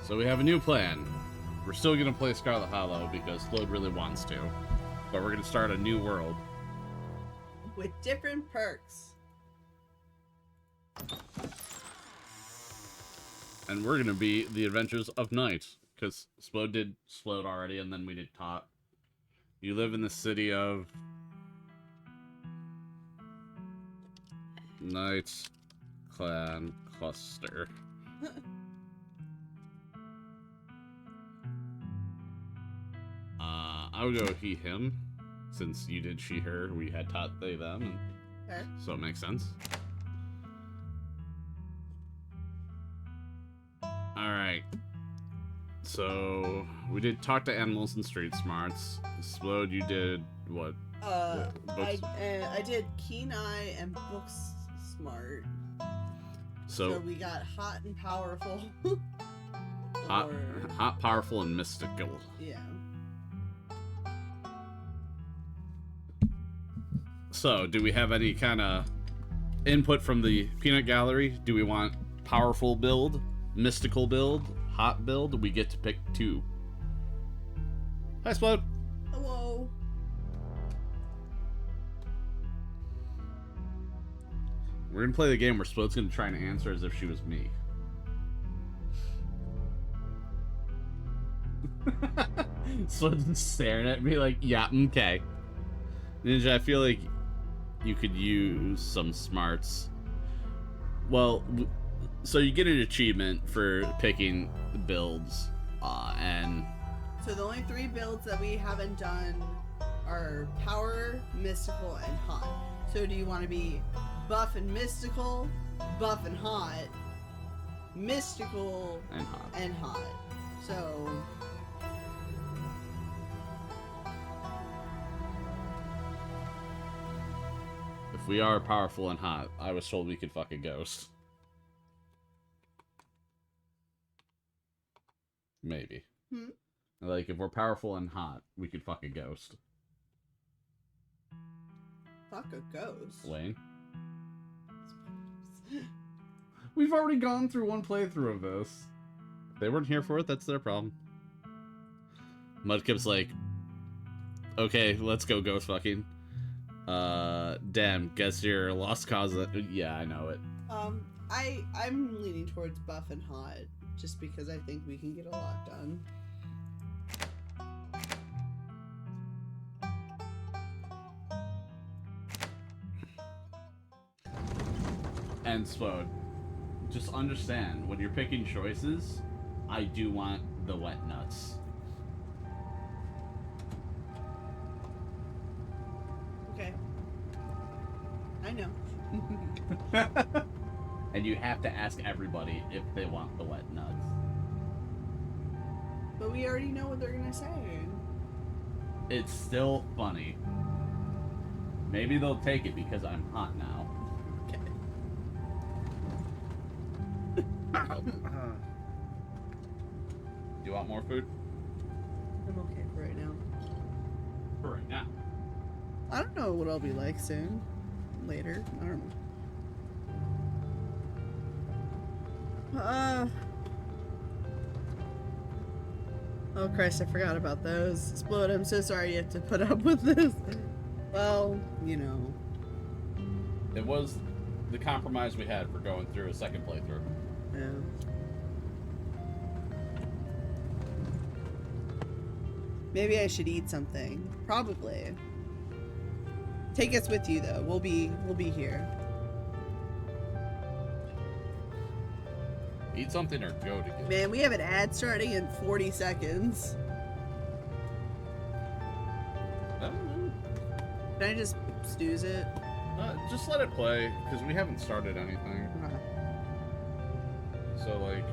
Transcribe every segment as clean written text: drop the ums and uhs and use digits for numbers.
So we have a new plan. We're still gonna play Scarlet Hollow because Floyd really wants to, but we're gonna start a new world with different perks. And we're gonna be the Adventures of Night, because Splode did Splode already, and then we did Tot. You live in the city of Night Clan Cluster. I would go he, him, since you did she, her. We had Tot, they, them, and okay. So it makes sense. Alright. So, we did talk to animals and street smarts. Splode, you did what? I did keen eye and book smart. So we got hot and powerful. Hot, powerful, and mystical. Yeah. So, do we have any kind of input from the peanut gallery? Do we want powerful build, mystical build, hot build? We get to pick two. Hi, Splode. Hello. We're gonna play the game where Splode's gonna try and answer as if she was me. Splode's staring at me like, yeah, okay. Ninja, I feel like you could use some smarts. Well, so you get an achievement for picking the builds, and... So the only 3 builds that we haven't done are power, mystical, and hot. So do you want to be buff and mystical, buff and hot, mystical, and hot. So... If we are powerful and hot, I was told we could fuck a ghost. Maybe. Like, if we're powerful and hot, we could fuck a ghost. Fuck a ghost? Lane? We've already gone through one playthrough of this. If they weren't here for it, that's their problem. Mudkip's like, okay, let's go ghost fucking. Damn, guess your lost cause. Yeah, I know it. I'm leaning towards buff and hot, just because I think we can get a lot done. And Splode, just understand, when you're picking choices, I do want the wet nuts. Okay. I know. And you have to ask everybody if they want the wet nuts. But we already know what they're gonna say. It's still funny. Maybe they'll take it because I'm hot now. Okay. You want more food? I'm okay for right now. For right now. I don't know what I'll be like soon. Later. I don't know. Oh Christ, I forgot about those. Splode, I'm so sorry you have to put up with this. Well, you know. It was the compromise we had for going through a second playthrough. Yeah. Maybe I should eat something. Probably. Take us with you though. We'll be here. Eat something or go together. Man, we have an ad starting in 40 seconds. Can I just snooze it? Just let it play, because we haven't started anything. So, like,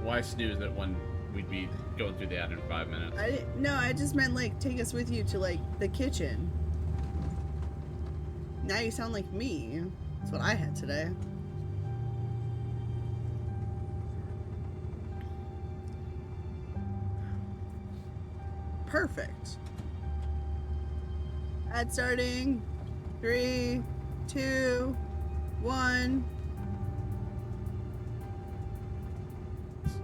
why snooze it when we'd be going through the ad in 5 minutes? No, I just meant, like, take us with you to, like, the kitchen. Now you sound like me. That's what I had today. Perfect. Ad starting. 3, 2, 1.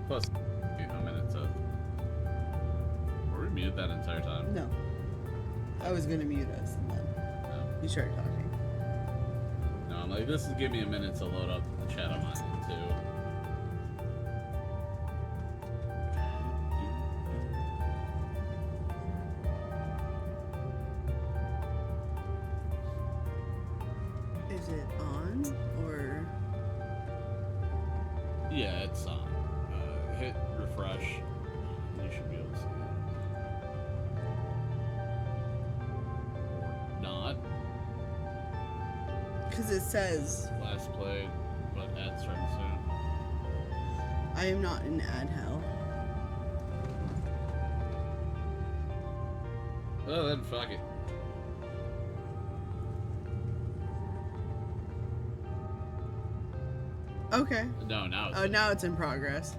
Plus, a minute. that entire time? No. I was gonna mute us and then you started talking. No, I'm like, this is giving me a minute to load up the chat on my end, too. Is it on or? Yeah, it's on. Hit refresh. You should be able to see it. Or not. Because it says Last played, but ad starting soon. I am not in ad hell. Oh, then fuck it. Okay. No, now it's Oh, now it's in progress.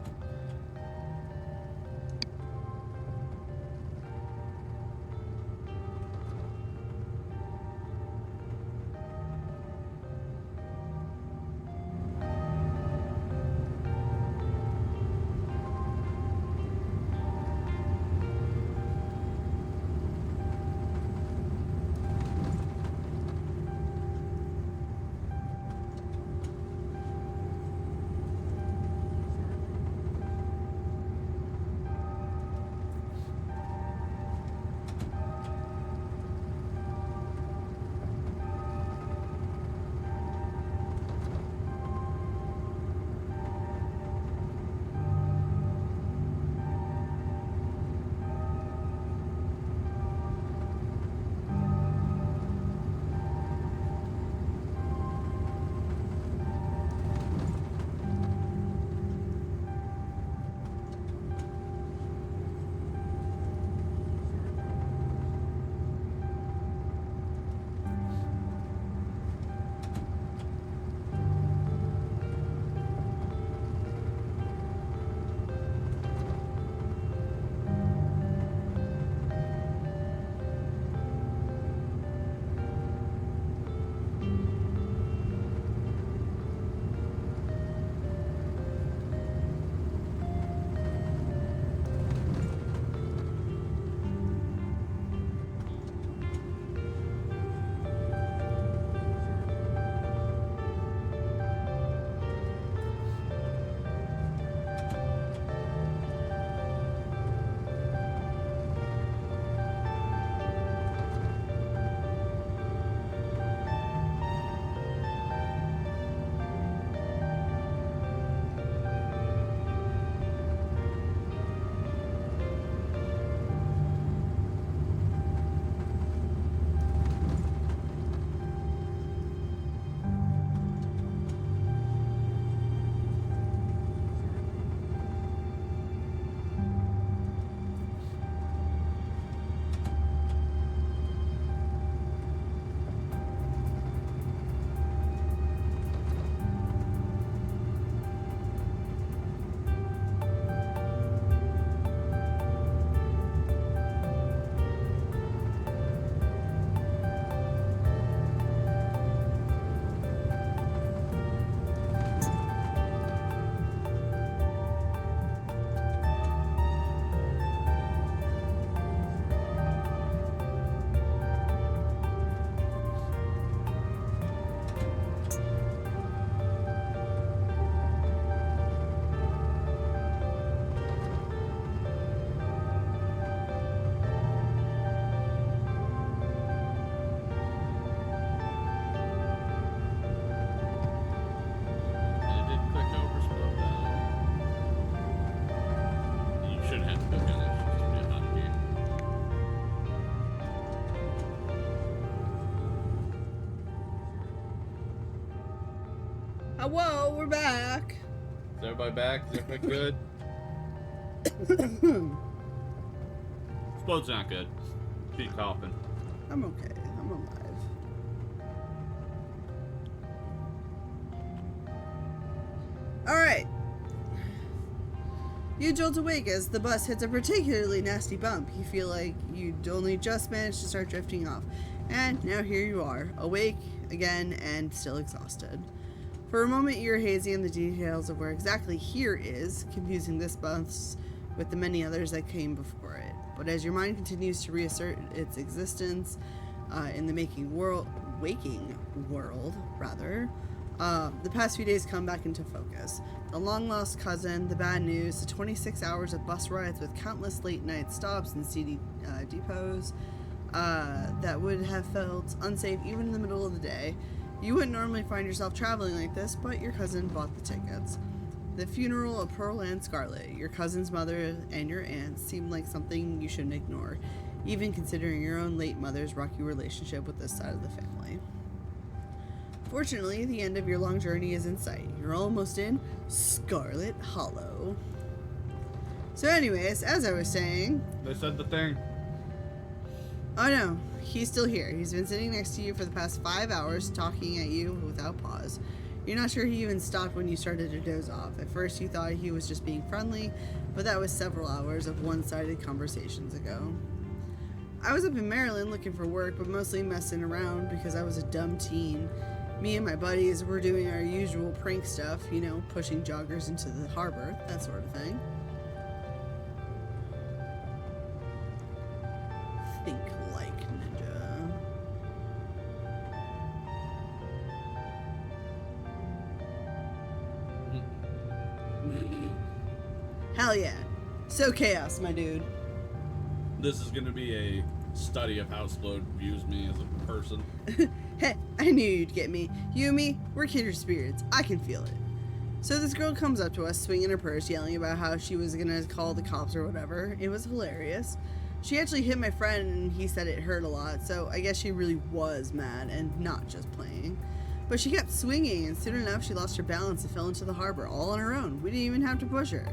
Whoa, we're back. Is everybody back? Is everybody good? Explod's not good. Keep coughing. I'm okay. I'm alive. Alright. You jolt awake as the bus hits a particularly nasty bump. You feel like you'd only just managed to start drifting off. And now here you are, awake again and still exhausted. For a moment you're hazy on the details of where exactly here is, confusing this bus with the many others that came before it. But as your mind continues to reassert its existence in the waking world, the past few days come back into focus. The long-lost cousin, the bad news, the 26 hours of bus rides with countless late-night stops and CD depots that would have felt unsafe even in the middle of the day. You wouldn't normally find yourself traveling like this, but your cousin bought the tickets. The funeral of Pearl and Scarlet, your cousin's mother and your aunt, seemed like something you shouldn't ignore, even considering your own late mother's rocky relationship with this side of the family. Fortunately, the end of your long journey is in sight. You're almost in Scarlet Hollow. So anyways, as I was saying... They said the thing. Oh no, he's still here. He's been sitting next to you for the past 5 hours, talking at you without pause. You're not sure he even stopped when you started to doze off. At first you thought he was just being friendly, but that was several hours of one-sided conversations ago. I was up in Maryland looking for work, but mostly messing around because I was a dumb teen. Me and my buddies were doing our usual prank stuff, you know, pushing joggers into the harbor, that sort of thing. Think like ninja. Hell yeah. So chaos, my dude. This is gonna be a study of how Splode views me as a person. Hey, I knew you'd get me. You and me, we're kindred spirits. I can feel it. So this girl comes up to us, swinging her purse, yelling about how she was gonna call the cops or whatever. It was hilarious. She actually hit my friend and he said it hurt a lot, so I guess she really was mad and not just playing. But she kept swinging and soon enough she lost her balance and fell into the harbor all on her own. We didn't even have to push her.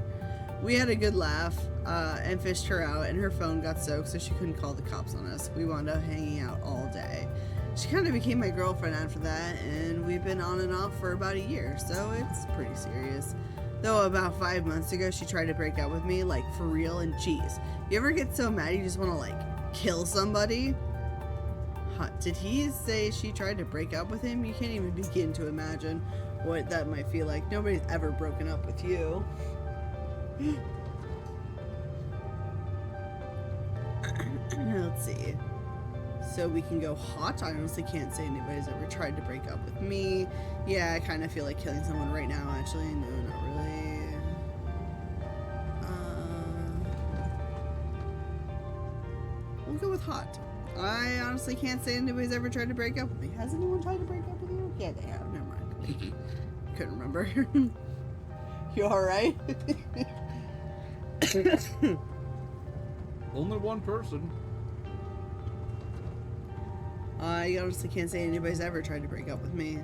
We had a good laugh and fished her out, and her phone got soaked so she couldn't call the cops on us. We wound up hanging out all day. She kind of became my girlfriend after that, and we've been on and off for about a year, so it's pretty serious. Though about 5 months ago, she tried to break up with me, like for real, and geez, you ever get so mad you just want to like kill somebody? Huh, did he say she tried to break up with him? You can't even begin to imagine what that might feel like. Nobody's ever broken up with you. Let's see. So we can go hot. I honestly can't say anybody's ever tried to break up with me. Yeah, I kind of feel like killing someone right now, actually. No, not really. We'll go with hot. I honestly can't say anybody's ever tried to break up with me. Has anyone tried to break up with you? Yeah, they have. Never mind. Couldn't remember. You alright? Only one person. I honestly can't say anybody's ever tried to break up with me.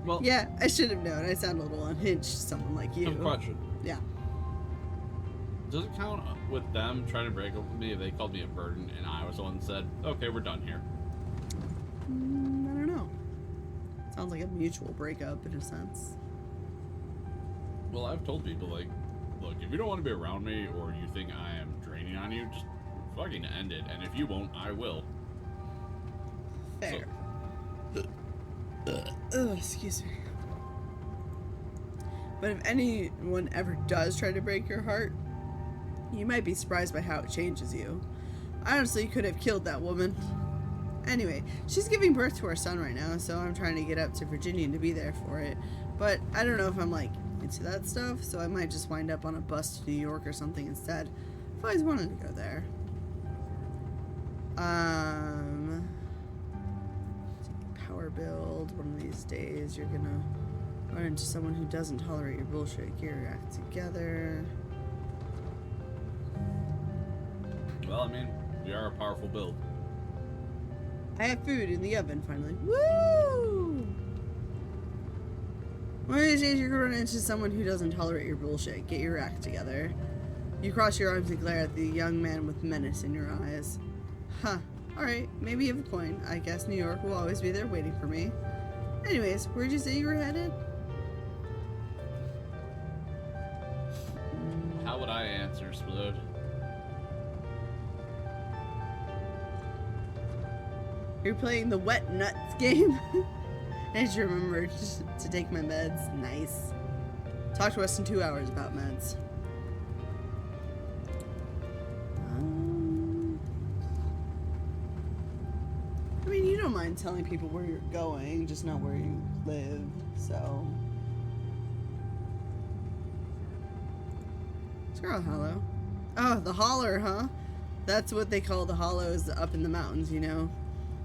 Well, yeah, I should have known. I sound a little unhinged to someone like you. Good question. Yeah. Does it count with them trying to break up with me if they called me a burden and I was the one that said, okay, we're done here? I don't know. Sounds like a mutual breakup in a sense. Well, I've told people, like, look, if you don't want to be around me or you think I am draining on you, just fucking end it. And if you won't, I will. Fair. Oh, excuse me. But if anyone ever does try to break your heart, you might be surprised by how it changes you. I honestly could have killed that woman. Anyway, she's giving birth to our son right now, so I'm trying to get up to Virginia to be there for it. But I don't know if I'm, like, into that stuff, so I might just wind up on a bus to New York or something instead. I've always wanted to go there. Power build. One of these days you're gonna run into someone who doesn't tolerate your bullshit. Get your act together. Well, I mean, we are a powerful build. I have food in the oven finally. Woo! One of these days you're gonna run into someone who doesn't tolerate your bullshit. Get your act together. You cross your arms and glare at the young man with menace in your eyes. Huh. Alright, maybe you have a point. I guess New York will always be there waiting for me. Anyways, where'd you say you were headed? How would I answer, Splode? You're playing the wet nuts game? I should remember just to take my meds. Nice. Talk to us in 2 hours about meds. mind telling people where you're going, just not where you live, so. Scarlet Hollow. Oh, the holler, huh? That's what they call the hollows up in the mountains, you know.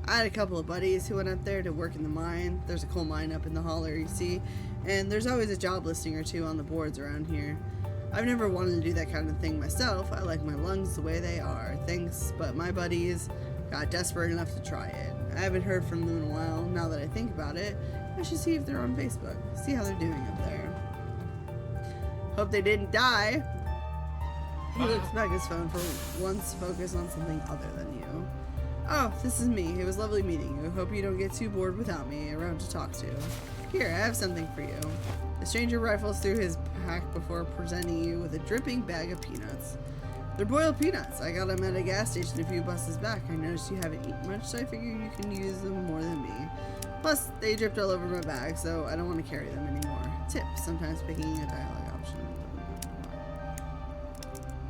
I had a couple of buddies who went up there to work in the mine. There's a coal mine up in the holler, you see. And there's always a job listing or two on the boards around here. I've never wanted to do that kind of thing myself. I like my lungs the way they are, thanks. But my buddies got desperate enough to try it. I haven't heard from them in a while. Now that I think about it, I should see if they're on Facebook. See how they're doing up there. Hope they didn't die. He looks back at his phone for once, focus on something other than you. Oh, this is me. It was lovely meeting you. Hope you don't get too bored without me around to talk to. Here, I have something for you. The stranger rifles through his pack before presenting you with a dripping bag of peanuts. They're boiled peanuts. I got them at a gas station a few buses back. I noticed you haven't eaten much, so I figure you can use them more than me. Plus, they dripped all over my bag, so I don't want to carry them anymore. Tip, sometimes picking a dialogue option.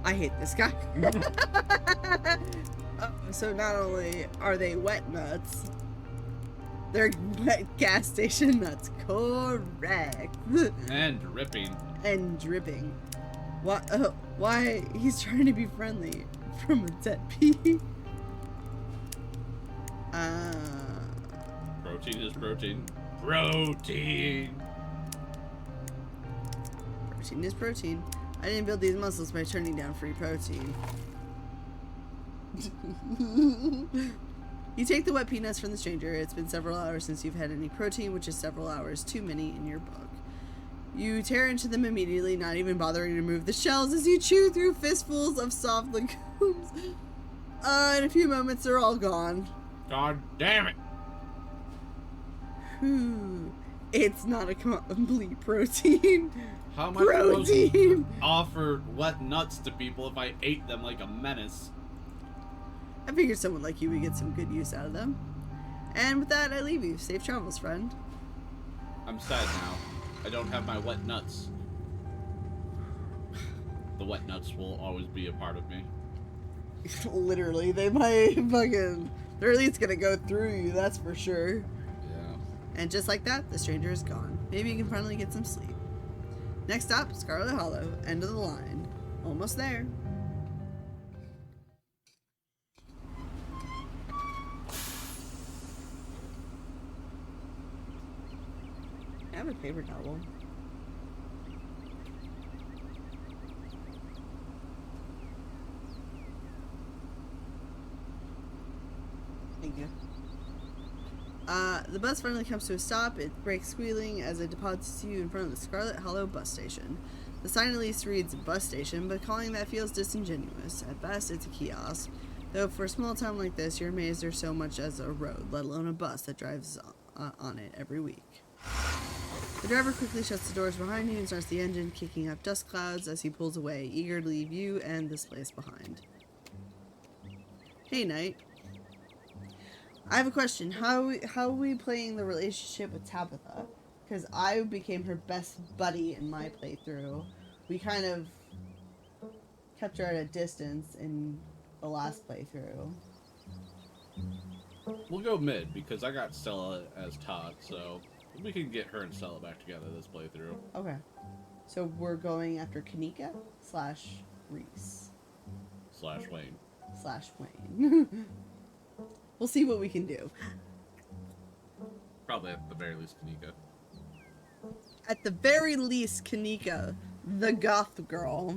I hate this guy. So not only are they wet nuts, they're wet gas station nuts. Correct. And dripping. And dripping. Why he's trying to be friendly from a dead pea? Protein is protein. Protein. Protein is protein. I didn't build these muscles by turning down free protein. You take the wet peanuts from the stranger. It's been several hours since you've had any protein, which is several hours too many in your book. You tear into them immediately, not even bothering to remove the shells as you chew through fistfuls of soft legumes. In a few moments, they're all gone. God damn it. It's not a complete protein. How am I supposed to offer wet nuts to people if I ate them like a menace? I figured someone like you would get some good use out of them. And with that, I leave you. Safe travels, friend. I'm sad now. I don't have my wet nuts. The wet nuts will always be a part of me. Literally, they might fucking... They're at least gonna go through you, that's for sure. Yeah. And just like that, the stranger is gone. Maybe you can finally get some sleep. Next stop, Scarlet Hollow. End of the line. Almost there. I have a paper towel. Thank you. The bus finally comes to a stop. It brakes squealing as it deposits you in front of the Scarlet Hollow bus station. The sign at least reads bus station, but calling that feels disingenuous. At best, it's a kiosk. Though for a small town like this, you're amazed there's so much as a road, let alone a bus that drives on it every week. The driver quickly shuts the doors behind you and starts the engine, kicking up dust clouds as he pulls away, eager to leave you and this place behind. Hey, Knight. I have a question. How are we playing the relationship with Tabitha? Because I became her best buddy in my playthrough. We kind of kept her at a distance in the last playthrough. We'll go mid, because I got Stella as Todd, so we can get her and Stella back together this playthrough. Okay. So we're going after Kanika / Reese. / Wayne. / Wayne. We'll see what we can do. Probably at the very least Kanika. At the very least, Kanika, the goth girl.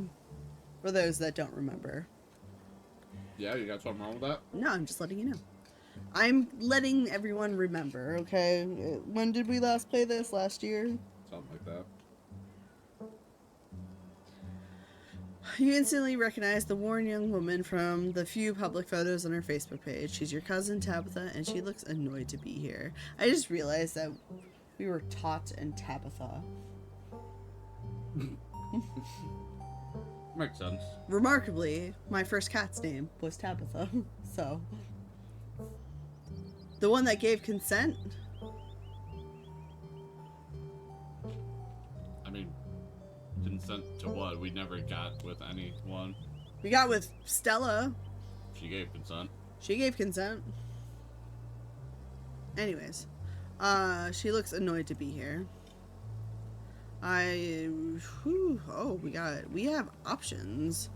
For those that don't remember. Yeah, you got something wrong with that? No, I'm just letting you know. I'm letting everyone remember, okay? When did we last play this? Last year? Something like that. You instantly recognize the worn young woman from the few public photos on her Facebook page. She's your cousin Tabitha, and she looks annoyed to be here. I just realized that we were Tot and Tabitha. Makes sense. Remarkably, my first cat's name was Tabitha, so... The one that gave consent? I mean, consent to what? We never got with anyone. We got with Stella. She gave consent. She gave consent. Anyways, she looks annoyed to be here. We have options.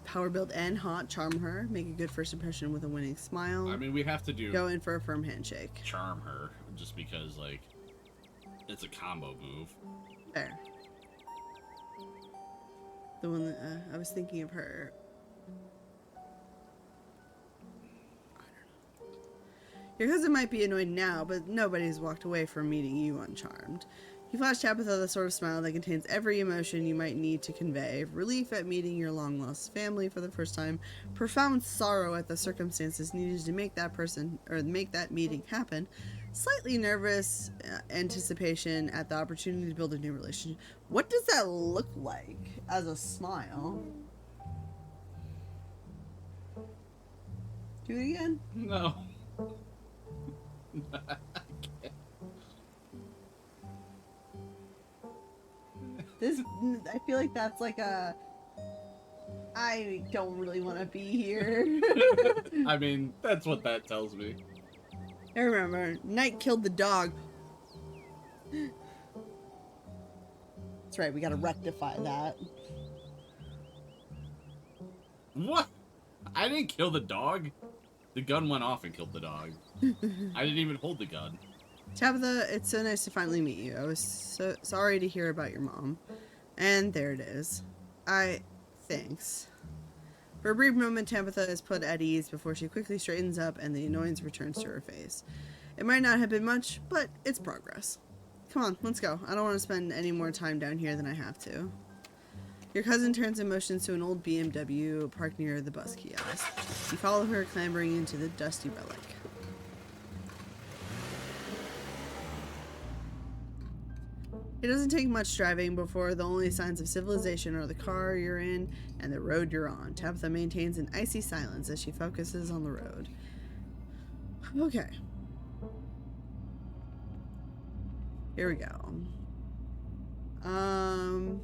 Power build and hot, charm her, make a good first impression with a winning smile. I mean, we have to do go in for a firm handshake. Charm her, just because, like, it's a combo move. There. The one that, I was thinking of her. I don't know. Your cousin might be annoyed now, but nobody's walked away from meeting you uncharmed. You flash Tabitha the sort of smile that contains every emotion you might need to convey. Relief at meeting your long-lost family for the first time, profound sorrow at the circumstances needed to make that person, or make that meeting happen, slightly nervous anticipation at the opportunity to build a new relationship. What does that look like as a smile? Do it again? No. This, I feel like that's like a, I don't really want to be here. I mean, that's what that tells me. I remember, Night killed the dog. That's right, we gotta rectify that. What? I didn't kill the dog. The gun went off and killed the dog. I didn't even hold the gun. Tabitha, it's so nice to finally meet you. I was so sorry to hear about your mom. And there it is. Thanks. For a brief moment, Tabitha is put at ease before she quickly straightens up and the annoyance returns to her face. It might not have been much, but it's progress. Come on, let's go. I don't want to spend any more time down here than I have to. Your cousin turns and motions to an old BMW parked near the bus kiosk. You follow her, clambering into the dusty relic. It doesn't take much driving before the only signs of civilization are the car you're in and the road you're on. Tabitha maintains an icy silence as she focuses on the road. Okay. Here we go. I'm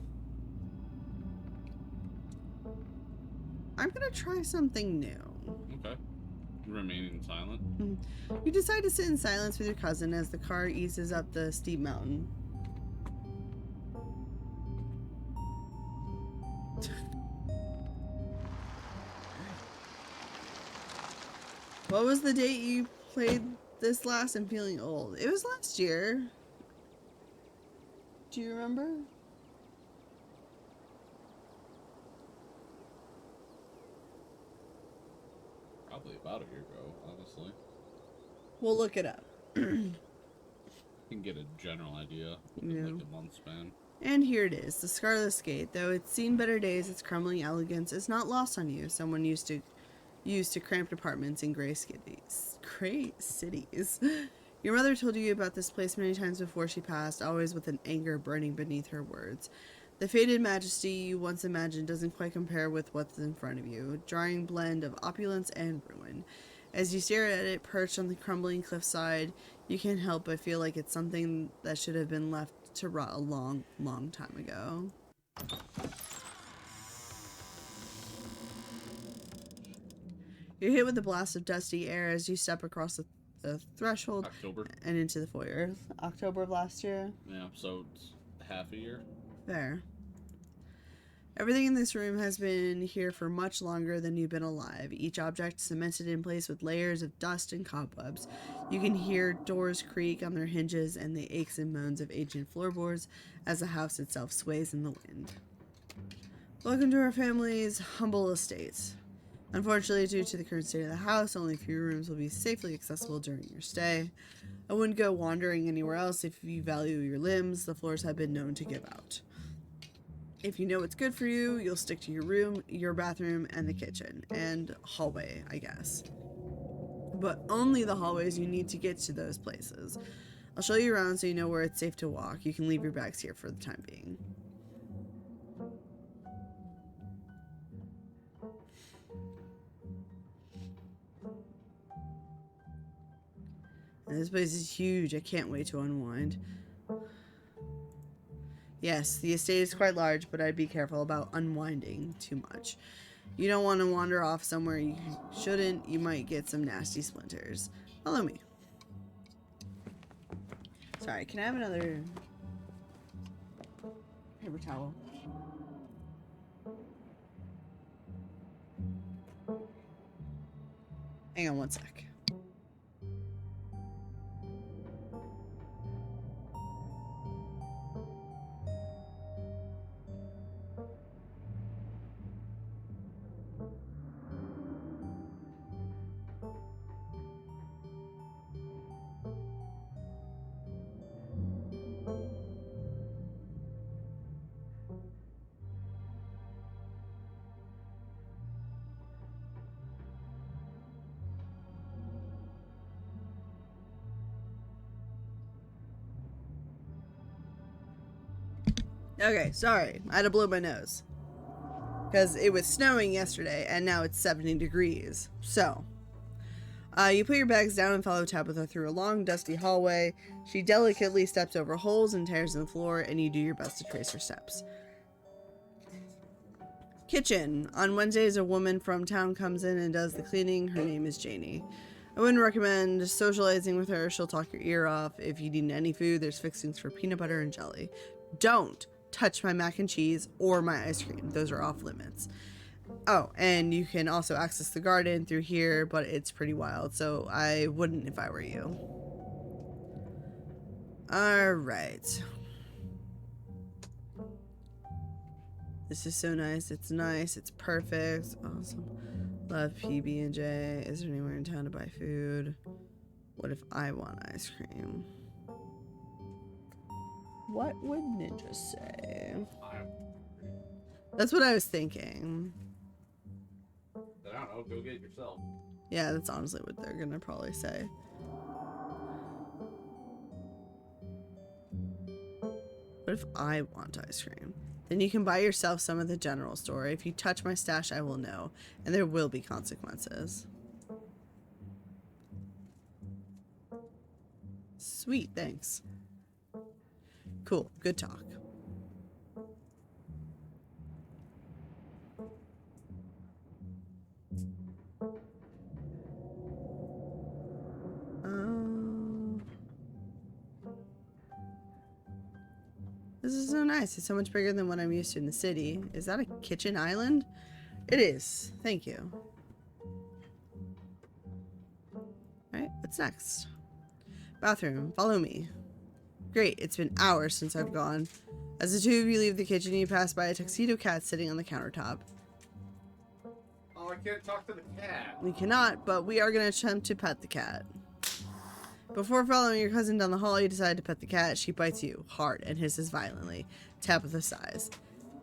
gonna try something new. Okay. Remaining silent. You decide to sit in silence with your cousin as the car eases up the steep mountain. What was the date you played this last? I'm feeling old. It was last year. Do you remember? Probably about a year ago, honestly. We'll look it up. You can get a general idea in like a month span. And here it is, the Scarlet Gate. Though it's seen better days, its crumbling elegance is not lost on you. Someone used to cramped apartments in gray cities. Your mother told you about this place many times before she passed, always with an anger burning beneath her words. The faded majesty you once imagined doesn't quite compare with what's in front of you, a jarring blend of opulence and ruin. As you stare at it perched on the crumbling cliffside, you can't help but feel like it's something that should have been left to rot a long, long time ago. You're hit with a blast of dusty air as you step across the threshold and into the foyer. October of last year? Yeah, so it's half a year. There. Everything in this room has been here for much longer than you've been alive, each object cemented in place with layers of dust and cobwebs. You can hear doors creak on their hinges and the aches and moans of ancient floorboards as the house itself sways in the wind. Welcome to our family's humble estates. Unfortunately, due to the current state of the house, only a few rooms will be safely accessible during your stay. I wouldn't go wandering anywhere else if you value your limbs. The floors have been known to give out. If you know what's good for you, you'll stick to your room, your bathroom, and the kitchen. And hallway, I guess. But only the hallways you need to get to those places. I'll show you around so you know where it's safe to walk. You can leave your bags here for the time being. And this place is huge. I can't wait to unwind. Yes, the estate is quite large, but I'd be careful about unwinding too much. You don't want to wander off somewhere you shouldn't. You might get some nasty splinters. Follow me. Sorry, can I have another paper towel? Hang on one sec. Okay, sorry. I had to blow my nose. Because it was snowing yesterday, and now it's 70 degrees. So, you put your bags down and follow Tabitha through a long, dusty hallway. She delicately steps over holes and tears in the floor, and you do your best to trace her steps. Kitchen. On Wednesdays, a woman from town comes in and does the cleaning. Her name is Janie. I wouldn't recommend socializing with her. She'll talk your ear off. If you need any food, there's fixings for peanut butter and jelly. Don't touch my mac and cheese or my ice cream. Those are off limits. Oh, and you can also access the garden through here, but it's pretty wild, so I wouldn't if I were you. Alright. This is so nice. It's nice. It's perfect. Awesome. Love PB&J. Is there anywhere in town to buy food? What if I want ice cream? What would Ninja say? That's what I was thinking. I don't know. Go get it yourself. Yeah, that's honestly what they're gonna probably say. What if I want ice cream? Then you can buy yourself some at the general store. If you touch my stash, I will know, and there will be consequences. Sweet, thanks. Cool, good talk. This is so nice. It's so much bigger than what I'm used to in the city. Is that a kitchen island? It is. Thank you. Alright, what's next? Bathroom. Follow me. Great, it's been hours since I've gone. As the two of you leave the kitchen, you pass by a tuxedo cat sitting on the countertop. Oh, I can't talk to the cat. We cannot, but we are going to attempt to pet the cat. Before following your cousin down the hall, you decide to pet the cat. She bites you hard and hisses violently. Tabitha sighs.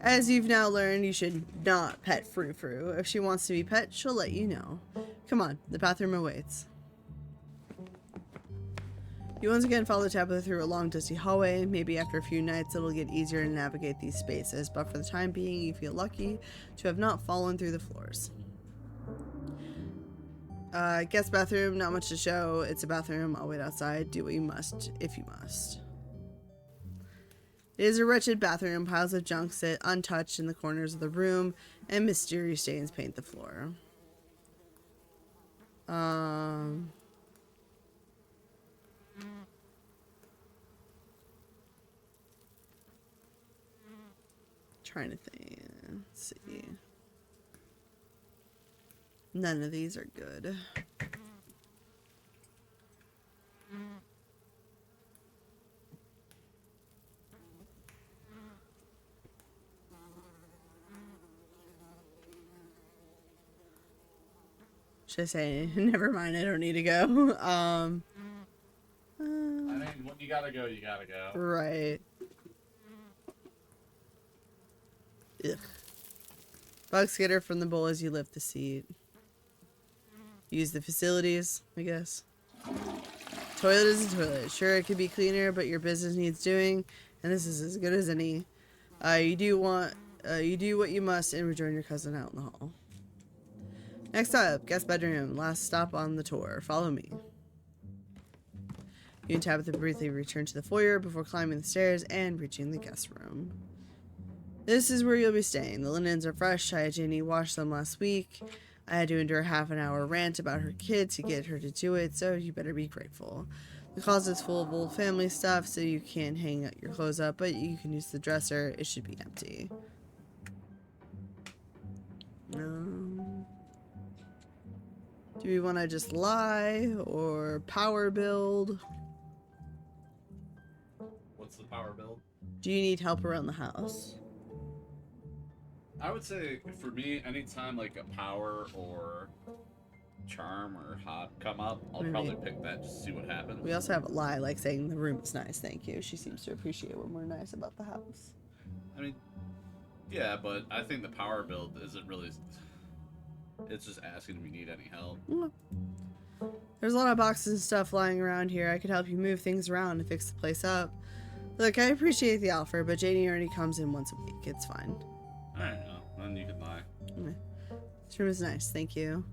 As you've now learned, you should not pet Frou Frou. If she wants to be pet, she'll let you know. Come on, the bathroom awaits. You once again follow Tabitha through a long, dusty hallway. Maybe after a few nights, it'll get easier to navigate these spaces, but for the time being, you feel lucky to have not fallen through the floors. Guest bathroom, not much to show. It's a bathroom. I'll wait outside. Do what you must, if you must. It is a wretched bathroom. Piles of junk sit untouched in the corners of the room, and mysterious stains paint the floor. Trying to think. Let's see. None of these are good. Should I say, never mind, I don't need to go. I mean, when you gotta go, you gotta go. Right. Ugh. Bug skitter from the bowl as you lift the seat. Use the facilities, I guess. Toilet is a toilet. Sure, it could be cleaner, but your business needs doing, and this is as good as any. You do what you must and rejoin your cousin out in the hall. Next up, guest bedroom. Last stop on the tour. Follow me. You and Tabitha briefly return to the foyer before climbing the stairs and reaching the guest room. This is where you'll be staying. The linens are fresh. I had Janie wash them last week. I had to endure a half-an-hour rant about her kid to get her to do it, so you better be grateful. The closet's full of old family stuff, so you can't hang your clothes up, but you can use the dresser. It should be empty. No. Do we want to just lie or power build? What's the power build? Do you need help around the house? I would say for me, anytime like a power or charm or hot come up, I'll probably pick that just to see what happens. We also have a lie, like saying the room is nice, thank you. She seems to appreciate when we're nice about the house. I mean, yeah, but I think the power build isn't really. It's just asking if we need any help. There's a lot of boxes and stuff lying around here. I could help you move things around and fix the place up. Look, I appreciate the offer, but Janie already comes in once a week. It's fine. Alright, well, then you can lie. Okay. This room is nice, thank you.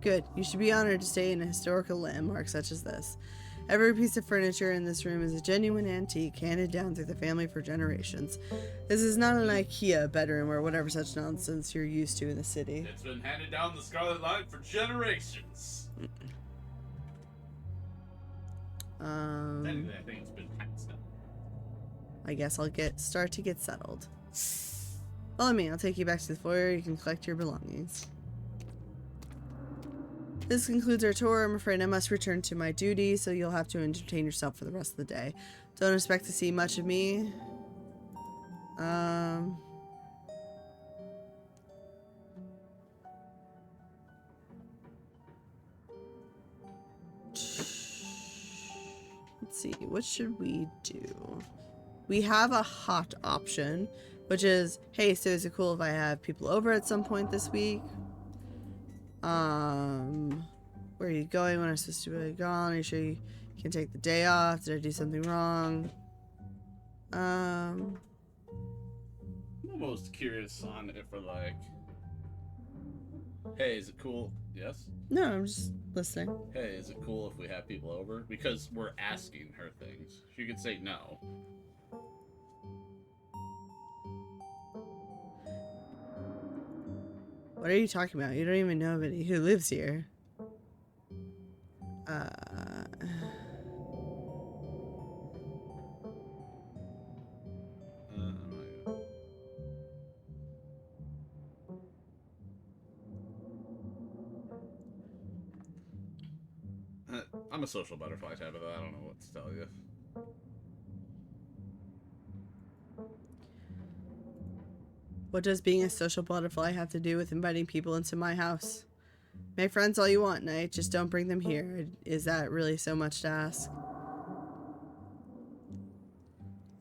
Good. You should be honored to stay in a historical landmark such as this. Every piece of furniture in this room is a genuine antique handed down through the family for generations. This is not an IKEA bedroom or whatever such nonsense you're used to in the city. It's been handed down the Scarlet line for generations. Technically, I think it's been passed down. I guess I'll start to get settled. Follow me. I'll take you back to the foyer. You can collect your belongings. This concludes our tour. I'm afraid I must return to my duty, so you'll have to entertain yourself for the rest of the day. Don't expect to see much of me. Let's see. What should we do? We have a hot option, which is, hey, so is it cool if I have people over at some point this week? Where are you going when I'm supposed to be gone? Are you sure you can take the day off? Did I do something wrong? I'm almost curious on if we're like, hey, is it cool? Yes? No, I'm just listening. Hey, is it cool if we have people over? Because we're asking her things. She could say no. What are you talking about? You don't even know anybody who lives here. I'm a social butterfly type of that. I don't know what to tell you. What does being a social butterfly have to do with inviting people into my house? Make friends all you want, Knight. Just don't bring them here. Is that really so much to ask?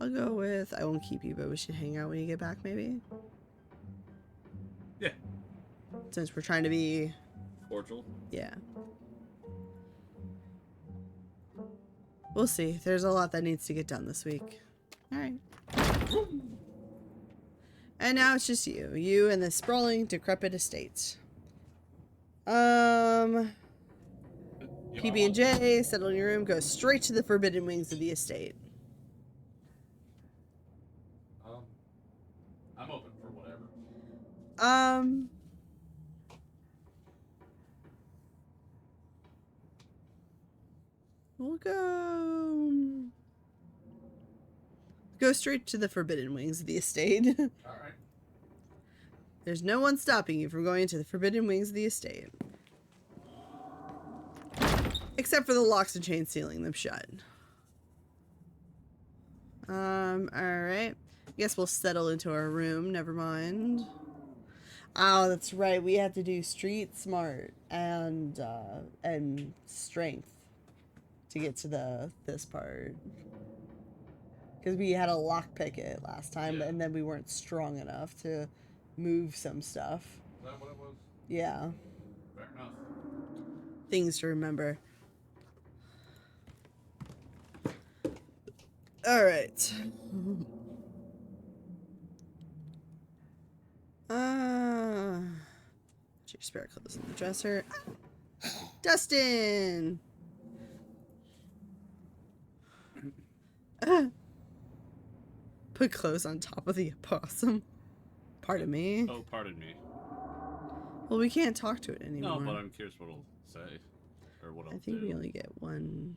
I'll go with, I won't keep you, but we should hang out when you get back, maybe? Yeah. Since we're trying to be... cordial? Yeah. We'll see. There's a lot that needs to get done this week. Alright. And now it's just you. You and the sprawling, decrepit estate. PB&J, settle in your room, go straight to the forbidden wings of the estate. I'm open for whatever. We'll go straight to the forbidden wings of the estate. All right. There's no one stopping you from going to the forbidden wings of the estate. Except for the locks and chains sealing them shut. Alright. Guess we'll settle into our room. Never mind. Oh, that's right. We had to do street smart and strength to get to this part. Because we had a lockpick it last time, Yeah. and then we weren't strong enough to move some stuff. Is that what it was? Yeah. Fair enough. Things to remember. Alright. Put your spare clothes in the dresser. Dustin! Put clothes on top of the opossum. Pardon me. Oh, pardon me. Well, we can't talk to it anymore. No, but I'm curious what it'll say. Or what it'll I think do. we only get one.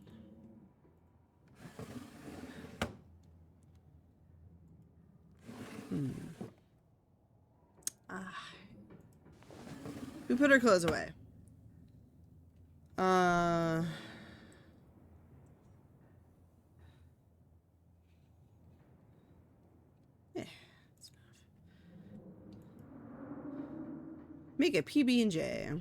We put our clothes away. That's enough. Make a PB&J.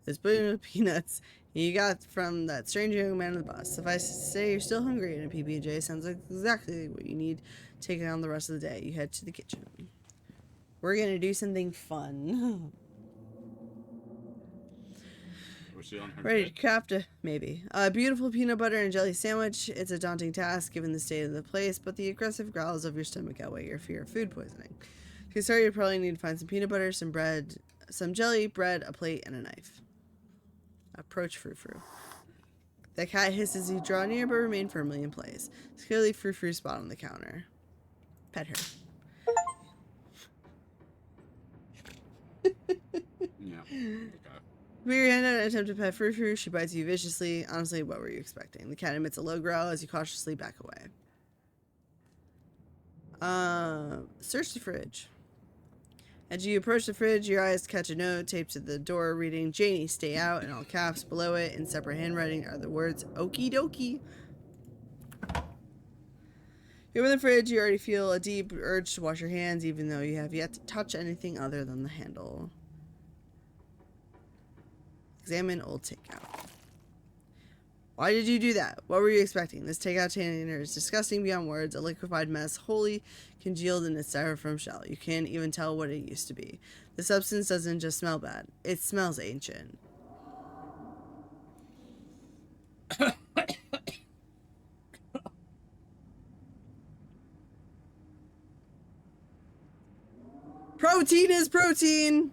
This booty of peanuts you got from that strange young man on the bus. If I say you're still hungry and a PB&J sounds like exactly what you need to take on the rest of the day, you head to the kitchen. We're gonna do something fun. Ready to craft a beautiful peanut butter and jelly sandwich. It's a daunting task given the state of the place, but the aggressive growls of your stomach outweigh your fear of food poisoning. To start, you probably need to find some peanut butter, some bread, some jelly, bread, a plate, and a knife. Approach Frou Frou. The cat hisses as you draw near, but remain firmly in place. It's clearly Frou Frou's spot on the counter. Pet her. Yeah. Okay. Put your hand out and attempt to pet Frou Frou. She bites you viciously. Honestly, what were you expecting? The cat emits a low growl as you cautiously back away. Search the fridge. As you approach the fridge, your eyes catch a note taped to the door reading, "Janie, stay out," in all caps. Below it, in separate handwriting, are the words, "Okie dokie." You open the fridge, you already feel a deep urge to wash your hands, even though you have yet to touch anything other than the handle. Examine old takeout. Why did you do that? What were you expecting? This takeout container is disgusting beyond words, a liquefied mess wholly congealed in its styrofoam shell. You can't even tell what it used to be. The substance doesn't just smell bad, it smells ancient. Protein is protein!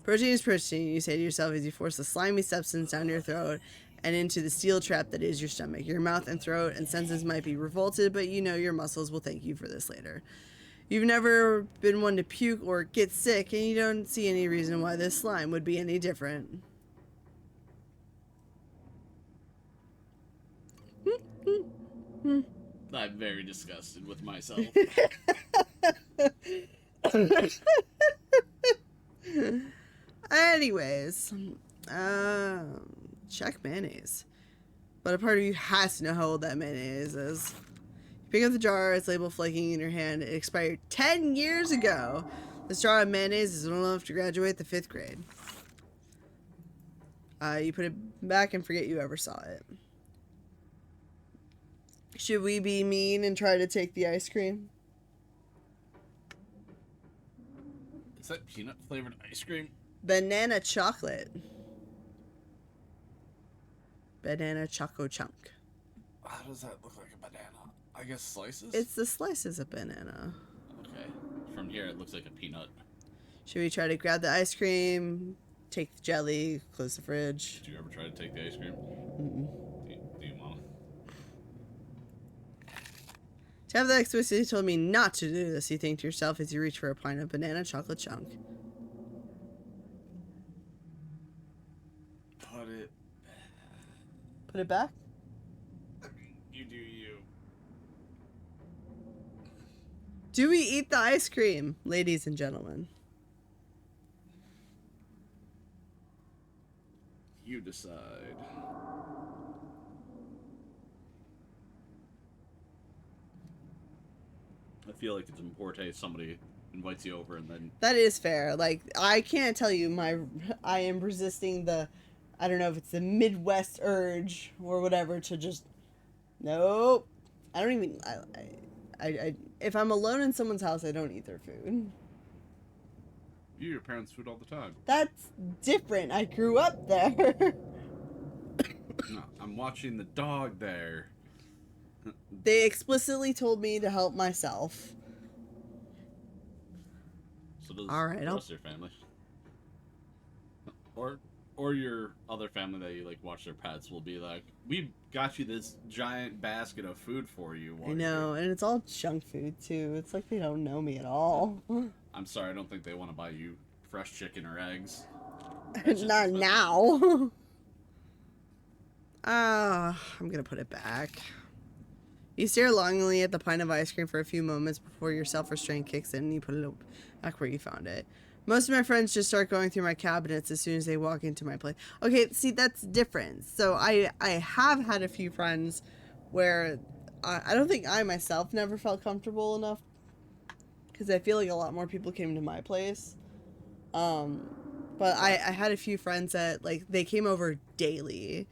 Protein is protein, you say to yourself as you force the slimy substance down your throat and into the steel trap that is your stomach. Your mouth and throat and senses might be revolted, but you know your muscles will thank you for this later. You've never been one to puke or get sick, and you don't see any reason why this slime would be any different. I'm very disgusted with myself. Anyways, check mayonnaise. But a part of you has to know how old that mayonnaise is. You pick up the jar, it's labeled flaking in your hand. It expired 10 years ago. This jar of mayonnaise is old enough to graduate the 5th grade. You put it back and forget you ever saw it. Should we be mean and try to take the ice cream? Is that peanut flavored ice cream? Banana chocolate. Banana choco chunk. How does that look like a banana? I guess slices? It's the slices of banana. Okay. From here, it looks like a peanut. Should we try to grab the ice cream, take the jelly, close the fridge? Did you ever try to take the ice cream? Mm-mm. Do you want To have that explicitly told me not to do this, you think to yourself as you reach for a pint of banana chocolate chunk. Put it back? You do you. Do we eat the ice cream, ladies and gentlemen? You decide. I feel like it's in poor taste somebody invites you over and then... That is fair. Like, I can't tell you I am resisting the, I don't know if it's the Midwest urge or whatever to just, nope. I don't even, I if I'm alone in someone's house, I don't eat their food. You eat your parents' food all the time. That's different. I grew up there. No, I'm watching the dog there. They explicitly told me to help myself. So does all right, the rest of your family. Or your other family that you like watch their pets will be like, we got you this giant basket of food for you. I know, and it's all junk food too. It's like they don't know me at all. I'm sorry, I don't think they want to buy you fresh chicken or eggs. Not now. I'm gonna put it back. You stare longingly at the pint of ice cream for a few moments before your self-restraint kicks in and you put it back where you found it. Most of my friends just start going through my cabinets as soon as they walk into my place. Okay, see, that's different. So I have had a few friends where I don't think I myself never felt comfortable enough because I feel like a lot more people came to my place. But I had a few friends that, like, they came over daily.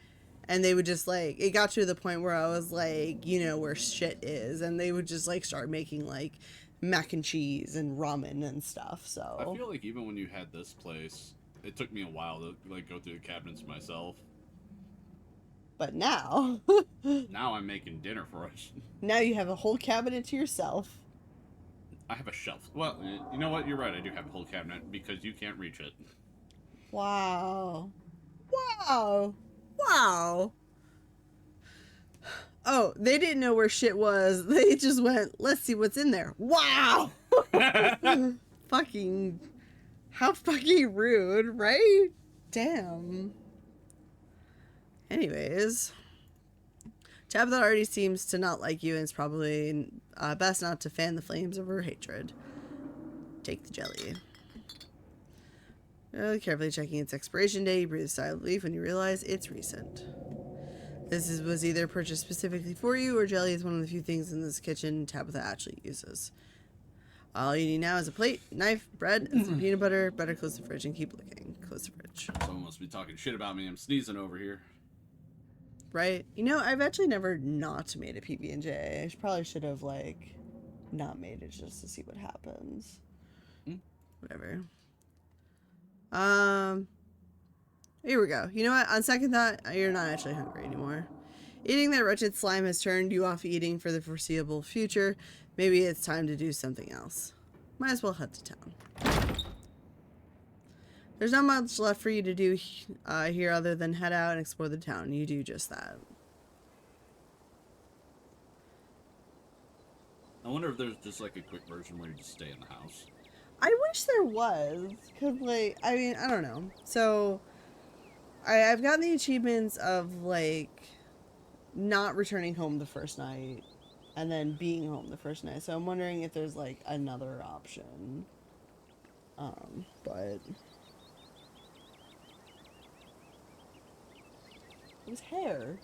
And they would just, like, it got to the point where I was like, you know where shit is. And they would just, like, start making, like, mac and cheese and ramen and stuff, so. I feel like even when you had this place, it took me a while to, like, go through the cabinets myself. But now. Now I'm making dinner for us. Now you have a whole cabinet to yourself. I have a shelf. Well, you know what? You're right. I do have a whole cabinet because you can't reach it. Wow. Wow. Wow. Oh, they didn't know where shit was. They just went, let's see what's in there. Wow. Fucking. How fucking rude, right? Damn. Anyways. Tabitha already seems to not like you, and it's probably best not to fan the flames of her hatred. Take the jelly. Carefully checking its expiration date, you breathe a sigh of relief when you realize it's recent. This was either purchased specifically for you, or jelly is one of the few things in this kitchen Tabitha actually uses. All you need now is a plate, knife, bread, and some peanut butter. Better close the fridge and keep looking. Close the fridge. Someone must be talking shit about me. I'm sneezing over here. Right? You know, I've actually never not made a PB&J. I probably should have, like, not made it just to see what happens. Whatever. Here we go. You know what? On second thought, you're not actually hungry anymore. Eating that wretched slime has turned you off eating for the foreseeable future. Maybe it's time to do something else. Might as well head to town. There's not much left for you to do here other than head out and explore the town. You do just that. I wonder if there's just like a quick version where you just stay in the house. I wish there was, because, like, I mean, I don't know. So, I've gotten the achievements of, like, not returning home the first night, and then being home the first night. So, I'm wondering if there's, like, another option. But... It was hair.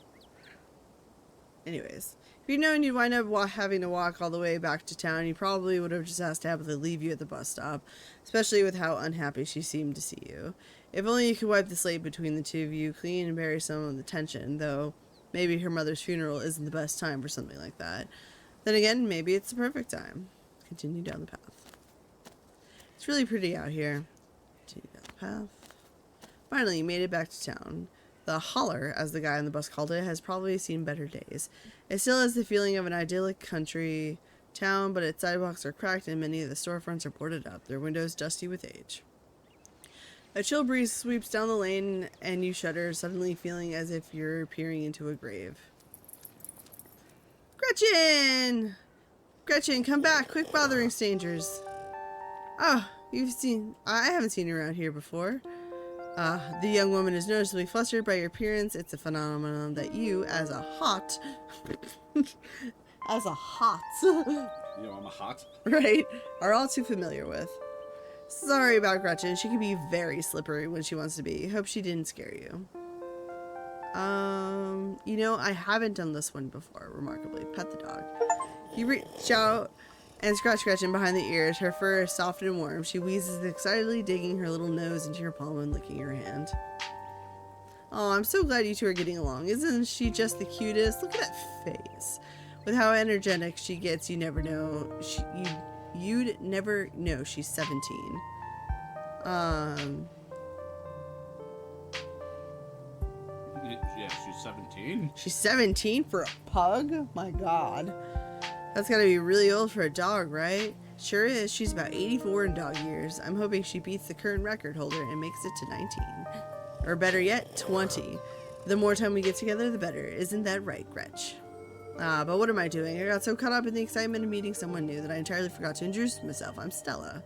Anyways. If you'd known you'd wind up having to walk all the way back to town, you probably would have just asked Tabitha to leave you at the bus stop, especially with how unhappy she seemed to see you. If only you could wipe the slate between the two of you clean and bury some of the tension, though maybe her mother's funeral isn't the best time for something like that. Then again, maybe it's the perfect time. Continue down the path. It's really pretty out here. Continue down the path. Finally, you made it back to town. The holler, as the guy on the bus called it, has probably seen better days. It still has the feeling of an idyllic country town, but its sidewalks are cracked and many of the storefronts are boarded up, their windows dusty with age. A chill breeze sweeps down the lane and you shudder, suddenly feeling as if you're peering into a grave. Gretchen! Gretchen, come back! Quick, bothering strangers! Oh, I haven't seen you around here before. The young woman is noticeably flustered by your appearance. It's a phenomenon that you, as a hot... You know, I'm a hot. Right, are all too familiar with. Sorry about Gretchen. She can be very slippery when she wants to be. Hope she didn't scare you. You know, I haven't done this one before, remarkably. Pet the dog. You reach out and scratch Gretchen behind the ears. Her fur is soft and warm. She wheezes excitedly, digging her little nose into your palm and licking your hand. Oh, I'm so glad you two are getting along. Isn't she just the cutest? Look at that face. With how energetic she gets, you never know. You'd never know she's 17. Yeah, she's 17. She's 17 for a pug? My god. That's gotta be really old for a dog, right? Sure is. She's about 84 in dog years. I'm hoping she beats the current record holder and makes it to 19. Or better yet, 20. The more time we get together, the better. Isn't that right, Gretch? But what am I doing? I got so caught up in the excitement of meeting someone new that I entirely forgot to introduce myself. I'm Stella.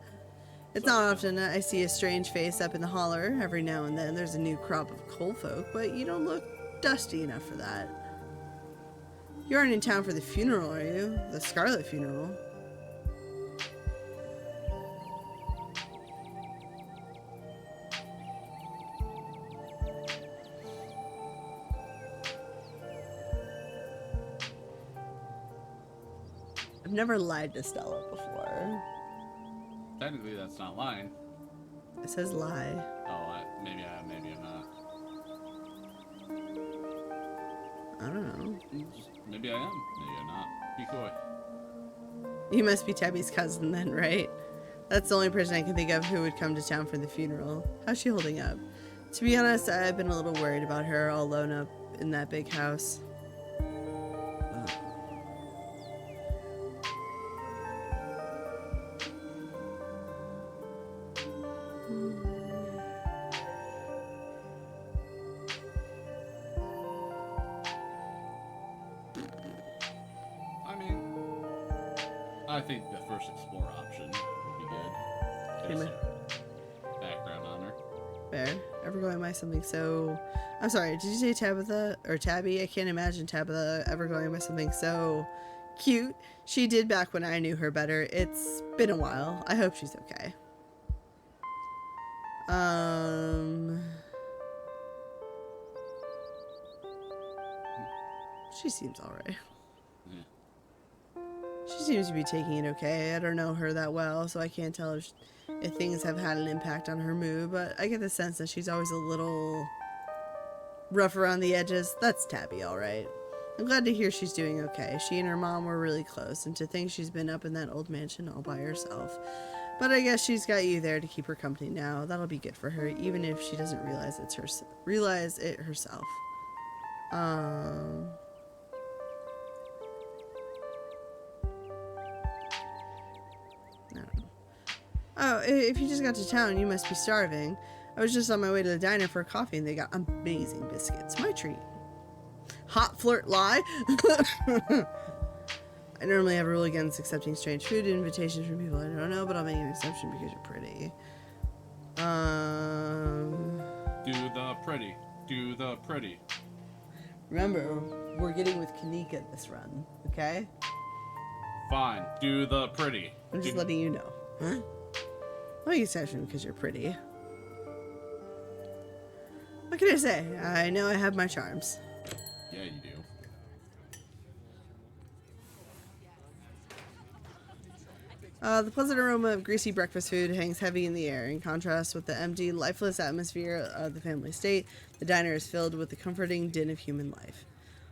It's not often I see a strange face up in the holler. Every now and then there's a new crop of coal folk, but you don't look dusty enough for that. You aren't in town for the funeral, are you? The Scarlet funeral. I've never lied to Stella before. Technically, that's not lying. It says lie. Oh, maybe I am, maybe I'm not. I don't know. Maybe I am, maybe I'm not. Be coy. You must be Tabby's cousin then, right? That's the only person I can think of who would come to town for the funeral. How's she holding up? To be honest, I've been a little worried about her all alone up in that big house. I think the first explore option would be good. Get some background on her. Fair. Ever going by something so... I'm sorry, did you say Tabitha? Or Tabby? I can't imagine Tabitha ever going by something so cute. She did back when I knew her better. It's been a while. I hope she's okay. She seems alright. She seems to be taking it okay. I don't know her that well, so I can't tell if things have had an impact on her mood, but I get the sense that she's always a little rough around the edges. That's Tabby, alright. I'm glad to hear she's doing okay. She and her mom were really close, and to think she's been up in that old mansion all by herself. But I guess she's got you there to keep her company now. That'll be good for her, even if she doesn't realize it herself. Oh, if you just got to town, you must be starving. I was just on my way to the diner for a coffee and they got amazing biscuits. My treat. Hot flirt lie? I normally have a rule against accepting strange food and invitations from people I don't know, but I'll make an exception because you're pretty. Do the pretty. Do the pretty. Remember, we're getting with Kanika this run, okay? Fine. Do the pretty. I'm just letting you know. Huh? I'll make an exception because you're pretty. What can I say? I know I have my charms. Yeah, you do. The pleasant aroma of greasy breakfast food hangs heavy in the air. In contrast with the empty, lifeless atmosphere of the family estate, the diner is filled with the comforting din of human life.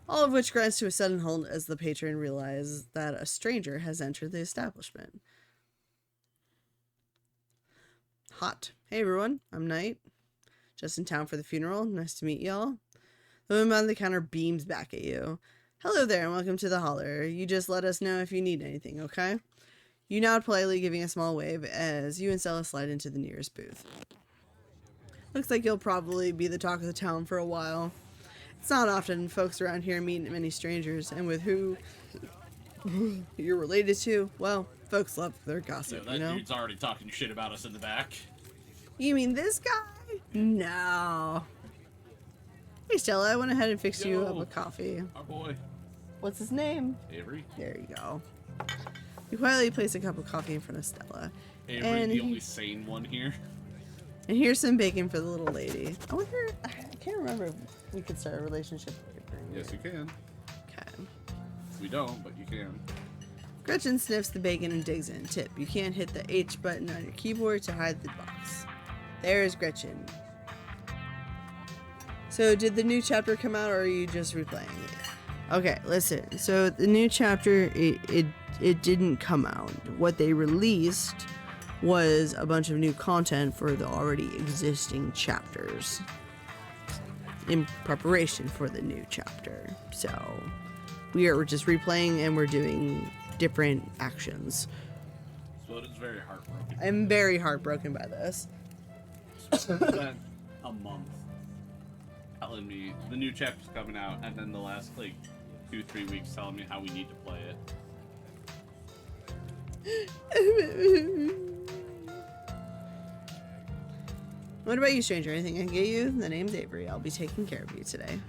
All of which grinds to a sudden halt as the patron realizes that a stranger has entered the establishment. Hot. Hey everyone, I'm Night. Just in town for the funeral. Nice to meet y'all. The woman behind the counter beams back at you. Hello there and welcome to the holler. You just let us know if you need anything, okay? You nod politely, giving a small wave as you and Stella slide into the nearest booth. Looks like you'll probably be the talk of the town for a while. It's not often folks around here meet many strangers, and with who you're related to, well, folks love their gossip, that you know? dude's already talking shit about us in the back. You mean this guy? No. Hey Stella, I went ahead and fixed you up a coffee. Our boy. What's his name? Avery. There you go. You quietly place a cup of coffee in front of Stella. Avery, and the only sane one here. And here's some bacon for the little lady. I wonder, I can't remember if we could start a relationship with Avery. Yes, you can. Okay. We don't, but you can. Gretchen sniffs the bacon and digs in. Tip, you can't hit the H button on your keyboard to hide the box. There's Gretchen. So did the new chapter come out or are you just replaying it? Okay, listen. So the new chapter, it didn't come out. What they released was a bunch of new content for the already existing chapters in preparation for the new chapter. So we are just replaying and we're doing different actions. So it is very heartbroken. I'm very heartbroken by this. Spent a month telling me the new chapter's coming out, and then the last like 2-3 weeks telling me how we need to play it. What about you, stranger? Anything I can get you? The name's Avery. I'll be taking care of you today.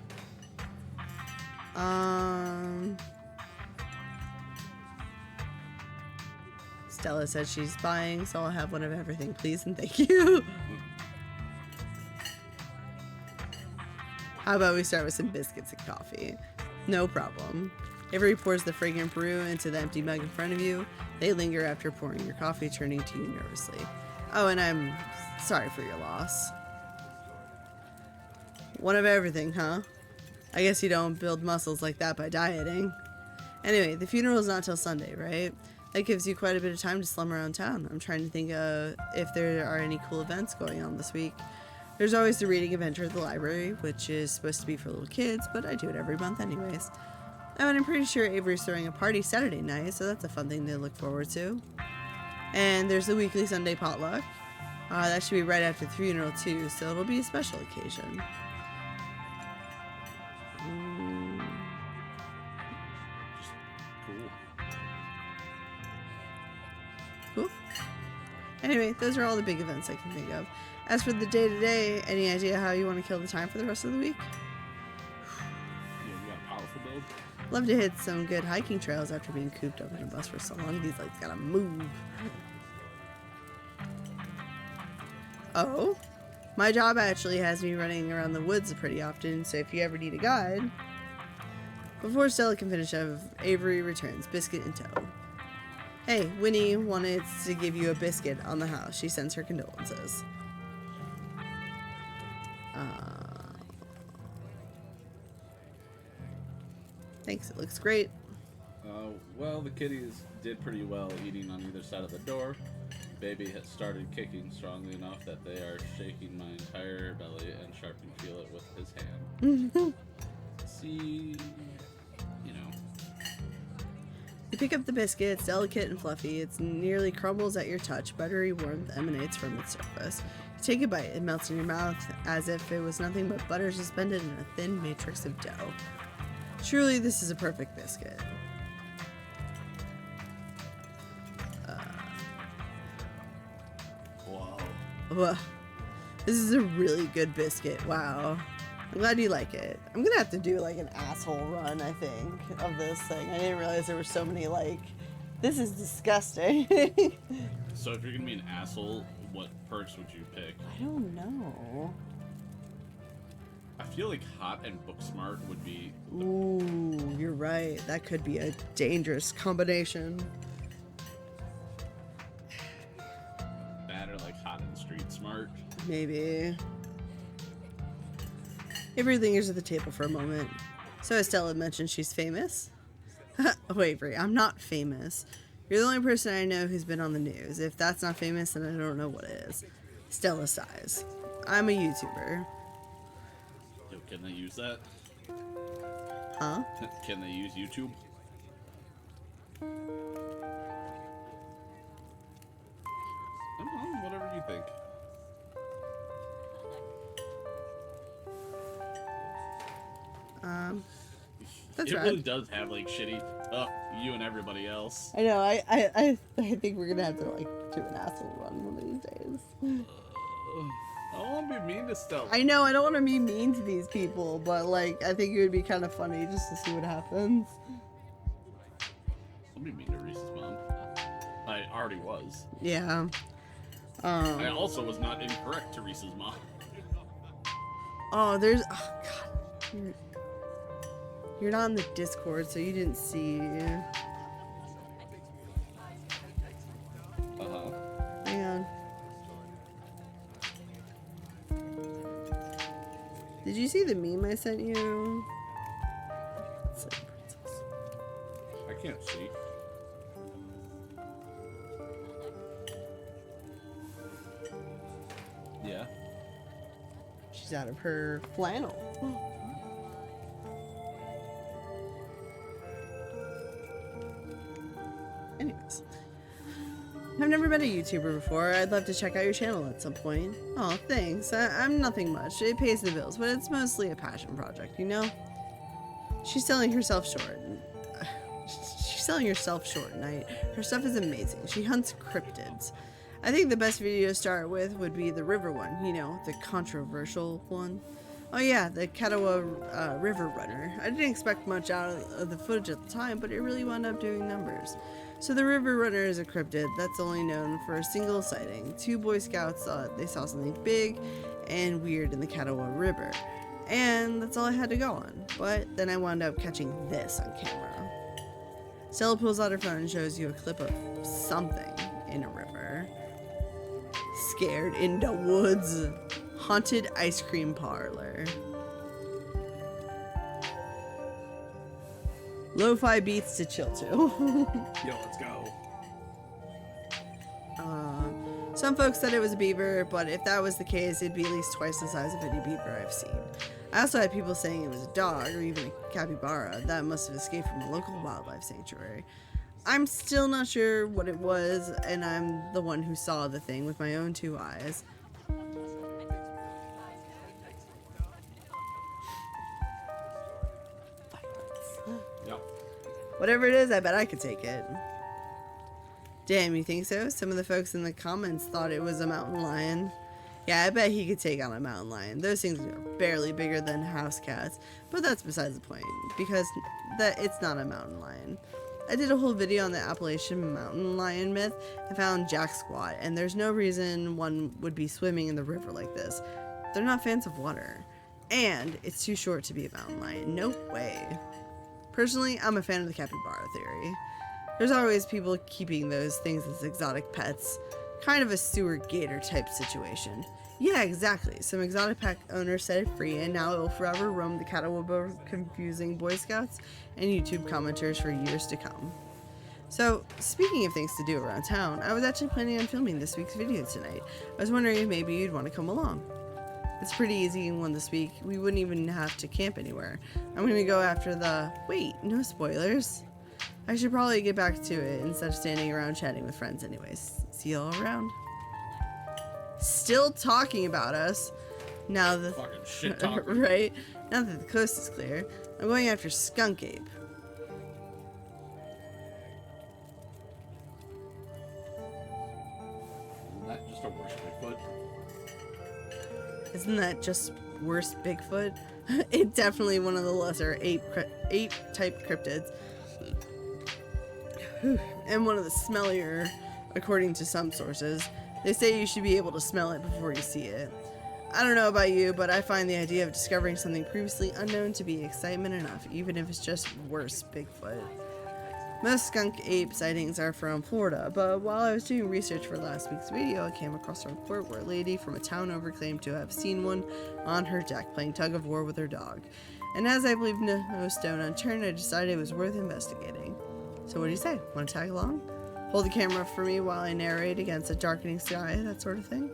Stella said she's buying, so I'll have one of everything, please, and thank you. How about we start with some biscuits and coffee? No problem. Avery pours the fragrant brew into the empty mug in front of you. They linger after pouring your coffee, turning to you nervously. Oh, and I'm sorry for your loss. One of everything, huh? I guess you don't build muscles like that by dieting. Anyway, the funeral's not till Sunday, right? That gives you quite a bit of time to slum around town. I'm trying to think if there are any cool events going on this week. There's always the reading adventure at the library, which is supposed to be for little kids, but I do it every month anyways. Oh, and I'm pretty sure Avery's throwing a party Saturday night, so that's a fun thing to look forward to. And there's the weekly Sunday potluck. That should be right after the funeral too, so it'll be a special occasion. Cool. Anyway, those are all the big events I can think of. As for the day-to-day, any idea how you want to kill the time for the rest of the week? Yeah, you got a powerful build. Love to hit some good hiking trails after being cooped up in a bus for so long. These legs gotta move. Oh? My job actually has me running around the woods pretty often, so if you ever need a guide... Before Stella can finish up, Avery returns, biscuit in tow. Hey, Winnie wanted to give you a biscuit on the house. She sends her condolences. Thanks, it looks great. Well, the kitties did pretty well eating on either side of the door. Baby has started kicking strongly enough that they are shaking my entire belly, and Sharp can feel it with his hand. See, you know. You pick up the biscuit. It's delicate and fluffy. It nearly crumbles at your touch. Buttery warmth emanates from its surface. You take a bite. It melts in your mouth as if it was nothing but butter suspended in a thin matrix of dough. Truly, this is a perfect biscuit. Whoa. This is a really good biscuit. Wow. I'm glad you like it. I'm gonna have to do like an asshole run, I think, of this thing. I didn't realize there were so many, like, this is disgusting. So if you're gonna be an asshole, what perks would you pick? I don't know. I feel like hot and book smart would be... Ooh, you're right. That could be a dangerous combination. That or like hot and street smart. Maybe. Avery lingers at the table for a moment. So as Stella mentioned, she's famous. Oh, Avery, I'm not famous. You're the only person I know who's been on the news. If that's not famous, then I don't know what is. Stella sighs. I'm a YouTuber. Yo, can they use that? Huh? Can they use YouTube? I don't know, whatever you think. That's it right. really does have like shitty, you and everybody else. I know. I think we're gonna have to like do an asshole run one of these days. I don't want to be mean to Stella. I know. I don't want to be mean to these people, but like I think it would be kind of funny just to see what happens. I'll be mean to Reese's mom. I already was. Yeah. I also was not incorrect to Reese's mom. Oh, there's. Oh God. You're not on the Discord, so you didn't see. Hang on. Did you see the meme I sent you? I can't see. Yeah. She's out of her flannel. Anyways, I've never been a YouTuber before. I'd love to check out your channel at some point. Oh, thanks. I'm nothing much. It pays the bills, but it's mostly a passion project, you know? She's selling herself short. She's selling herself short, Night. Her stuff is amazing. She hunts cryptids. I think the best video to start with would be the river one, you know, the controversial one. Oh yeah, the Katawa River Runner. I didn't expect much out of the footage at the time, but it really wound up doing numbers. So the River Runner is a cryptid that's only known for a single sighting. 2 Boy Scouts thought they saw something big and weird in the Katawa River. And that's all I had to go on. But then I wound up catching this on camera. Stella pulls out her phone and shows you a clip of something in a river. Scared in the woods. Haunted ice cream parlor. Lo-fi beats to chill to. Yo, let's go. Some folks said it was a beaver, but if that was the case, it'd be at least twice the size of any beaver I've seen. I also had people saying it was a dog or even a capybara that must have escaped from a local wildlife sanctuary. I'm still not sure what it was, and I'm the one who saw the thing with my own 2 eyes. Yep. Whatever it is, I bet I could take it. Damn, you think so? Some of the folks in the comments thought it was a mountain lion. Yeah, I bet he could take on a mountain lion. Those things are barely bigger than house cats, but that's besides the point, because it's not a mountain lion. I did a whole video on the Appalachian mountain lion myth and found jack squat, and there's no reason one would be swimming in the river like this. They're not fans of water. And it's too short to be a mountain lion. No way. Personally, I'm a fan of the capybara theory. There's always people keeping those things as exotic pets. Kind of a sewer gator type situation. Yeah, exactly. Some exotic pet owners set it free, and now it will forever roam the Catawba, confusing Boy Scouts and YouTube commenters for years to come. So, speaking of things to do around town, I was actually planning on filming this week's video tonight. I was wondering if maybe you'd want to come along. It's pretty easy one this week. We wouldn't even have to camp anywhere. I'm going to go after the... Wait, no spoilers. I should probably get back to it instead of standing around chatting with friends anyways. See y'all around. Still talking about us. Now the... Fucking shit talking. Right? Now that the coast is clear, I'm going after Skunk Ape. Isn't that just a worse Bigfoot? Isn't that just worse Bigfoot? It's definitely one of the lesser ape type cryptids. And one of the smellier, according to some sources. They say you should be able to smell it before you see it. I don't know about you, but I find the idea of discovering something previously unknown to be excitement enough, even if it's just worse Bigfoot. Most skunk ape sightings are from Florida, but while I was doing research for last week's video, I came across a report where a lady from a town over claimed to have seen one on her deck playing tug of war with her dog. And as I believe no stone unturned, I decided it was worth investigating. So what do you say? Want to tag along? Hold the camera for me while I narrate against a darkening sky, that sort of thing?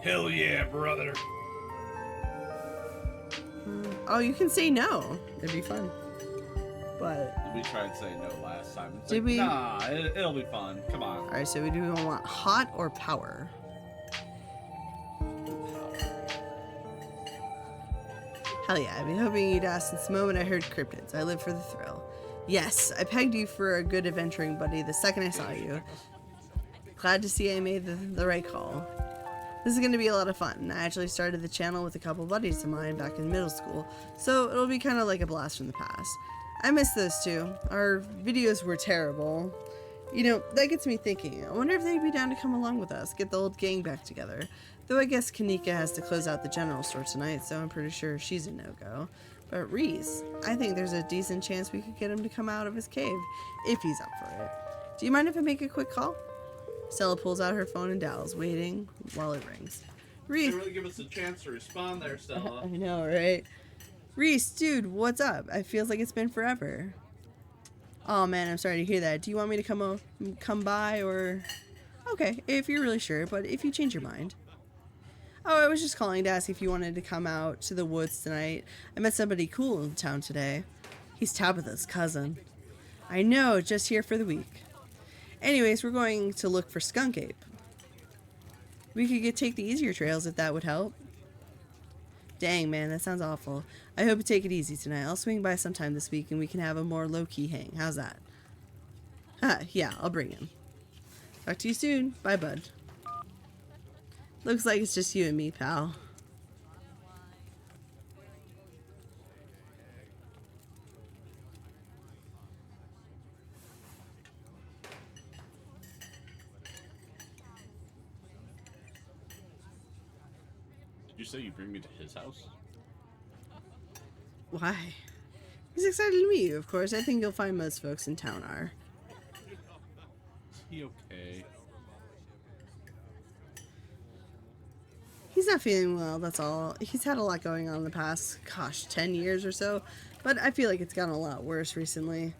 Hell yeah, brother. Oh, you can say no. It'd be fun. But... We tried saying no last time. It's Did like, we? Nah, it'll be fun. Come on. Alright, so do we want hot or power? Hell yeah, I've been hoping you'd ask since the moment I heard cryptids. I live for the thrill. Yes, I pegged you for a good adventuring buddy the second I saw you. Glad to see I made the right call. This is going to be a lot of fun. I actually started the channel with a couple buddies of mine back in middle school, so it'll be kind of like a blast from the past. I miss those two. Our videos were terrible. You know, that gets me thinking. I wonder if they'd be down to come along with us, get the old gang back together. Though I guess Kanika has to close out the general store tonight, so I'm pretty sure she's a no-go. But Reese, I think there's a decent chance we could get him to come out of his cave, if he's up for it. Do you mind if I make a quick call? Stella pulls out her phone and dials, waiting while it rings. Reese. They really give us a chance to respond there, Stella. I know, right? Reese, dude, what's up? It feels like it's been forever. Oh man, I'm sorry to hear that. Do you want me to come by or... Okay, if you're really sure, but if you change your mind. Oh, I was just calling to ask if you wanted to come out to the woods tonight. I met somebody cool in town today. He's Tabitha's cousin. I know, just here for the week. Anyways, we're going to look for Skunk Ape. We could take the easier trails if that would help. Dang, man, that sounds awful. I hope you take it easy tonight. I'll swing by sometime this week and we can have a more low-key hang. How's that? Yeah, I'll bring him. Talk to you soon. Bye, bud. Looks like it's just you and me, pal. Did you say you bring me to his house? Why? He's excited to meet you, of course. I think you'll find most folks in town are. Is he okay? He's not feeling well, that's all. He's had a lot going on in the past, 10 years or so. But I feel like it's gotten a lot worse recently.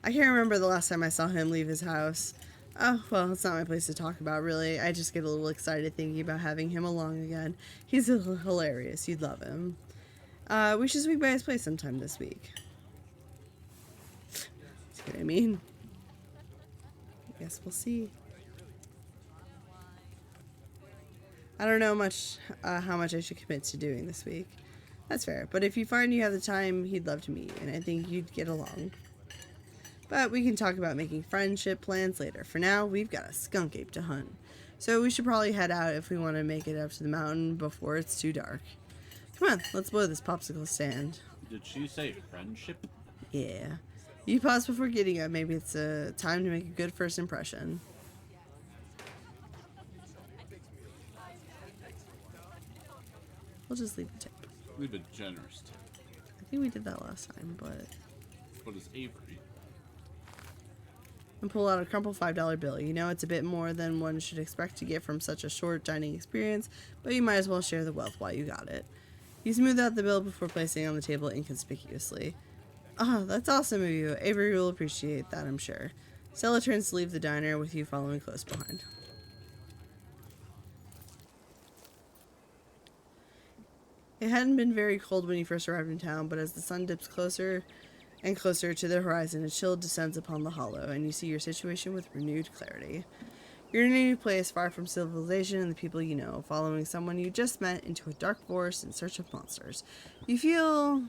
I can't remember the last time I saw him leave his house. Oh, well, it's not my place to talk about, really. I just get a little excited thinking about having him along again. He's hilarious. You'd love him. We should swing by his place sometime this week. See what I mean? I guess we'll see. I don't know how much I should commit to doing this week. That's fair. But if you find you have the time, he'd love to meet you, and I think you'd get along. But we can talk about making friendship plans later. For now, we've got a skunk ape to hunt. So we should probably head out if we want to make it up to the mountain before it's too dark. Come on, let's blow this popsicle stand. Did she say friendship? Yeah. You pause before getting up. Maybe it's time to make a good first impression. We'll just leave the tip. Leave a generous tip. I think we did that last time, but... What is Avery? And pull out a crumpled $5 bill. You know, it's a bit more than one should expect to get from such a short dining experience, but you might as well share the wealth while you got it. You smooth out the bill before placing it on the table inconspicuously. Ah, that's awesome of you. Avery will appreciate that, I'm sure. Stella turns to leave the diner with you following close behind. It hadn't been very cold when you first arrived in town, but as the sun dips closer and closer to the horizon, a chill descends upon the hollow, and you see your situation with renewed clarity. You're in a new place, far from civilization and the people you know, following someone you just met into a dark forest in search of monsters. You feel...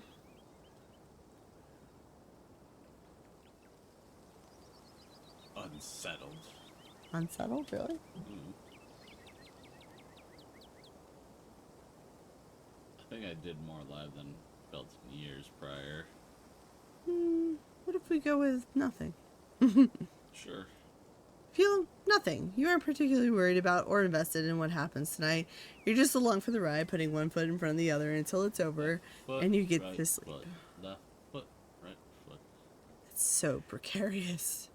Unsettled. unsettled, really? I think I did more live than felt in years prior. What if we go with nothing? Sure. Feel nothing. You aren't particularly worried about or invested in what happens tonight. You're just along for the ride, putting one foot in front of the other until it's over, Foot, and you get right to sleep. Foot, left foot, right foot. It's so precarious.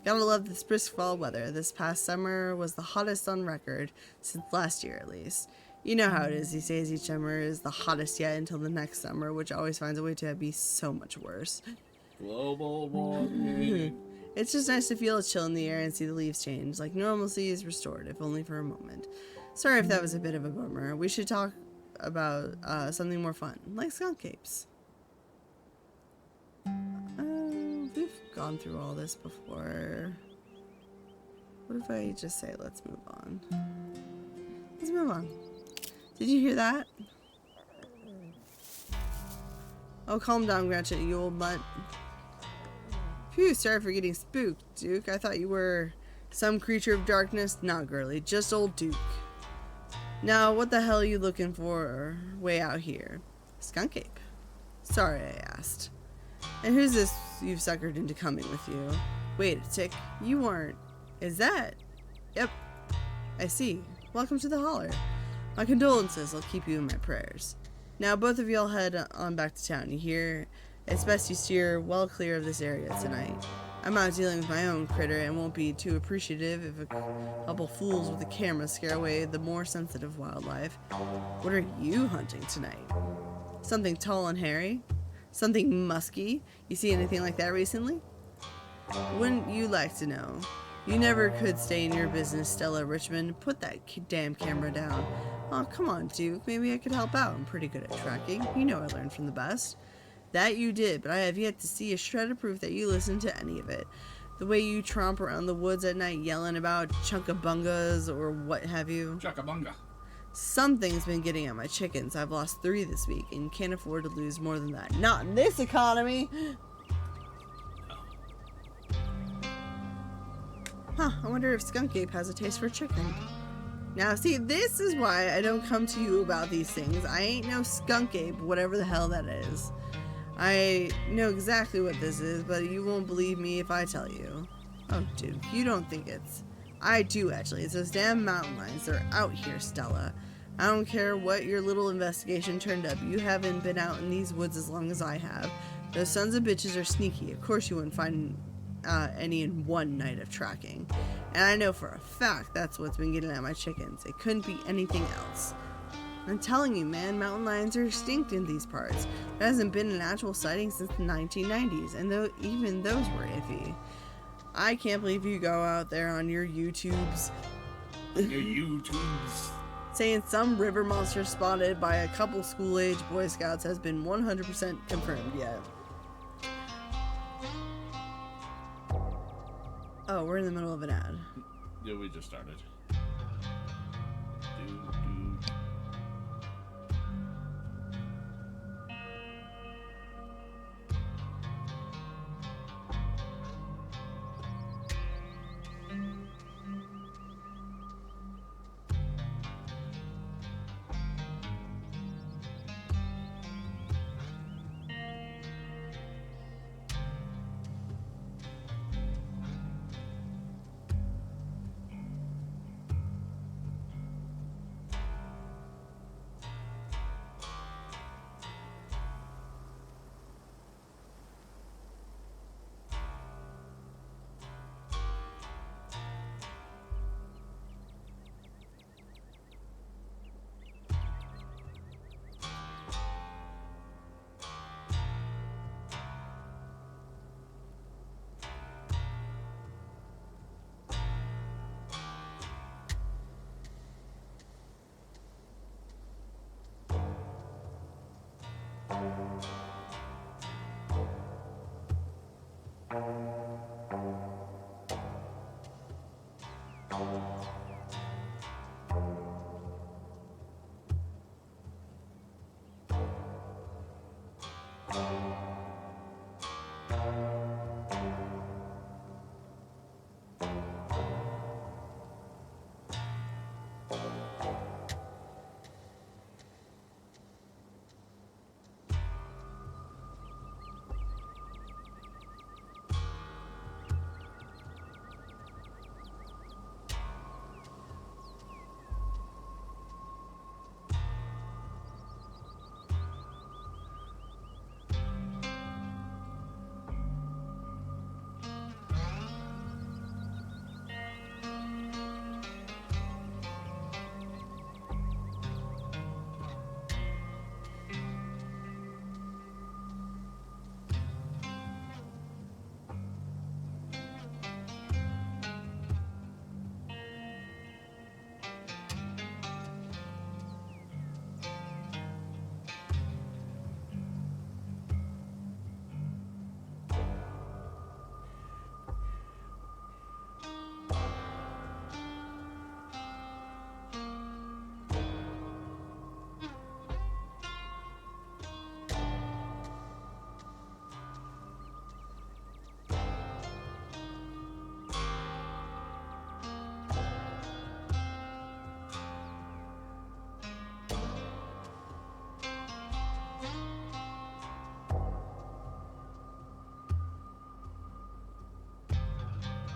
Gotta love this brisk fall weather. This past summer was the hottest on record, since last year at least. You know how it is these days. Each summer is the hottest yet until the next summer, which always finds a way to be so much worse. Global warming. It's just nice to feel a chill in the air and see the leaves change, like normalcy is restored, if only for a moment. Sorry if that was a bit of a bummer. We should talk about something more fun, like skunk apes. We've gone through all this before. What if I just say, let's move on? Let's move on. Did you hear that? Oh, calm down, Gretchen, you old mutt. Phew, sorry for getting spooked, Duke. I thought you were some creature of darkness. Not girly, just old Duke. Now, what the hell are you looking for way out here? Skunk ape. Sorry I asked. And who's this you've suckered into coming with you? Wait a tick, you weren't. Is that? Yep, I see. Welcome to the holler. My condolences, I'll keep you in my prayers. Now both of y'all head on back to town, you hear? It's best you steer well clear of this area tonight. I'm out dealing with my own critter and won't be too appreciative if a couple fools with a camera scare away the more sensitive wildlife. What are you hunting tonight? Something tall and hairy? Something musky? You see anything like that recently? Wouldn't you like to know? You never could stay in your business, Stella Richmond. Put that damn camera down. Oh, come on, Duke. Maybe I could help out. I'm pretty good at tracking. You know I learned from the best. That you did, but I have yet to see a shred of proof that you listened to any of it. The way you tromp around the woods at night yelling about chunkabungas or what have you. Chuckabunga. Something's been getting at my chickens. I've lost 3 this week, and can't afford to lose more than that. Not in this economy! Huh, I wonder if Skunk Ape has a taste for chicken. Now, see, this is why I don't come to you about these things. I ain't no Skunk Ape, whatever the hell that is. I know exactly what this is, but you won't believe me if I tell you. Oh, dude, you don't think it's... I do, actually. It's those damn mountain lions. They're out here, Stella. I don't care what your little investigation turned up. You haven't been out in these woods as long as I have. Those sons of bitches are sneaky. Of course you wouldn't find any in one night of tracking. And I know for a fact that's what's been getting at my chickens. It couldn't be anything else. I'm telling you, man, mountain lions are extinct in these parts. There hasn't been an actual sighting since the 1990s, and even those were iffy. I can't believe you go out there on your YouTubes saying some river monster spotted by a couple school-age Boy Scouts has been 100% confirmed yet. Oh, we're in the middle of an ad. Yeah, we just started.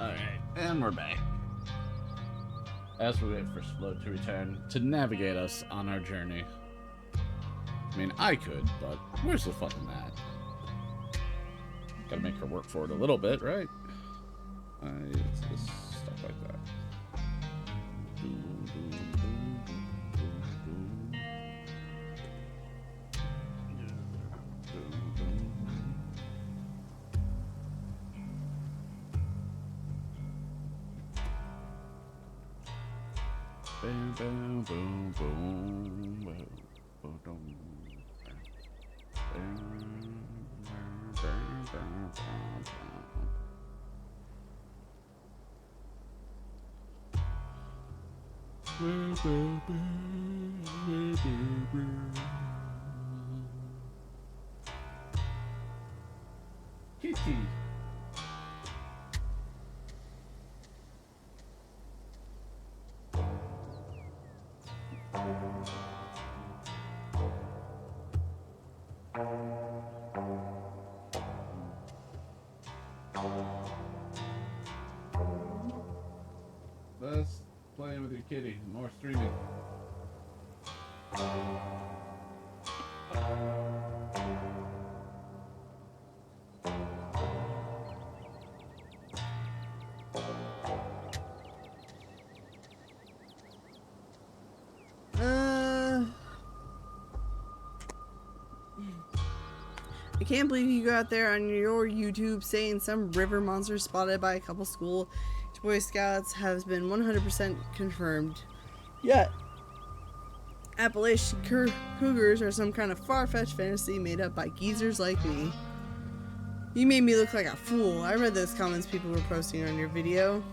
Alright, and we're back. As we wait for Slo to return to navigate us on our journey. I mean, I could, but where's the fun in that? Gotta make her work for it a little bit, right? It's just stuff like that. Boom, boom, boom, boom, boom, boom, boom. Kitty. Let's play with your kitty. More streaming. I can't believe you go out there on your YouTube saying some river monster spotted by a couple school Boy Scouts has been 100% confirmed. Yet, Appalachian cougars are some kind of far-fetched fantasy made up by geezers like me. You made me look like a fool. I read those comments people were posting on your video.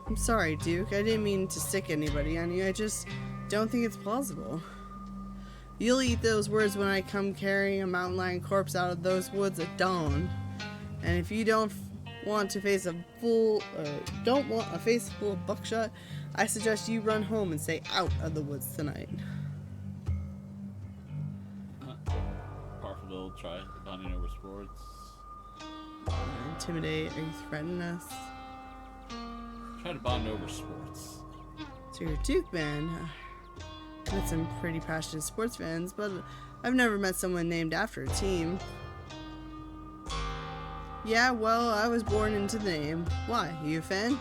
I'm sorry, Duke. I didn't mean to stick anybody on you. I just don't think it's plausible. You'll eat those words when I come carrying a mountain lion corpse out of those woods at dawn. And if you don't want a face full of buckshot, I suggest you run home and stay out of the woods tonight. Parkerville, try bonding over sports. Intimidate, are you threatening us? Try to bond over sports. So you're a Duke man. Met some pretty passionate sports fans, but I've never met someone named after a team. Yeah, well, I was born into the name. Why? You a fan?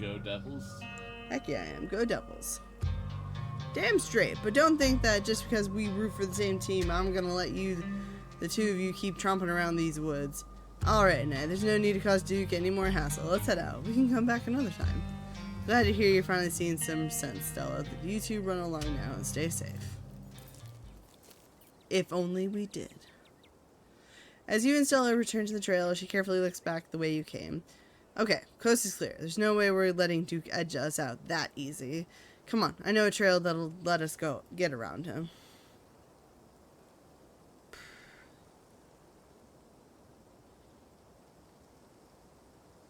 Go Devils. Heck yeah, I am. Go Devils. Damn straight, but don't think that just because we root for the same team, I'm gonna let you, the two of you, keep tromping around these woods. Alright, Ned, there's no need to cause Duke any more hassle. Let's head out. We can come back another time. Glad to hear you're finally seeing some sense, Stella. You two run along now and stay safe. If only we did. As you and Stella return to the trail, she carefully looks back the way you came. Okay, coast is clear. There's no way we're letting Duke edge us out that easy. Come on, I know a trail that'll let us go get around him.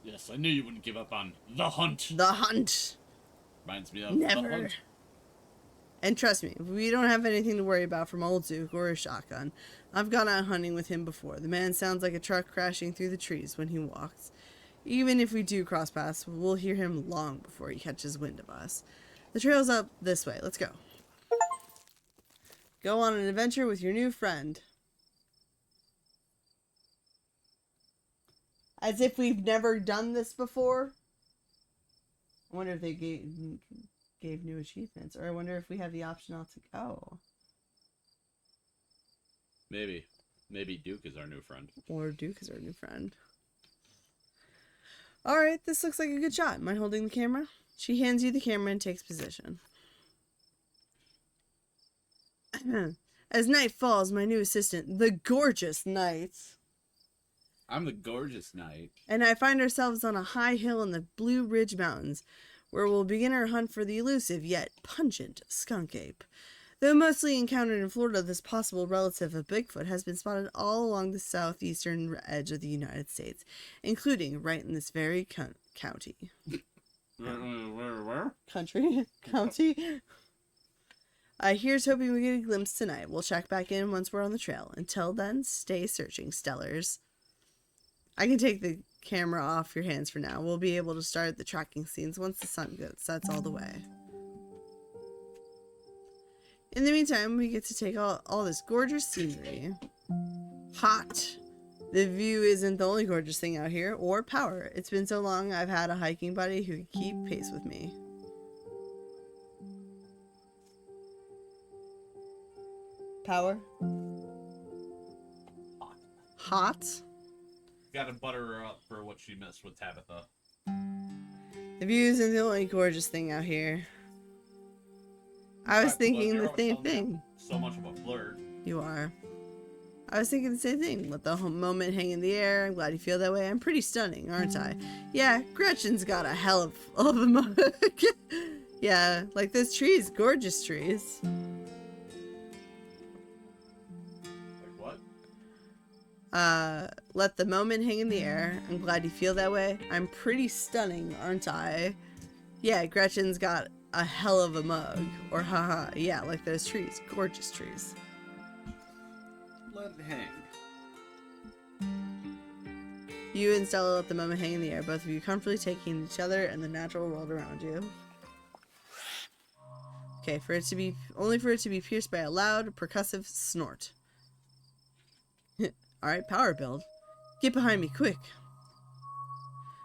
Yes, I knew you wouldn't give up on the hunt. The hunt. Reminds me of Never. the hunt. And trust me, we don't have anything to worry about from old Duke or his shotgun. I've gone out hunting with him before. The man sounds like a truck crashing through the trees when he walks. Even if we do cross paths, we'll hear him long before he catches wind of us. The trail's up this way. Let's go. Go on an adventure with your new friend. As if we've never done this before. I wonder if they gave new achievements. Or I wonder if we have the option not to go. Maybe. Maybe Duke is our new friend. Or Duke is our new friend. Alright, this looks like a good shot. Am I holding the camera? She hands you the camera and takes position. As night falls, my new assistant, the gorgeous Knight, I'm the gorgeous Knight. and I find ourselves on a high hill in the Blue Ridge Mountains, where we'll begin our hunt for the elusive yet pungent skunk ape. Though mostly encountered in Florida, this possible relative of Bigfoot has been spotted all along the southeastern edge of the United States, including right in this very county. Where? Country? County? Here's hoping we get a glimpse tonight. We'll check back in once we're on the trail. Until then, stay searching, Stellars. I can take the camera off your hands for now. We'll be able to start the tracking scenes once the sun sets all the way. In the meantime, we get to take all this gorgeous scenery. Hot. The view isn't the only gorgeous thing out here, or power. It's been so long I've had a hiking buddy who could keep pace with me. Power? Hot? Gotta butter her up for what she missed with Tabitha. The view isn't the only gorgeous thing out here. I was thinking the same thing. So much of a flirt. You are. I was thinking the same thing. Let the whole moment hang in the air. I'm glad you feel that way. I'm pretty stunning, aren't I? Yeah, Gretchen's got a hell of a moment. Yeah, like those trees. Gorgeous trees. Like what? Let the moment hang in the air. I'm glad you feel that way. I'm pretty stunning, aren't I? Yeah, Gretchen's got a hell of a mug. Or haha, yeah, like those trees. Gorgeous trees. Let it hang. You and Stella let the moment hang in the air, both of you comfortably taking each other and the natural world around you. Okay, only for it to be pierced by a loud, percussive snort. Alright, power build. Get behind me, quick.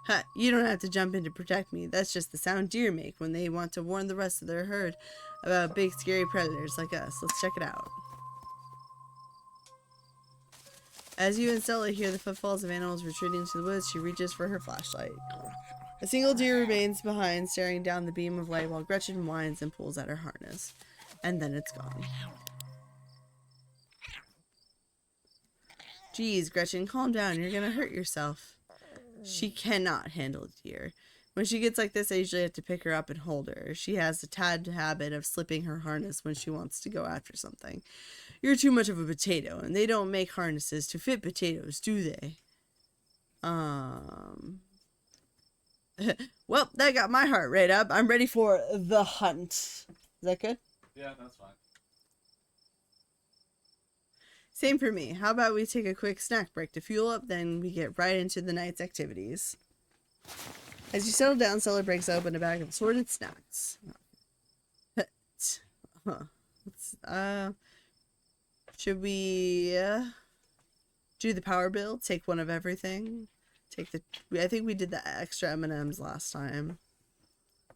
Ha, you don't have to jump in to protect me. That's just the sound deer make when they want to warn the rest of their herd about big, scary predators like us. Let's check it out. As you and Stella hear the footfalls of animals retreating to the woods, she reaches for her flashlight. A single deer remains behind, staring down the beam of light while Gretchen whines and pulls at her harness. And then it's gone. Geez, Gretchen, calm down. You're gonna hurt yourself. She cannot handle a deer. When she gets like this, I usually have to pick her up and hold her. She has a tad habit of slipping her harness when she wants to go after something. You're too much of a potato, and they don't make harnesses to fit potatoes, do they? Well, that got my heart rate up. I'm ready for the hunt. Is that good? Yeah, that's fine. Same for me. How about we take a quick snack break to fuel up, then we get right into the night's activities. As you settle down, Stella breaks open a bag of assorted snacks. Should we do the power build? Take one of everything? I think we did the extra M&Ms last time.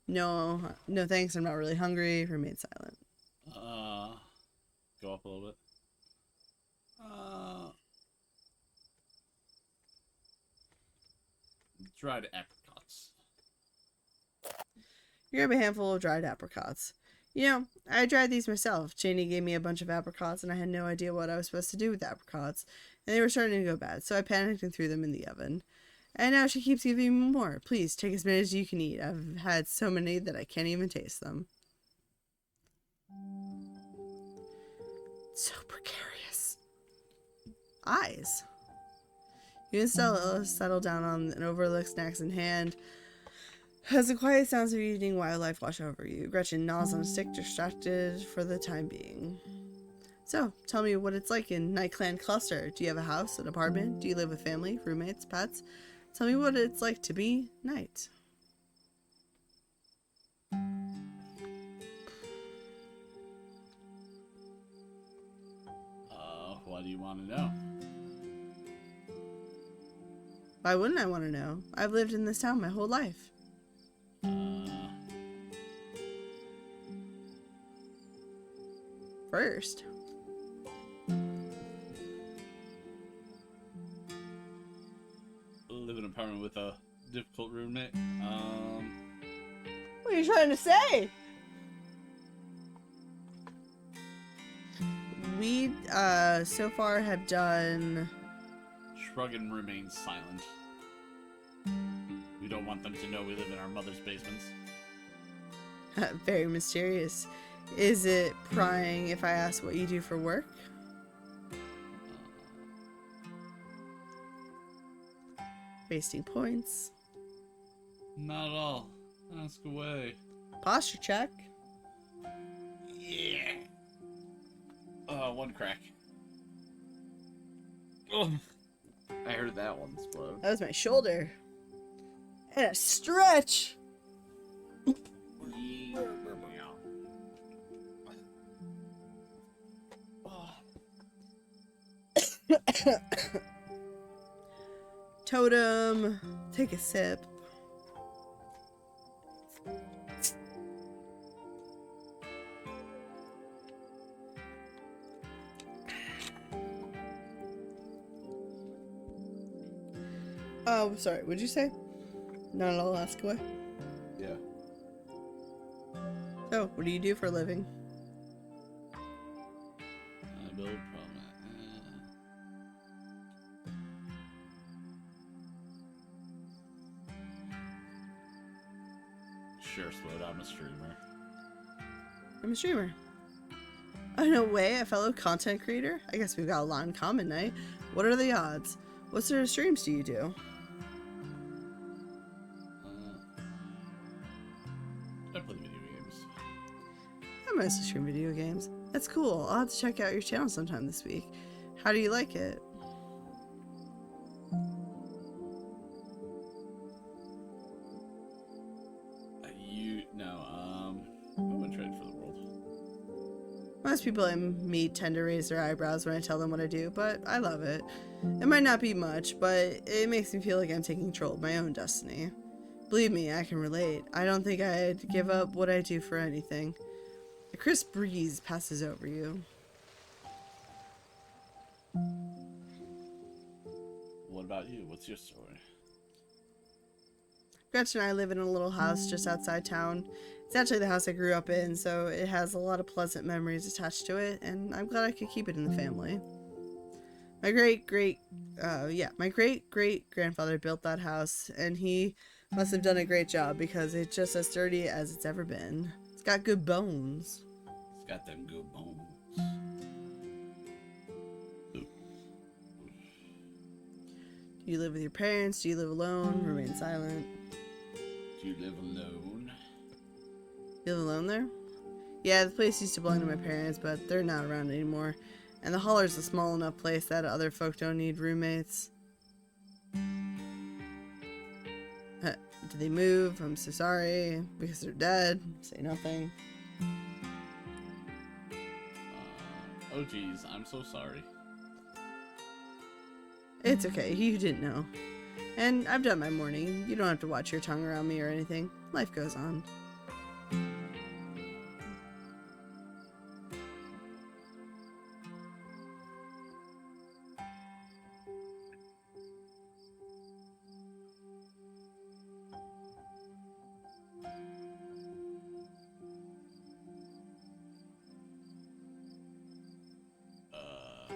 No thanks, I'm not really hungry. Remain silent. Go up a little bit. Dried apricots. You grab a handful of dried apricots. You know, I dried these myself. Janie gave me a bunch of apricots, and I had no idea what I was supposed to do with the apricots, and they were starting to go bad, so I panicked and threw them in the oven. And now she keeps giving me more. Please, take as many as you can eat. I've had so many that I can't even taste them. So precarious. Eyes. You and Stella settle down on an overlooked snacks in hand. As the quiet sounds of evening wildlife wash over you, Gretchen gnaws on a stick, distracted for the time being. So, tell me what it's like in Night Clan Cluster. Do you have a house, an apartment? Do you live with family, roommates, pets? Tell me what it's like to be Night. What do you want to know? Why wouldn't I want to know? I've lived in this town my whole life. First. Live in an apartment with a difficult roommate. What are you trying to say? We, so far have done... Shrug and remain silent. We don't want them to know we live in our mother's basements. Very mysterious. Is it prying if I ask what you do for work? Wasting points. Not at all. Ask away. Posture check. Yeah. One crack. Oh, I heard that one explode. That was my shoulder. And a stretch. Totem. Take a sip. Oh, sorry. What'd you say? Not at all. Ask away. Yeah. So, what do you do for a living? I build promenade. Sure, Split. I'm a streamer. I'm a streamer. Oh, no way. A fellow content creator? I guess we've got a lot in common, Night. What are the odds? What sort of streams do you do? I play video games. I mostly stream video games. That's cool. I'll have to check out your channel sometime this week. How do you like it? I wouldn't trade for the world. Most people I meet tend to raise their eyebrows when I tell them what I do, but I love it. It might not be much, but it makes me feel like I'm taking control of my own destiny. Believe me, I can relate. I don't think I'd give up what I do for anything. A crisp breeze passes over you. What about you? What's your story? Gretchen and I live in a little house just outside town. It's actually the house I grew up in, so it has a lot of pleasant memories attached to it, and I'm glad I could keep it in the family. My great-great-grandfather built that house, and he must have done a great job because it's just as sturdy as it's ever been. It's got good bones. It's got them good bones. Do you live with your parents? Do you live alone? Remain silent. Do you live alone? You live alone there? Yeah, the place used to belong to my parents, but they're not around anymore. And the Holler's a small enough place that other folk don't need roommates. Did they move? I'm so sorry. Because they're dead. Say nothing. Oh geez, I'm so sorry. It's okay, you didn't know. And I've done my morning. You don't have to watch your tongue around me or anything. Life goes on.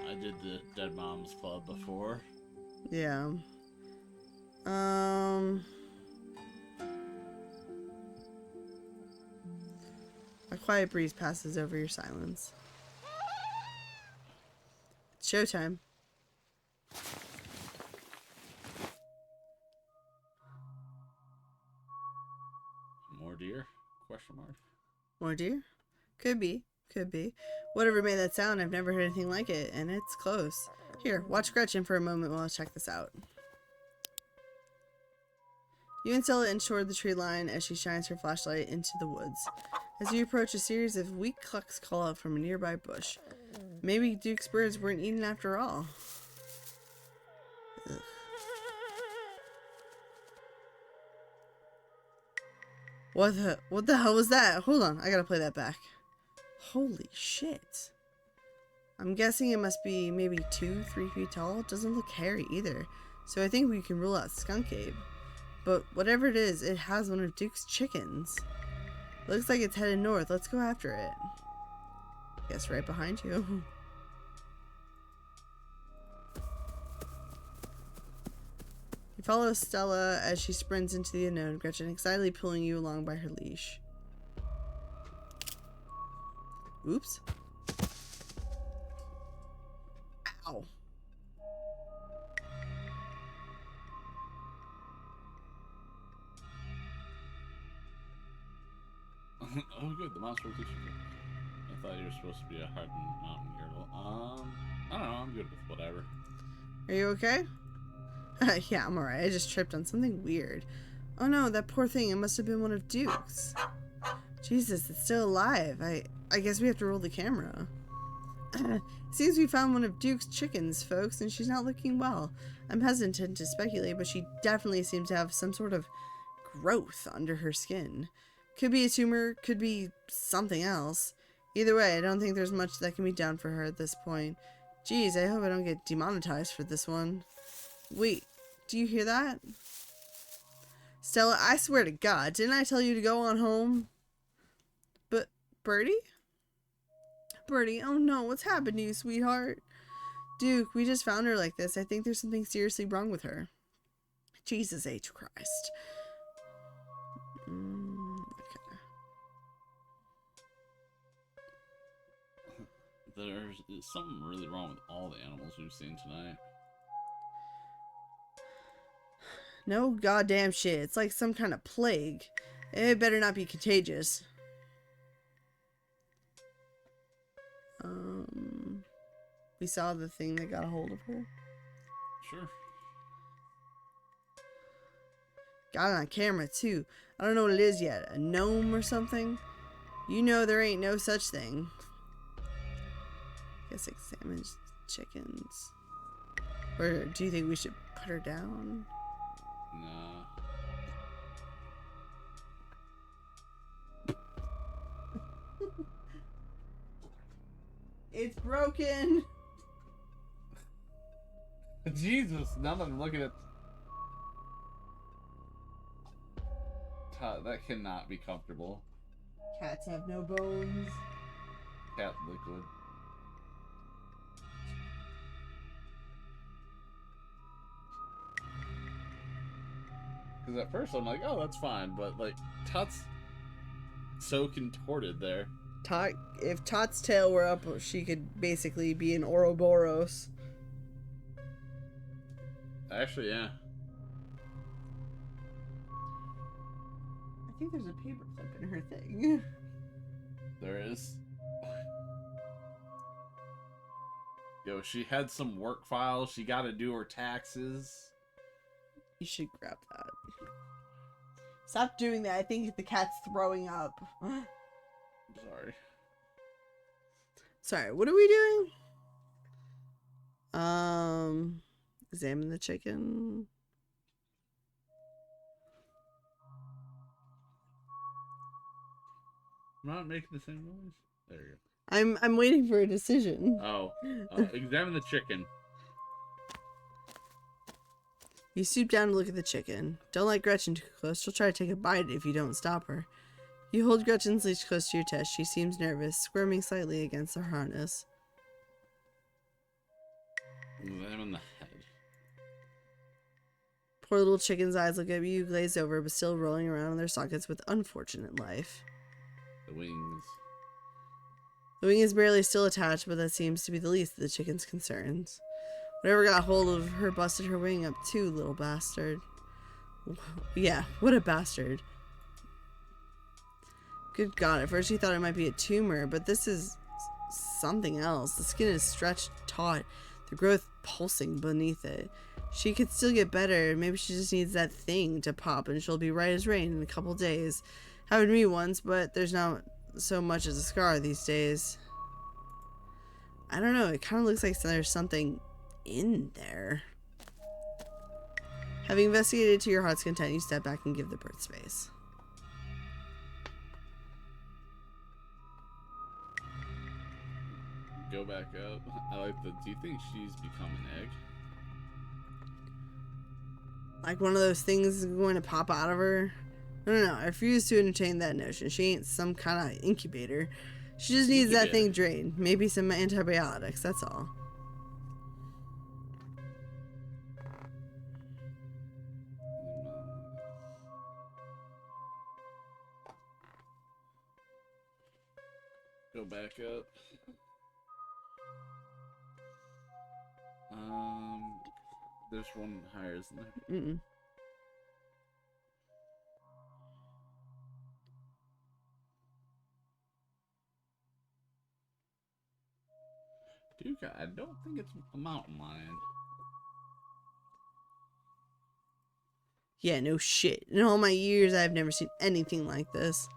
I did the Dead Moms Club before. Yeah. A quiet breeze passes over your silence. It's showtime. More deer? Question mark. More deer? Could be. Could be. Whatever made that sound, I've never heard anything like it, and it's close. Here, watch Gretchen for a moment while I check this out. You and Stella inch toward the tree line as she shines her flashlight into the woods. As you approach, a series of weak clucks call out from a nearby bush. Maybe Duke's birds weren't eaten after all. Ugh. What the hell was that? Hold on, I gotta play that back. Holy shit. I'm guessing it must be maybe 2-3 feet tall. It doesn't look hairy either. So I think we can rule out Skunk Ape. But whatever it is, it has one of Duke's chickens. Looks like it's headed north. Let's go after it. Guess right behind you. You follow Stella as she sprints into the unknown, Gretchen excitedly pulling you along by her leash. Oops. Ow. Oh good, the monster will teach you. I thought you were supposed to be a hardened mountain girdle. I don't know, I'm good with whatever. Are you okay? Yeah, I'm alright. I just tripped on something weird. Oh no, that poor thing. It must have been one of Duke's. Jesus, it's still alive. I guess we have to roll the camera. Seems we found one of Duke's chickens, folks, and she's not looking well. I'm hesitant to speculate, but she definitely seems to have some sort of growth under her skin. Could be a tumor, could be something else. Either way, I don't think there's much that can be done for her at this point. Geez, I hope I don't get demonetized for this one. Wait, do you hear that? Stella, I swear to God, didn't I tell you to go on home? But, Birdie? Birdie, oh no, what's happened to you, sweetheart? Duke, we just found her like this. I think there's something seriously wrong with her. Jesus H. Christ. Okay. There's something really wrong with all the animals we've seen tonight. No goddamn shit. It's like some kind of plague. It better not be contagious. We saw the thing that got a hold of her. Sure. Got it on camera too. I don't know what it is yet. A gnome or something? You know there ain't no such thing. Guess examine chickens. Or do you think we should put her down? No. It's broken. Jesus, now that I'm looking at... That cannot be comfortable. Cats have no bones. Cat liquid. Because at first I'm like, oh, that's fine, but like, Tut's so contorted there. Tot, if Tot's tail were up, she could basically be an Ouroboros. Actually, yeah. I think there's a paper clip in her thing. There is. Yo, she had some work files. She got to do her taxes. You should grab that. Stop doing that. I think the cat's throwing up. Sorry. Sorry, what are we doing? Examine the chicken. I'm not making the same noise. There you go. I'm waiting for a decision. Oh, examine the chicken. You stoop down to look at the chicken. Don't let Gretchen too close. She'll try to take a bite if you don't stop her. You hold Gretchen's leash close to your chest. She seems nervous, squirming slightly against her harness. Examine the head. Poor little chicken's eyes look at you, glazed over, but still rolling around in their sockets with unfortunate life. The wings. The wing is barely still attached, but that seems to be the least of the chicken's concerns. Whatever got hold of her busted her wing up too, little bastard. Yeah, what a bastard. Good God, at first she thought it might be a tumor, but this is something else. The skin is stretched taut, the growth pulsing beneath it. She could still get better. Maybe she just needs that thing to pop and she'll be right as rain in a couple days. Happened to me once, but there's not so much as a scar these days. I don't know, it kind of looks like there's something in there. Having investigated to your heart's content, you step back and give the bird space. Go back up. I like the... Do you think she's become an egg? Like one of those things is going to pop out of her? No, I refuse to entertain that notion. She ain't some kind of incubator. She just needs that thing drained. Maybe some antibiotics, that's all. Go back up. There's one higher, isn't there? Mm-mm. Dude, I don't think it's a mountain lion. Yeah, no shit. In all my years, I've never seen anything like this.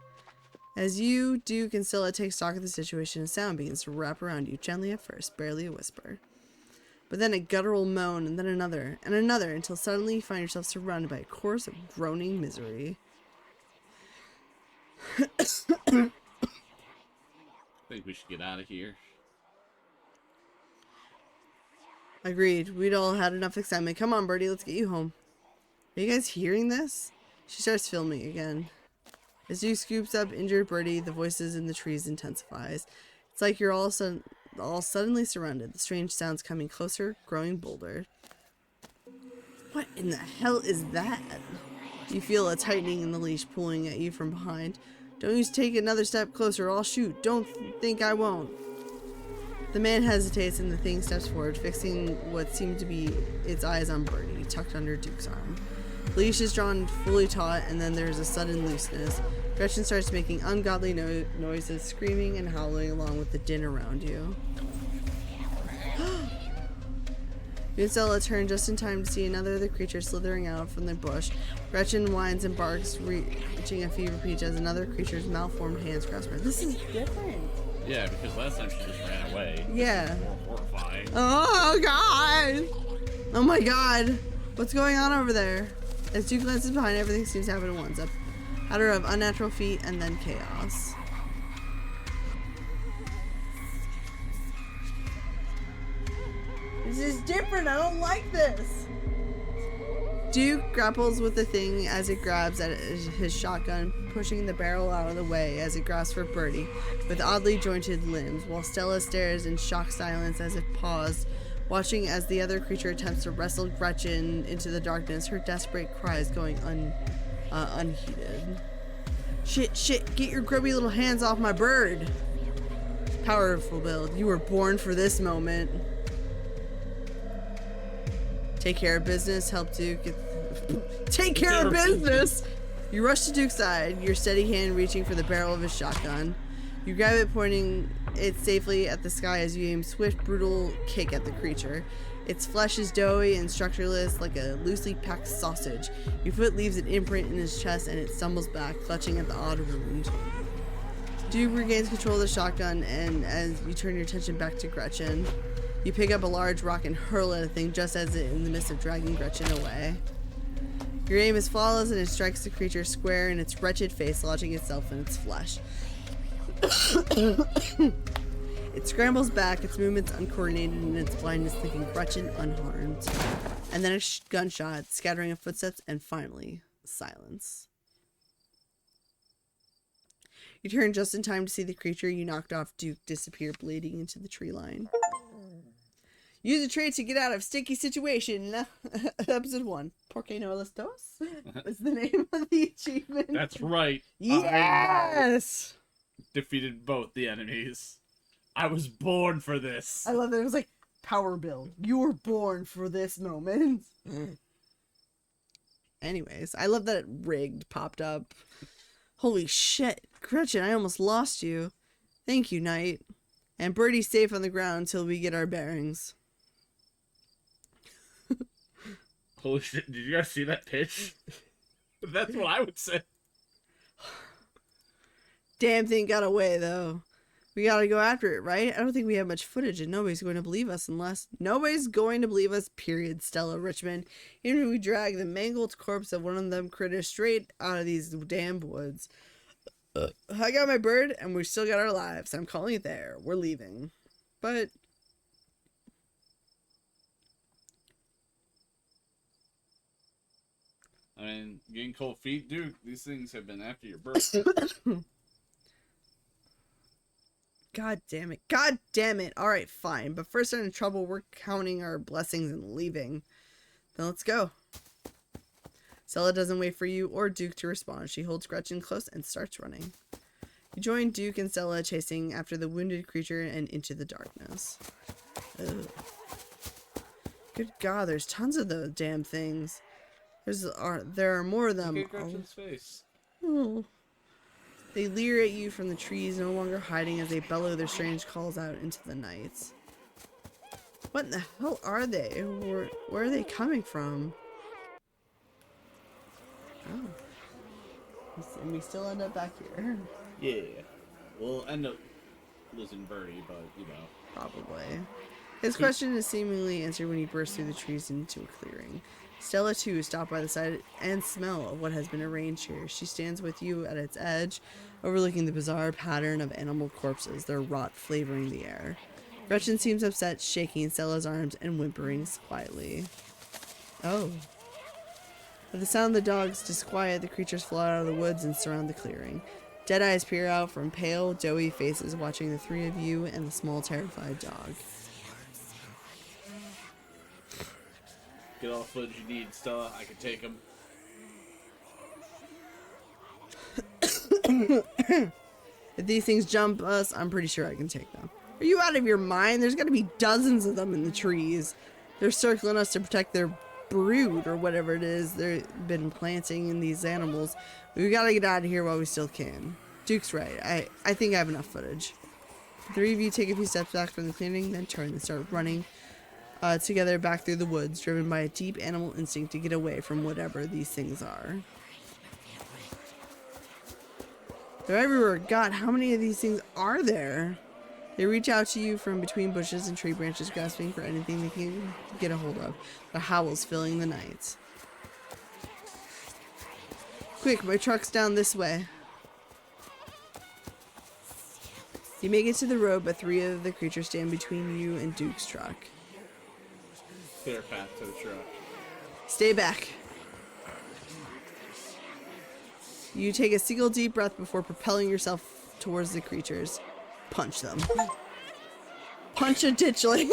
As you, Duke, and Scylla take stock of the situation, a sound begins to wrap around you, gently at first, barely a whisper. But then a guttural moan, and then another, and another, until suddenly you find yourself surrounded by a chorus of groaning misery. I think we should get out of here. Agreed. We'd all had enough excitement. Come on, Birdie, let's get you home. Are you guys hearing this? She starts filming again. As Duke scoops up injured Birdie, the voices in the trees intensifies. It's like you're all suddenly surrounded. The strange sounds coming closer, growing bolder. What in the hell is that? You feel a tightening in the leash pulling at you from behind. Don't you take another step closer, I'll shoot. Don't think I won't. The man hesitates and the thing steps forward, fixing what seemed to be its eyes on Birdie, tucked under Duke's arm. Leash is drawn fully taut, and then there's a sudden looseness. Gretchen starts making ungodly noises, screaming and howling along with the din around you. You and Stella turn just in time to see another of the creatures slithering out from the bush. Gretchen whines and barks, reaching a fever pitch as another creature's malformed hands grasp her. This is different. Yeah, because last time she just ran away. Yeah. More horrifying. Oh, God. Oh, my God. What's going on over there? As Duke glances behind, everything seems to happen at once. A patter of unnatural feet and then chaos. This is different. I don't like this. Duke grapples with the thing as it grabs at his shotgun, pushing the barrel out of the way as it grasps for Birdie with oddly jointed limbs, while Stella stares in shocked silence as if paused, watching as the other creature attempts to wrestle Gretchen into the darkness, her desperate cries going unheeded. Shit, get your grubby little hands off my bird. Powerful build. You were born for this moment. Take care of business. Help Duke. Take care of business! You rush to Duke's side, your steady hand reaching for the barrel of his shotgun. You grab it, pointing it safely at the sky as you aim swift, brutal kick at the creature. Its flesh is doughy and structureless, like a loosely packed sausage. Your foot leaves an imprint in his chest and it stumbles back, clutching at the odd wound. Duke regains control of the shotgun, and as you turn your attention back to Gretchen, you pick up a large rock and hurl at a thing just as it in the midst of dragging Gretchen away. Your aim is flawless and it strikes the creature square in its wretched face, lodging itself in its flesh. It scrambles back, its movements uncoordinated and its blindness leaving Gretchen unharmed. And then a gunshot, scattering of footsteps, and finally, silence. You turn just in time to see the creature you knocked off Duke disappear, bleeding into the tree line. Use a trait to get out of sticky situation. Episode 1. Porque no los dos? Is the name of the achievement. That's right. Yes! Defeated both the enemies. I was born for this. I love that. It was like, power build. You were born for this moment. Anyways, I love that it rigged popped up. Holy shit. Gretchen, I almost lost you. Thank you, Knight. And Birdie's safe on the ground until we get our bearings. Holy shit, did you guys see that pitch? That's what I would say. Damn thing got away, though. We gotta go after it, right? I don't think we have much footage, and nobody's going to believe us unless... Nobody's going to believe us, period, Stella Richmond. Even if we drag the mangled corpse of one of them critters straight out of these damn woods. I got my bird, and we still got our lives. I'm calling it there. We're leaving. But... I mean, getting cold feet, Duke. These things have been after your birth. God damn it. God damn it. Alright, fine. But first I'm in trouble. We're counting our blessings and leaving. Then let's go. Stella doesn't wait for you or Duke to respond. She holds Gretchen close and starts running. You join Duke and Stella chasing after the wounded creature and into the darkness. Ugh. Good God, there's tons of those damn things. There are more of them. Look at Gretchen's face. Oh. They leer at you from the trees, no longer hiding as they bellow their strange calls out into the night. What in the hell are they? Where are they coming from? Oh. And we still end up back here. Yeah. We'll end up losing Birdie, but, you know. Probably. His question is seemingly answered when he bursts through the trees into a clearing. Stella, too, is stopped by the sight and smell of what has been arranged here. She stands with you at its edge, overlooking the bizarre pattern of animal corpses, their rot flavoring the air. Gretchen seems upset, shaking Stella's arms and whimpering quietly. Oh. At the sound of the dogs disquiet, the creatures fly out of the woods and surround the clearing. Dead eyes peer out from pale, doughy faces, watching the three of you and the small, terrified dog. Get all the footage you need, Stella. I can take them. If these things jump us, I'm pretty sure I can take them. Are you out of your mind? There's gotta be dozens of them in the trees. They're circling us to protect their brood or whatever it is they've been planting in these animals. We gotta get out of here while we still can. Duke's right. I think I have enough footage. The three of you take a few steps back from the clearing, then turn and start running together back through the woods, driven by a deep animal instinct to get away from whatever these things are. They're everywhere. God, how many of these things are there? They reach out to you from between bushes and tree branches, grasping for anything they can get a hold of. The howls filling the night. Quick, my truck's down this way. You make it to the road, but three of the creatures stand between you and Duke's truck. Clear path to the truck. Stay back. You take a single deep breath before propelling yourself towards the creatures. Punch them. Punch a ditchling.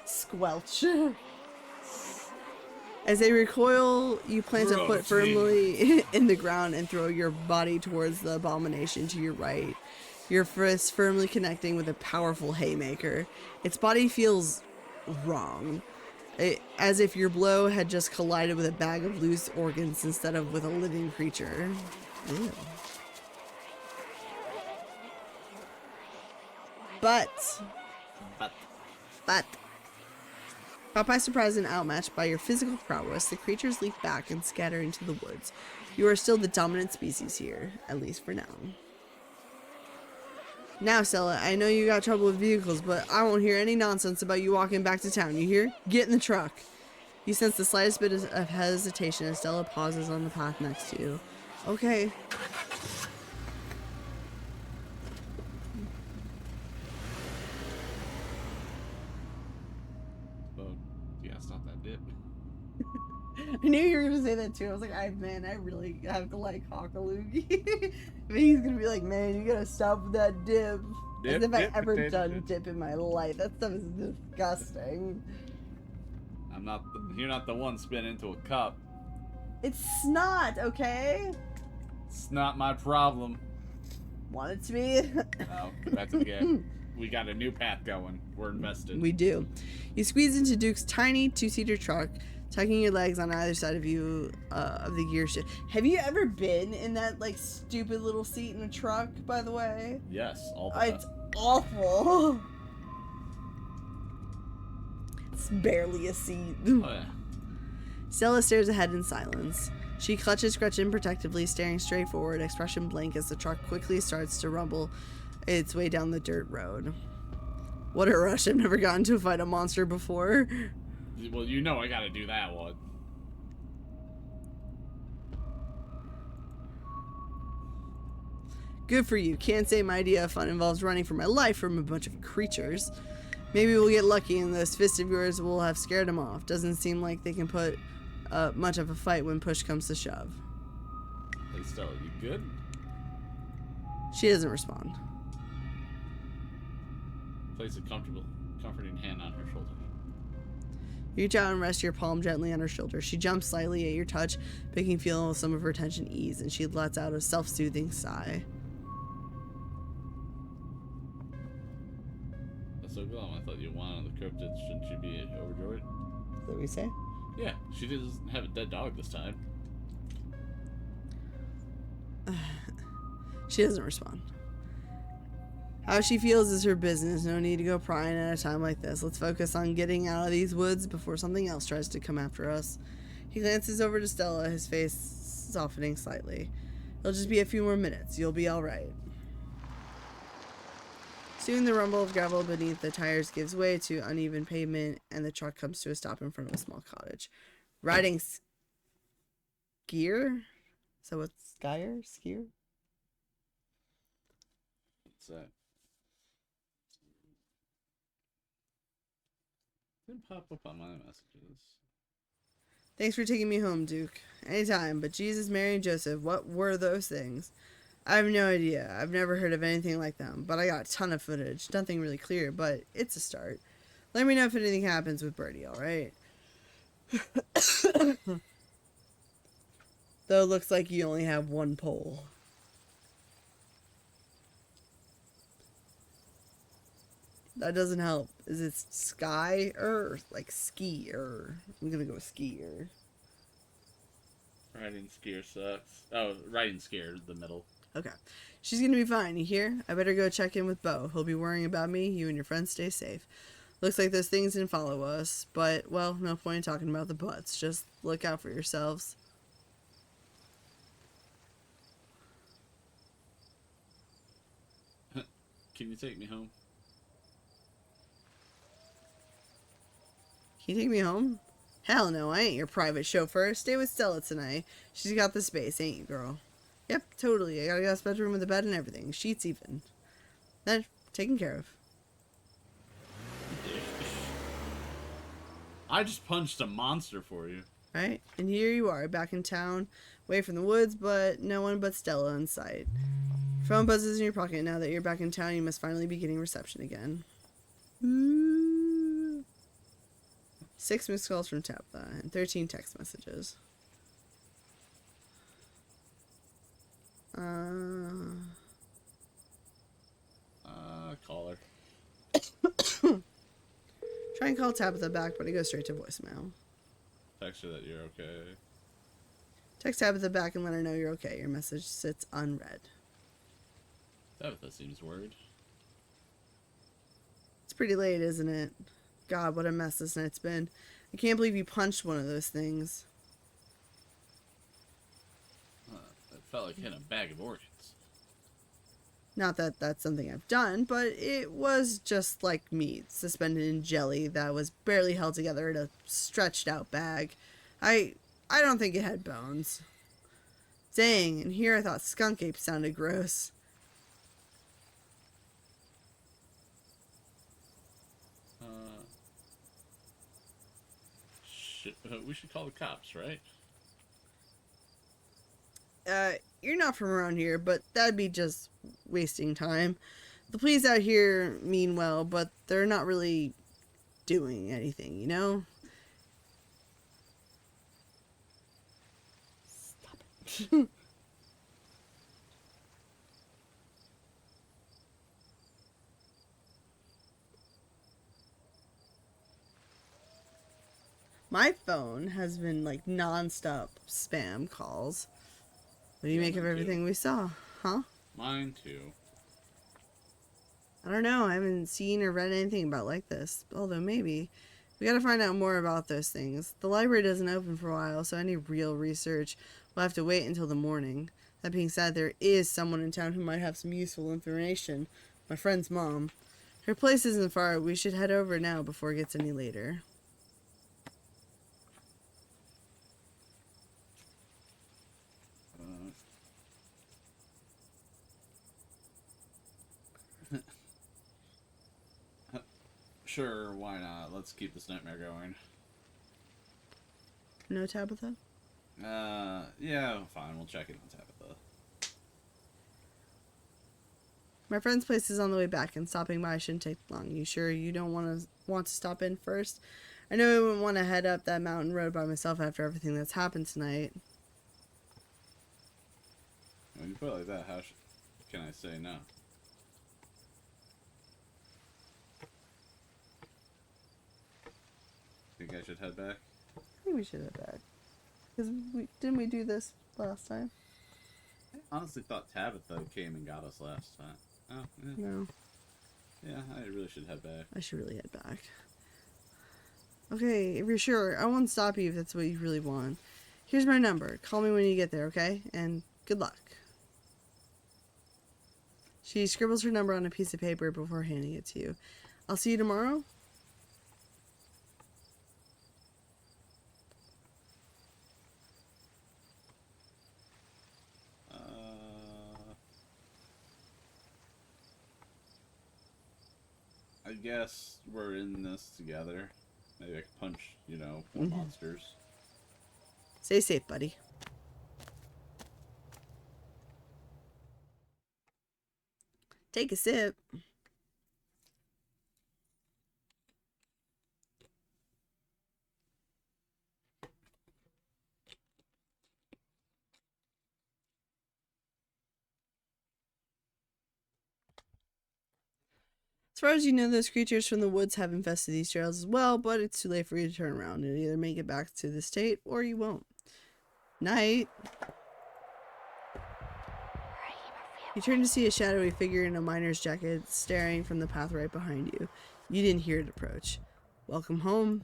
Squelch. As they recoil, you plant a foot firmly in the ground and throw your body towards the abomination to your right. Your fist firmly connecting with a powerful haymaker. Its body feels wrong. As if your blow had just collided with a bag of loose organs instead of with a living creature. Ew. But. Caught by surprise and outmatched by your physical prowess, the creatures leap back and scatter into the woods. You are still the dominant species here, at least for now. Now, Stella, I know you got trouble with vehicles, but I won't hear any nonsense about you walking back to town, you hear? Get in the truck. You sense the slightest bit of hesitation as Stella pauses on the path next to you. Okay. Oh, yeah, stop that dip. I knew you were going to say that too. I was like, I really have to like cock a loogie. But he's going to be like, man, you got to stop with that dip. As if I ever done dip in my life. That stuff is disgusting. You're not the one spit into a cup. It's snot, okay? It's not my problem. Want it to be? Oh, that's okay. We got a new path going. We're invested. We do. You squeeze into Duke's tiny two-seater truck, tucking your legs on either side of you of the gear shift. Have you ever been in that like stupid little seat in a truck, by the way? Yes, all the time. It's awful. It's barely a seat. Oh, yeah. Stella stares ahead in silence. She clutches Gretchen protectively, staring straight forward, expression blank as the truck quickly starts to rumble its way down the dirt road. What a rush. I've never gotten to fight a monster before. Well, you know I gotta do that one. Good for you. Can't say my idea of fun involves running for my life from a bunch of creatures. Maybe we'll get lucky and those fists of yours will have scared them off. Doesn't seem like they can put much of a fight when push comes to shove. Hey, Stella, you good? She doesn't respond. Place a comforting hand on her shoulder. You reach out and rest your palm gently on her shoulder. She jumps slightly at your touch, making feel some of her tension ease, and she lets out a self-soothing sigh. That's so glum. I thought you won on the cryptid. Shouldn't you be overjoyed? Is that what we say? Yeah, she doesn't have a dead dog this time. She doesn't respond. How she feels is her business. No need to go prying at a time like this. Let's focus on getting out of these woods before something else tries to come after us. He glances over to Stella, his face softening slightly. It'll just be a few more minutes. You'll be all right. Soon the rumble of gravel beneath the tires gives way to uneven pavement, and the truck comes to a stop in front of a small cottage. Riding skier? So what's skier? Skier? What's that? Didn't pop up on my messages. Thanks for taking me home, Duke. Anytime, but Jesus, Mary, and Joseph, what were those things? I have no idea. I've never heard of anything like them, but I got a ton of footage. Nothing really clear, but it's a start. Let me know if anything happens with Birdie, alright? Though it looks like you only have one pole. that doesn't help. Is it sky or like skier? I'm gonna go with skier. Riding skier sucks. Oh, riding skier is the middle. Okay. She's gonna be fine, you hear? I better go check in with Bo. He'll be worrying about me. You and your friends stay safe. Looks like those things didn't follow us, but, well, no point in talking about the butts. Just look out for yourselves. Can you take me home? Can you take me home? Hell no, I ain't your private chauffeur. Stay with Stella tonight. She's got the space, ain't you, girl? Yep, totally. I got a guest bedroom with a bed and everything. Sheets even. Then, taken care of. I just punched a monster for you. Right? And here you are, back in town, away from the woods, but no one but Stella in sight. Phone buzzes in your pocket. Now that you're back in town, you must finally be getting reception again. Ooh. 6 missed calls from Tabitha and 13 text messages. Call her. Try and call Tabitha back, but it goes straight to voicemail. Text her that you're okay. Text Tabitha back and let her know you're okay. Your message sits unread. Tabitha seems worried. It's pretty late, isn't it? God, what a mess this night's been. I can't believe you punched one of those things. It felt like hitting a bag of organs. Not that that's something I've done, but it was just like meat, suspended in jelly that was barely held together in a stretched out bag. I don't think it had bones. Dang, and here I thought skunk ape sounded gross. We should call the cops, right? You're not from around here, but that'd be just wasting time. The police out here mean well, but they're not really doing anything, you know? Stop it. My phone has been like non-stop spam calls. What do you make of everything we saw, huh? Mine too. I don't know. I haven't seen or read anything about like this. Although maybe. We gotta find out more about those things. The library doesn't open for a while, so any real research will have to wait until the morning. That being said, there is someone in town who might have some useful information. My friend's mom. Her place isn't far. We should head over now before it gets any later. Sure, why not? Let's keep this nightmare going. No, Tabitha? Yeah, fine. We'll check in on Tabitha. My friend's place is on the way back, and stopping by shouldn't take long. You sure you don't want to stop in first? I know I wouldn't want to head up that mountain road by myself after everything that's happened tonight. When you put it like that, how can I say no? Think I should head back? I think we should head back. Because didn't we do this last time? I honestly thought Tabitha came and got us last time. Oh, yeah. No. Yeah, I really should head back. I should really head back. Okay, if you're sure, I won't stop you if that's what you really want. Here's my number. Call me when you get there, okay? And good luck. She scribbles her number on a piece of paper before handing it to you. I'll see you tomorrow. I guess we're in this together. Maybe I could punch, more monsters. Stay safe, buddy. Take a sip. As far as you know, those creatures from the woods have infested these trails as well, but it's too late for you to turn around and either make it back to the state or you won't. Night. You turn to see a shadowy figure in a miner's jacket staring from the path right behind you. You didn't hear it approach. Welcome home.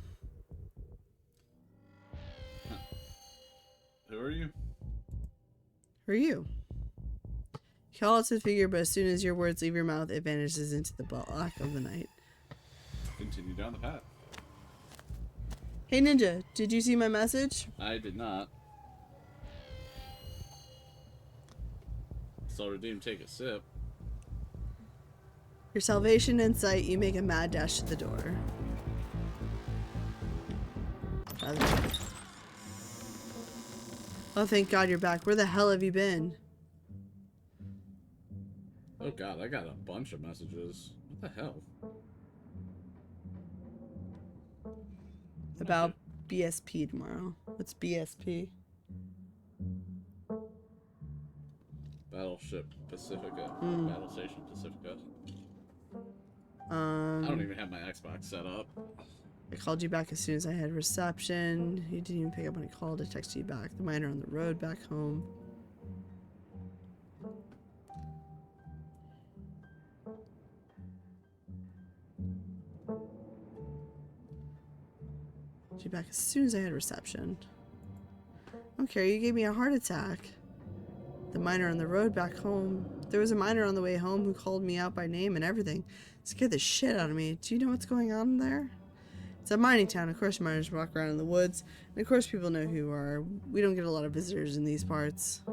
Who are you? Who are you? You call out to the figure, but as soon as your words leave your mouth, it vanishes into the black of the night. Continue down the path. Hey Ninja, did you see my message? I did not. So Redeem, take a sip. Your salvation in sight, you make a mad dash to the door. Oh, thank God you're back. Where the hell have you been? Oh God, I got a bunch of messages. What the hell? About BSP tomorrow. What's BSP? Battleship Pacifica. Battle Station Pacifica. I don't even have my Xbox set up. I called you back as soon as I had reception. You didn't even pick up when I called. I texted you back. The miner on the road back home. Called you back as soon as I had reception. Okay, you gave me a heart attack. The miner on the road back home. There was a miner on the way home who called me out by name and everything. It scared the shit out of me. Do you know what's going on there? It's a mining town. Of course, miners walk around in the woods. And of course, people know who you are. We don't get a lot of visitors in these parts.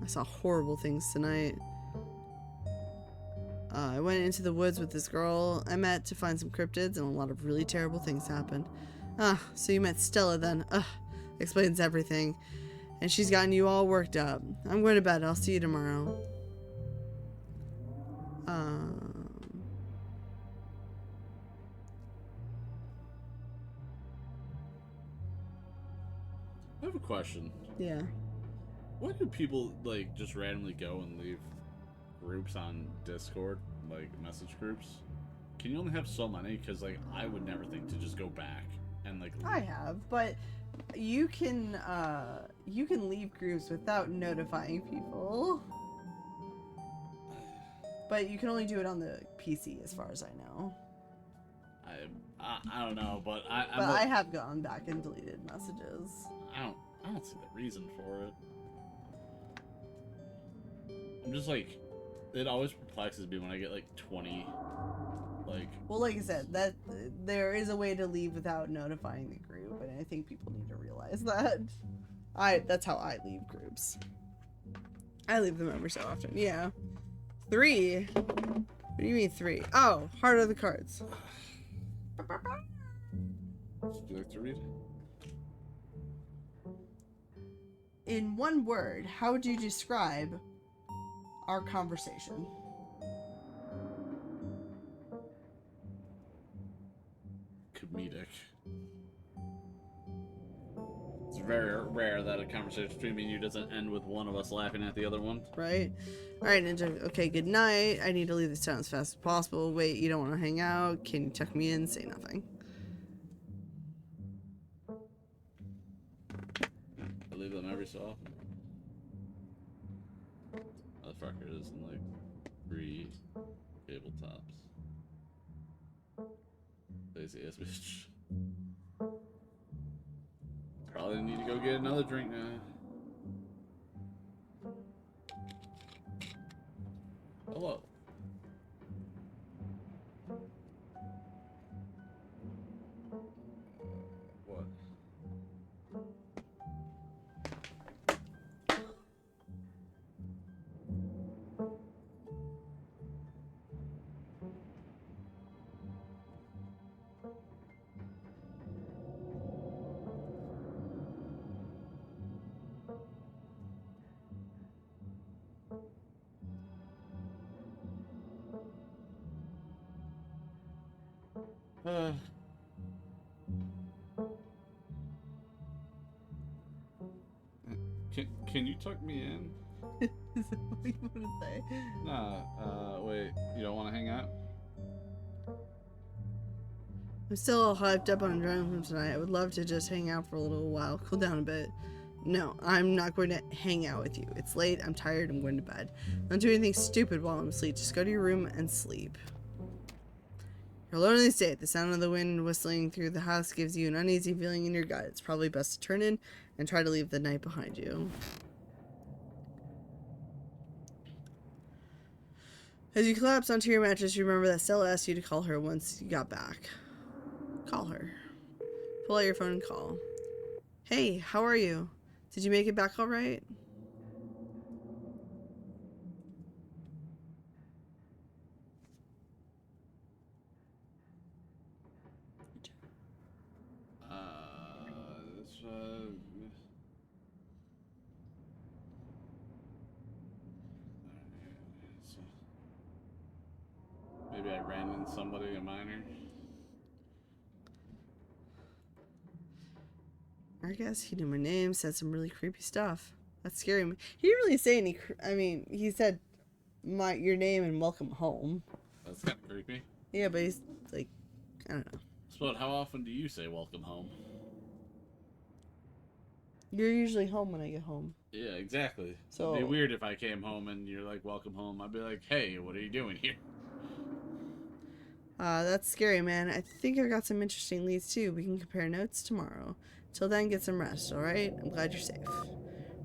I saw horrible things tonight. I went into the woods with this girl I met to find some cryptids, and a lot of really terrible things happened. Ah, so you met Stella then. Ugh, explains everything. And she's gotten you all worked up. I'm going to bed. I'll see you tomorrow. I have a question. Yeah. Why do people like just randomly go and leave groups on Discord, like message groups? Can you only have so many? Because like I would never think to just go back and like. I have, but you can leave groups without notifying people. But you can only do it on the PC, as far as I know. I don't know, but I have gone back and deleted messages. I don't see the reason for it. I'm just like, it always perplexes me when I get like 20, like. Well, like I said, that there is a way to leave without notifying the group, and I think people need to realize that. That's how I leave groups. I leave them every so often. Yeah. 3. What do you mean 3? Oh, heart of the cards. Would you like to read? In one word, how would you describe our conversation? Comedic. It's very rare that a conversation between me and you doesn't end with one of us laughing at the other one. Right? Alright, Ninja. Okay, good night. I need to leave this town as fast as possible. Wait, you don't want to hang out? Can you tuck me in? Say nothing. I leave them every so often. Motherfucker is in like 3 tabletops. Lazy ass bitch. Probably need to go get another drink now. Hello. What? Can you tuck me in? Is that what you want to say? Nah, wait. You don't want to hang out? I'm still all hyped up on adrenaline tonight. I would love to just hang out for a little while, cool down a bit. No, I'm not going to hang out with you. It's late, I'm tired, I'm going to bed. Don't do anything stupid while I'm asleep. Just go to your room and sleep. You're alone in the state. The sound of the wind whistling through the house gives you an uneasy feeling in your gut. It's probably best to turn in and try to leave the night behind you. As you collapse onto your mattress, you remember that Stella asked you to call her once you got back. Call her. Pull out your phone and call. Hey, how are you? Did you make it back all right? This, maybe I ran into somebody, a minor. I guess he knew my name, said some really creepy stuff. That's scary. He didn't really say any. I mean, he said your name and welcome home. That's kind of creepy. Yeah, but he's like, I don't know. So, how often do you say welcome home? You're usually home when I get home. Yeah, exactly. So it'd be weird if I came home and you're like, welcome home. I'd be like, hey, what are you doing here? That's scary, man. I think I've got some interesting leads too. We can compare notes tomorrow. Till then, get some rest, alright? I'm glad you're safe.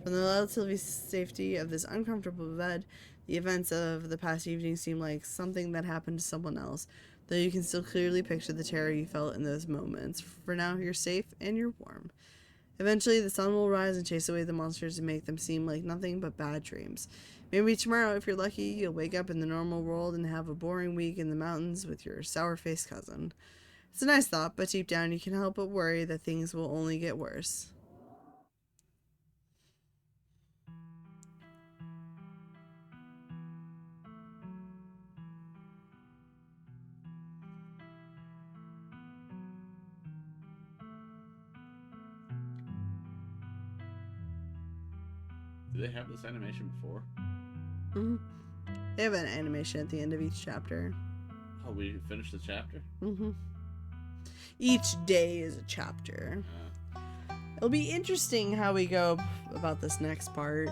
From the relative safety of this uncomfortable bed, the events of the past evening seem like something that happened to someone else, though you can still clearly picture the terror you felt in those moments. For now, you're safe and you're warm. Eventually, the sun will rise and chase away the monsters and make them seem like nothing but bad dreams. Maybe tomorrow, if you're lucky, you'll wake up in the normal world and have a boring week in the mountains with your sour-faced cousin. It's a nice thought, but deep down you can help but worry that things will only get worse. Did they have this animation before? Mm-hmm. They have an animation at the end of each chapter. Oh, we finished the chapter? Mm-hmm. Each day is a chapter. It'll be interesting how we go about this next part.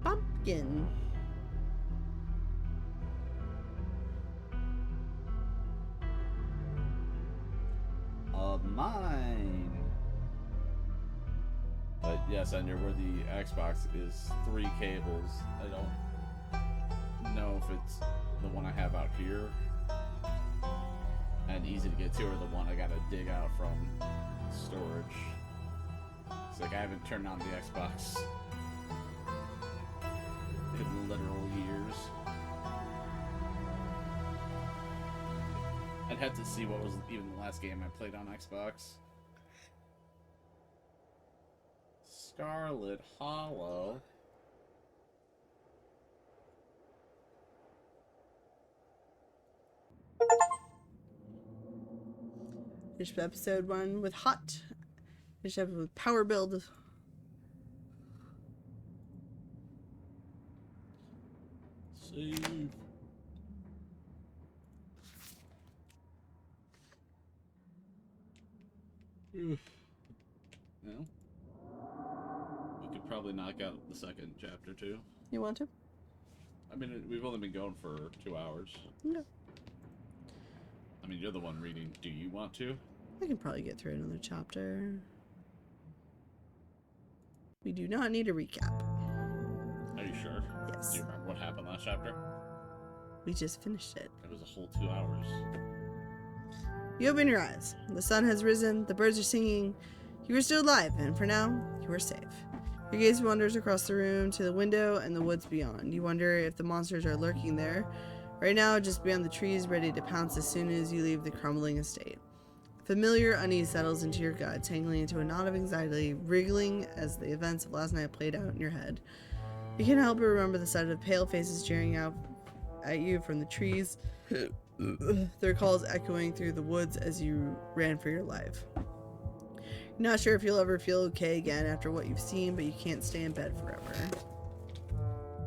Pumpkin. Of mine. But yes, I know where the Xbox is 3 cables. I don't know if it's the one I have out here and easy to get to, or the one I gotta dig out from storage. It's like I haven't turned on the Xbox in literal years. I'd have to see what was even the last game I played on Xbox. Scarlet Hollow. Finished episode 1 with Hot. Finished episode with Power Build. Save. No. We could probably knock out the second chapter too. You want to? I mean, we've only been going for 2 hours. No. I mean, you're the one reading. Do you want to? I can probably get through another chapter. We do not need a recap. Are you Sure. Yes. Do you remember what happened last chapter? We just finished it. It was a whole 2 hours. You open your eyes. The sun has risen, the birds are singing. You are still alive, and for now, you are safe. Your gaze wanders across the room to the window and the woods beyond. You wonder if the monsters are lurking there. Right now, just beyond the trees, ready to pounce as soon as you leave the crumbling estate. Familiar unease settles into your gut, tangling into a knot of anxiety, wriggling as the events of last night played out in your head. You can't help but remember the sight of pale faces jeering out at you from the trees, their calls echoing through the woods as you ran for your life. You're not sure if you'll ever feel okay again after what you've seen, but you can't stay in bed forever.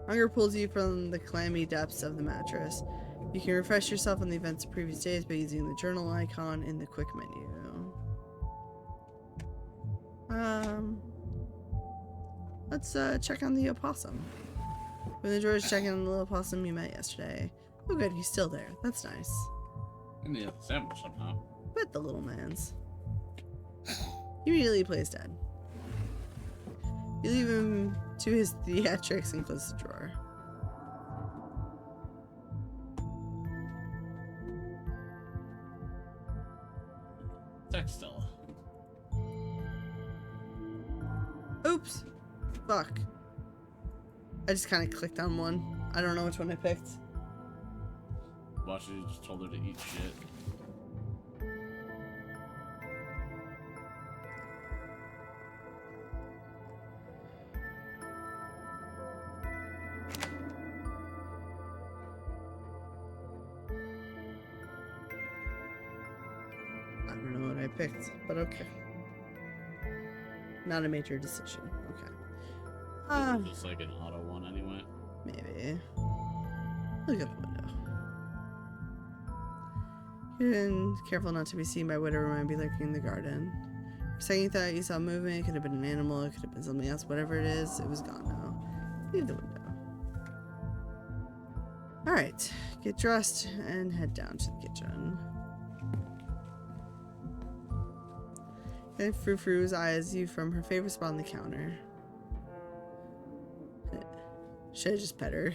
Hunger pulls you from the clammy depths of the mattress. You can refresh yourself on the events of previous days by using the journal icon in the quick menu. Let's check on the opossum. When the George checking on the little possum you met yesterday. Oh good, he's still there. That's nice. And the sandwich somehow. But the little man's. He immediately plays dead. You leave him to his theatrics and close the drawer. Text Stella. Oops. Fuck. I just kind of clicked on one. I don't know which one I picked. Watch, you just told her to eat shit. I don't know what I picked, but okay. Not a major decision. Okay. Just like an auto one anyway. Maybe. Look out the window. You're careful not to be seen by whatever might be lurking in the garden. For a second you thought you saw movement. It could have been an animal. It could have been something else. Whatever it is, it was gone now. Leave the window. Alright. Get dressed and head down to the kitchen. And Frou Frou's eyes you from her favorite spot on the counter. Should I just pet her?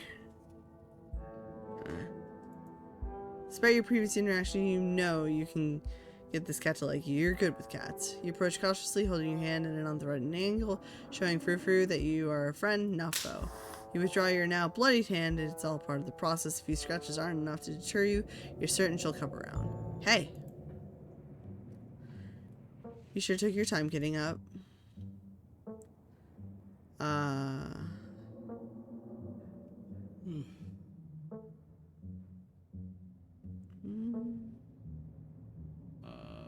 Despite your previous interaction, you know you can get this cat to like you. You're good with cats. You approach cautiously, holding your hand at an unthreatening angle, showing Frou Frou that you are a friend, not foe. You withdraw your now bloodied hand, and it's all part of the process. A few scratches aren't enough to deter you. You're certain she'll come around. Hey! You sure took your time getting up.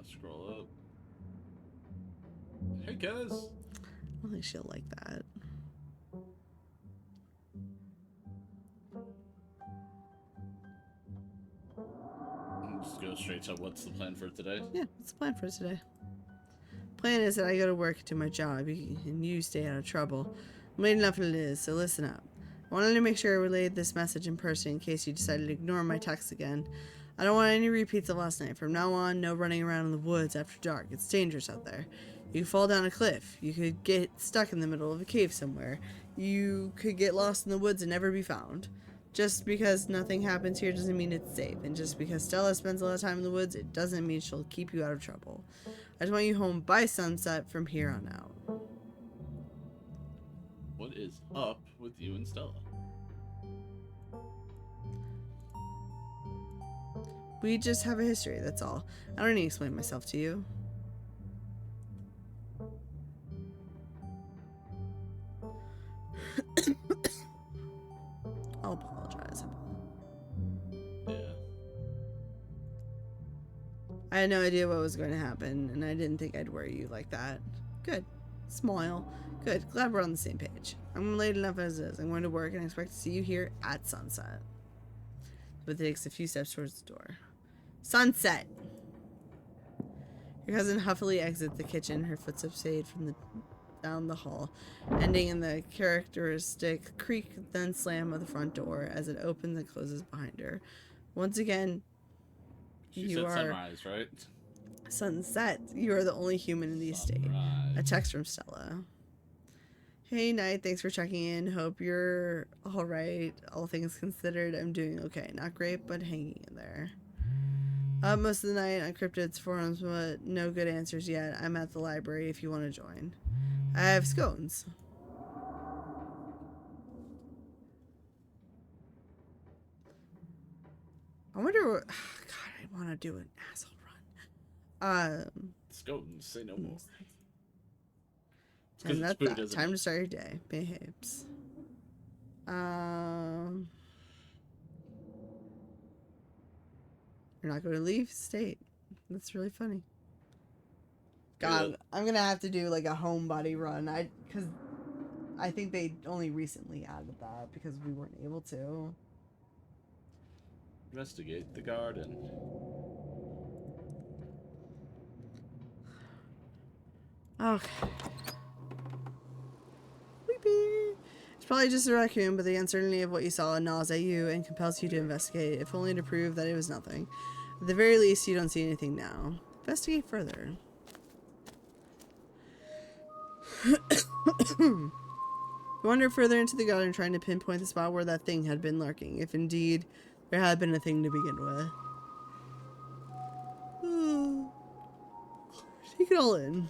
Scroll up. Hey guys. I don't think she'll like that. Just go straight to what's the plan for today? Yeah, what's the plan for today? Plan is that I go to work, do my job, and you stay out of trouble. I'm late enough as it is, so listen up. I wanted to make sure I relayed this message in person in case you decided to ignore my texts again. I don't want any repeats of last night. From now on, no running around in the woods after dark. It's dangerous out there. You could fall down a cliff. You could get stuck in the middle of a cave somewhere. You could get lost in the woods and never be found. Just because nothing happens here doesn't mean it's safe. And just because Stella spends a lot of time in the woods, it doesn't mean she'll keep you out of trouble. I just want you home by sunset from here on out. What is up with you and Stella? We just have a history, that's all. I don't need to explain myself to you. I'll apologize. Yeah. I had no idea what was going to happen, and I didn't think I'd worry you like that. Good. Smile. Good. Glad we're on the same page. I'm late enough as it is. I'm going to work, and I expect to see you here at sunset. But takes a few steps towards the door. Sunset! Your cousin huffily exits the kitchen, her footsteps fade from down the hall, ending in the characteristic creak, then slam of the front door as it opens and closes behind her. Once again, She said sunrise, right? Sunset. You are the only human in the estate. A text from Stella. Hey, Knight, thanks for checking in. Hope you're alright. All things considered, I'm doing okay. Not great, but hanging in there. Most of the night on cryptids forums, but no good answers yet. I'm at the library if you want to join. I have scones. I wonder what... God, I want to do an asshole run. Scoton, say no more. And that's that. Time to start your day. Behaves. You're not going to leave state. That's really funny. God, I'm gonna have to do like a homebody run. Because I think they only recently added that because we weren't able to. Investigate the garden. Okay. Weepy. It's probably just a raccoon, but the uncertainty of what you saw gnaws at you and compels you to investigate, if only to prove that it was nothing. At the very least, you don't see anything now. Investigate further. You wander further into the garden, trying to pinpoint the spot where that thing had been lurking, if indeed there had been a thing to begin with. Take it all in.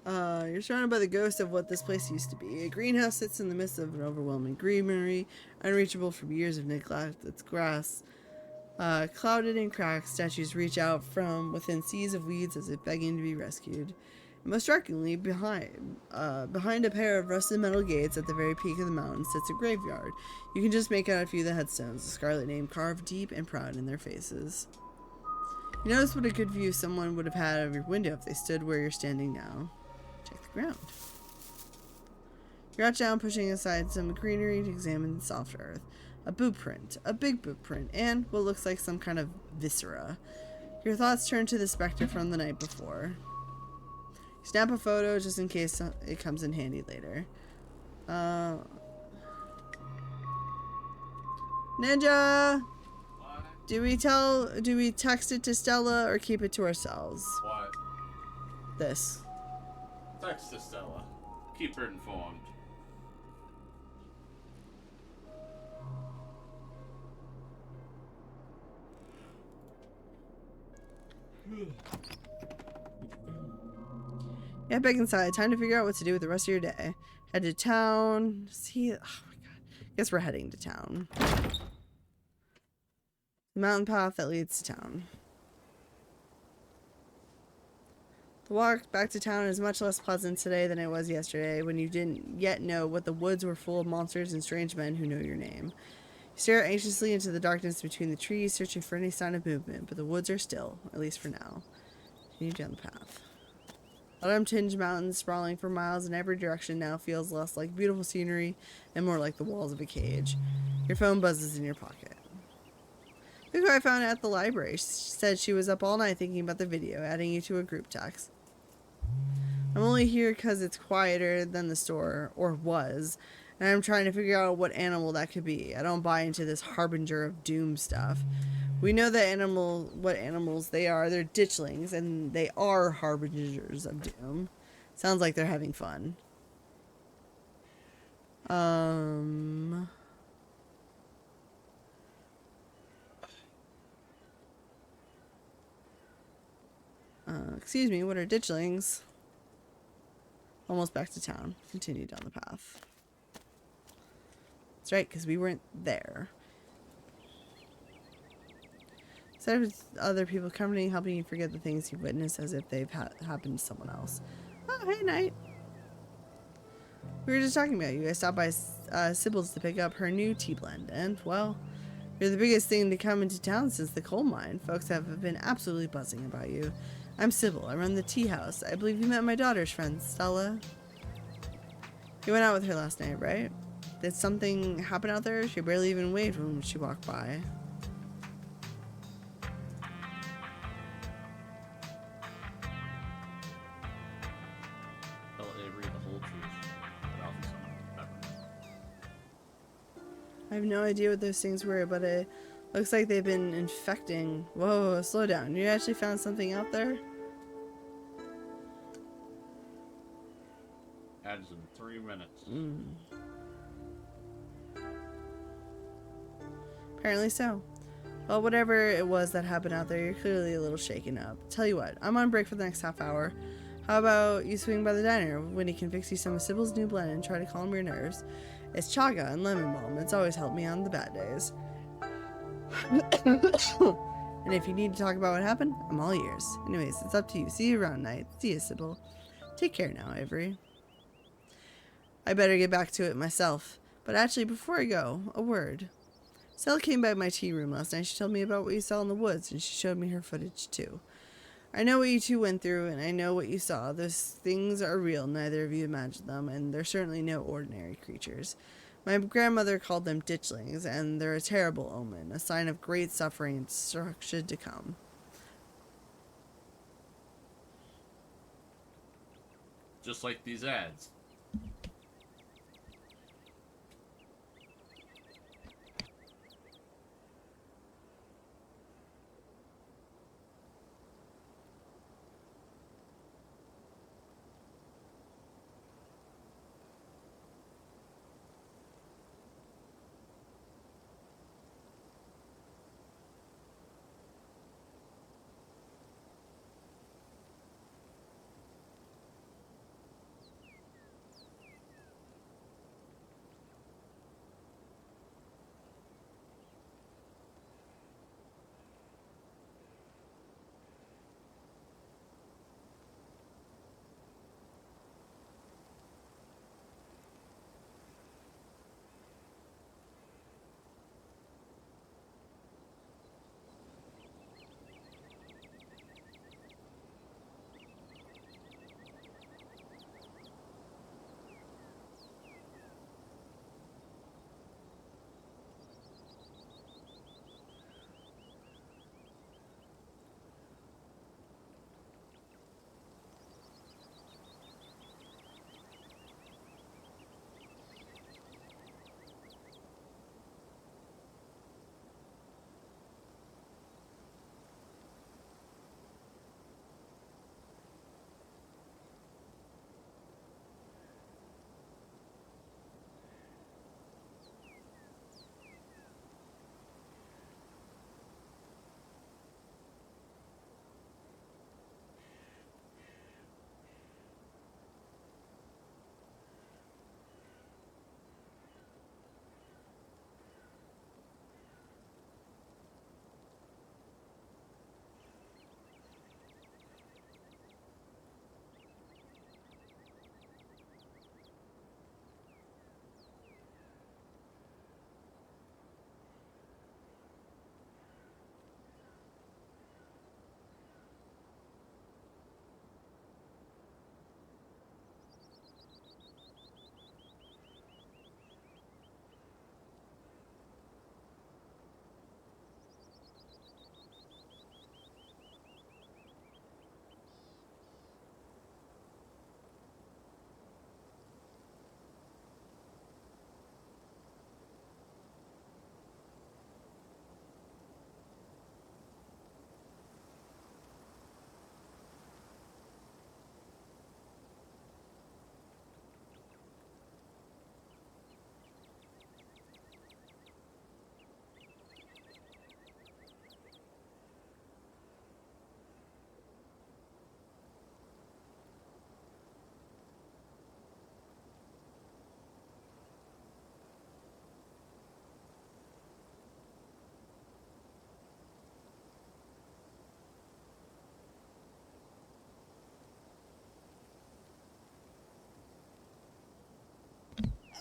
You're surrounded by the ghost of what this place used to be. A greenhouse sits in the midst of an overwhelming greenery, unreachable from years of neglect. Its grass clouded and cracked. Statues reach out from within seas of weeds as if begging to be rescued. And most strikingly, behind a pair of rusted metal gates at the very peak of the mountain sits a graveyard. You can just make out a few of the headstones, the Scarlet name carved deep and proud in their faces. You notice what a good view someone would have had out of your window if they stood where you're standing now. Check the ground. You crouch down, pushing aside some greenery to examine the soft earth. A boot print, a big boot print, and what looks like some kind of viscera. Your thoughts turn to the specter from the night before. You snap a photo just in case it comes in handy later. Ninja! What? Do we text it to Stella or keep it to ourselves? What? This. Text to Stella. Keep her informed. Yeah, back inside. Time to figure out what to do with the rest of your day. Head to town. See, oh my god. Guess we're heading to town. The mountain path that leads to town. The walk back to town is much less pleasant today than it was yesterday, when you didn't yet know what the woods were full of monsters and strange men who know your name. You stare anxiously into the darkness between the trees, searching for any sign of movement, but the woods are still, at least for now. Continue down the path. Autumn-tinged mountains sprawling for miles in every direction now feels less like beautiful scenery and more like the walls of a cage. Your phone buzzes in your pocket. Look who I found at the library. She said she was up all night thinking about the video, adding you to a group text. I'm only here because it's quieter than the store, or was, and I'm trying to figure out what animal that could be. I don't buy into this harbinger of doom stuff. We know what animals they are. They're ditchlings, and they are harbingers of doom. Sounds like they're having fun. Excuse me, what are ditchlings? Almost back to town. Continue down the path. That's right, because we weren't there. Instead of other people coming, helping you forget the things you've witnessed as if they've happened to someone else. Oh, hey, Knight. We were just talking about you. I stopped by Sybil's to pick up her new tea blend, and, well, you're the biggest thing to come into town since the coal mine. Folks have been absolutely buzzing about you. I'm Sybil. I run the tea house. I believe you met my daughter's friend, Stella. You went out with her last night, right? Did something happen out there? She barely even waved when she walked by. Tell Avery the whole truth. But also some peppermint. I have no idea what those things were, but it looks like they've been infecting. Whoa, slow down. You actually found something out there? ads in 3 minutes. Apparently so. Well, whatever it was that happened out there, you're clearly a little shaken up. Tell you what, I'm on break for the next half hour. How about you swing by the diner? Winnie can fix you some of Sybil's new blend and try to calm your nerves. It's chaga and lemon balm. It's always helped me on the bad days. And if you need to talk about what happened, I'm all ears. Anyways, it's up to you. See you around night. See you, Sybil. Take care now, Avery. I better get back to it myself. But actually, before I go, a word. Stella came by my tea room last night. She told me about what you saw in the woods, and she showed me her footage, too. I know what you two went through, and I know what you saw. Those things are real. Neither of you imagined them, and they're certainly no ordinary creatures. My grandmother called them ditchlings, and they're a terrible omen, a sign of great suffering and destruction to come. Just like these ads.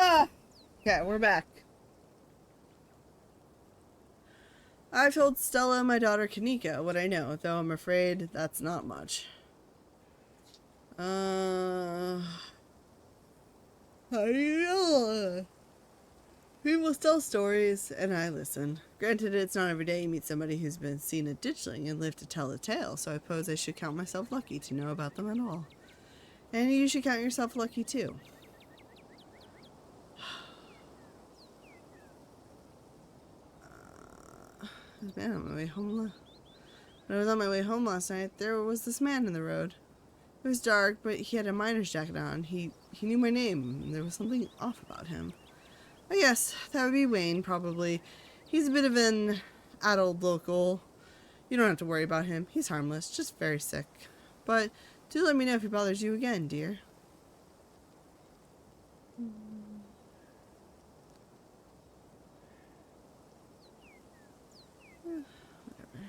Ah! Okay, we're back. I've told Stella and my daughter Kanika what I know, though I'm afraid that's not much. People tell stories, and I listen. Granted, it's not every day you meet somebody who's been seen a ditchling and lived to tell the tale, so I suppose I should count myself lucky to know about them at all. And you should count yourself lucky, too. Man, on my way home. When I was on my way home last night, there was this man in the road. It was dark, but he had a miner's jacket on. He he knew my name. There was something off about him. I guess that would be Wayne, probably. He's a bit of an adult local. You don't have to worry about him. He's harmless, just very sick. But do let me know if he bothers you again, dear. Whatever.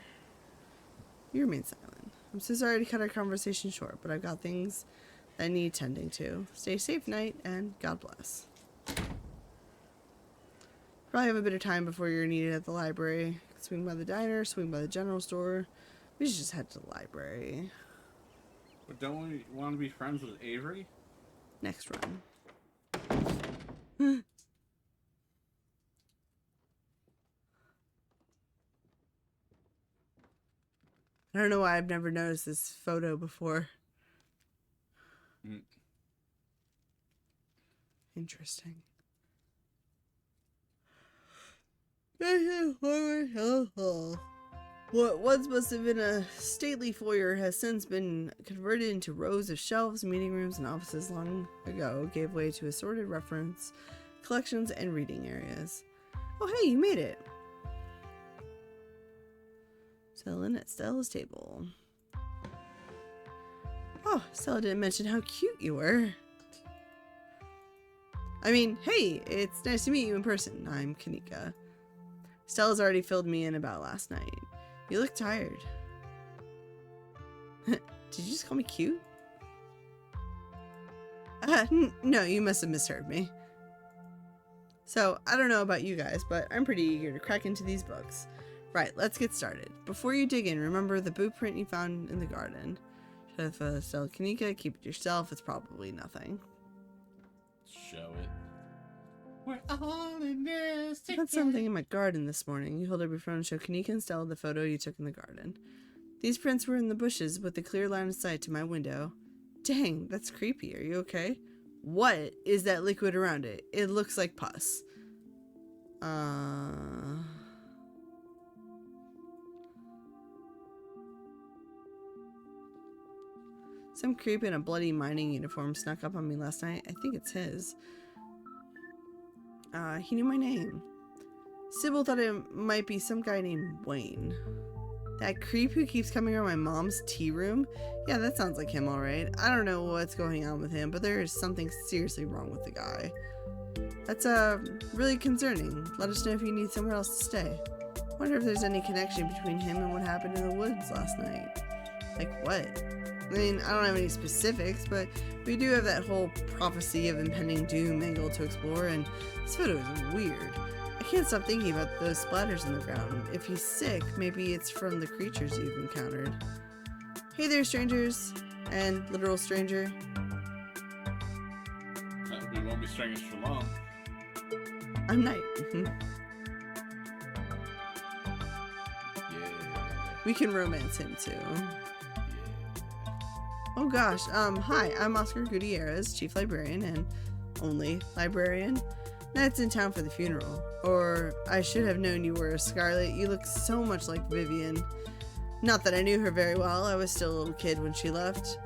You remain silent. I'm so sorry to cut our conversation short, but I've got things that I need tending to. Stay safe, Knight, and God bless. Probably have a bit of time before you're needed at the library. Swing by the diner, swing by the general store. We should just head to the library. But don't we want to be friends with Avery? Next run. I don't know why I've never noticed this photo before. Interesting. What once must have been a stately foyer has since been converted into rows of shelves, meeting rooms, and offices long ago gave way to assorted reference collections and reading areas. Oh hey, you made it! Settle in at Stella's table. Oh, Stella didn't mention how cute you were. I mean, hey, it's nice to meet you in person. I'm Kanika. Stella's already filled me in about last night. You look tired. Did you just call me cute? No, you must have misheard me. So, I don't know about you guys, but I'm pretty eager to crack into these books. Right, let's get started. Before you dig in, remember the blueprint you found in the garden. If Stella Kanika, keep it yourself, it's probably nothing. Show it. We're all in this I found something in my garden this morning. You hold up your phone and show Kanika and Stella the photo you took in the garden. These prints were in the bushes with a clear line of sight to my window. Dang, that's creepy. Are you okay? What is that liquid around it? It looks like pus. Some creep in a bloody mining uniform snuck up on me last night. I think it's his. He knew my name. Sybil thought it might be some guy named Wayne. That creep who keeps coming around my mom's tea room? Yeah, that sounds like him, alright. I don't know what's going on with him, but there is something seriously wrong with the guy. That's, really concerning. Let us know if you need somewhere else to stay. Wonder if there's any connection between him and what happened in the woods last night. Like what? I mean, I don't have any specifics, but we do have that whole prophecy of impending doom angle to explore, and this photo is weird. I can't stop thinking about those splatters in the ground. If he's sick, maybe it's from the creatures you've encountered. Hey there, strangers. And literal stranger. We won't be strangers for long. I'm Knight. Yeah. We can romance him too. Oh gosh, hi, I'm Oscar Gutierrez, Chief Librarian and only librarian. Nat's in town for the funeral. Or, I should have known you were Scarlet. You look so much like Vivian. Not that I knew her very well, I was still a little kid when she left.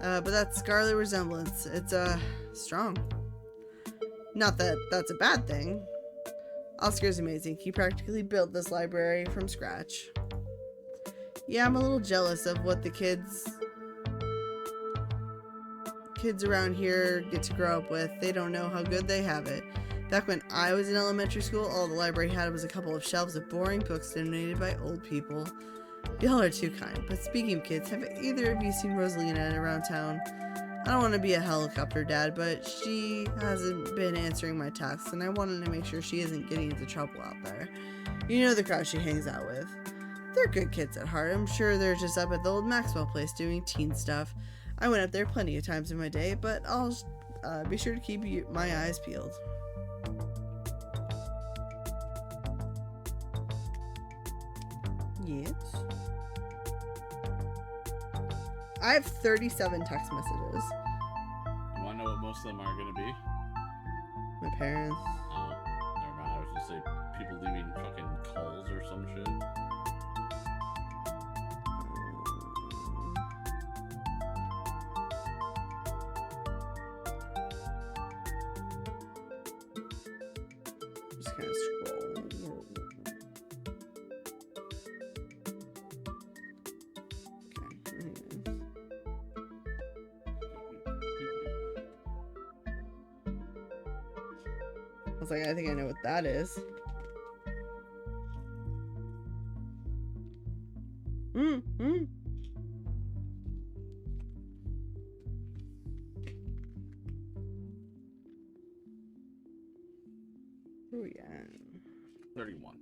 But that Scarlet resemblance, it's, strong. Not that that's a bad thing. Oscar's amazing. He practically built this library from scratch. Yeah, I'm a little jealous of what the kids around here get to grow up with. They don't know how good they have it. Back when I was in elementary school, all the library had was a couple of shelves of boring books donated by old people. Y'all are too kind. But speaking of kids, have either of you seen Rosalina around town? I don't want to be a helicopter dad, but she hasn't been answering my texts, and I wanted to make sure she isn't getting into trouble out there. You know the crowd she hangs out with. They're good kids at heart. I'm sure they're just up at the old Maxwell place doing teen stuff. I went up there plenty of times in my day, but I'll be sure to keep my eyes peeled. Yes. I have 37 text messages. You wanna know what most of them are gonna be? My parents. Oh, never mind. I was gonna say people leaving fucking calls or some shit. Just kind of scrolling. Okay. Anyways. I was like, I think I know what that is. Mm. Oh yeah. 31.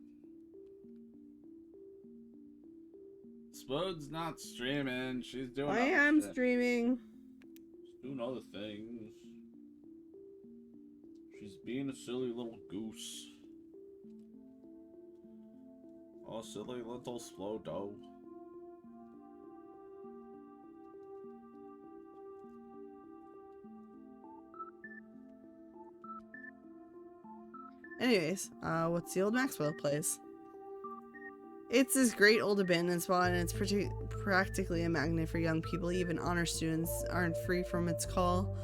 Spode's not streaming. She's doing. I other am shit. streaming. She's doing other things. She's being a silly little goose. Oh, silly little slow dough. Anyways, what's the old Maxwell place? It's this great old abandoned spot, and it's practically a magnet for young people. Even honor students aren't free from its call.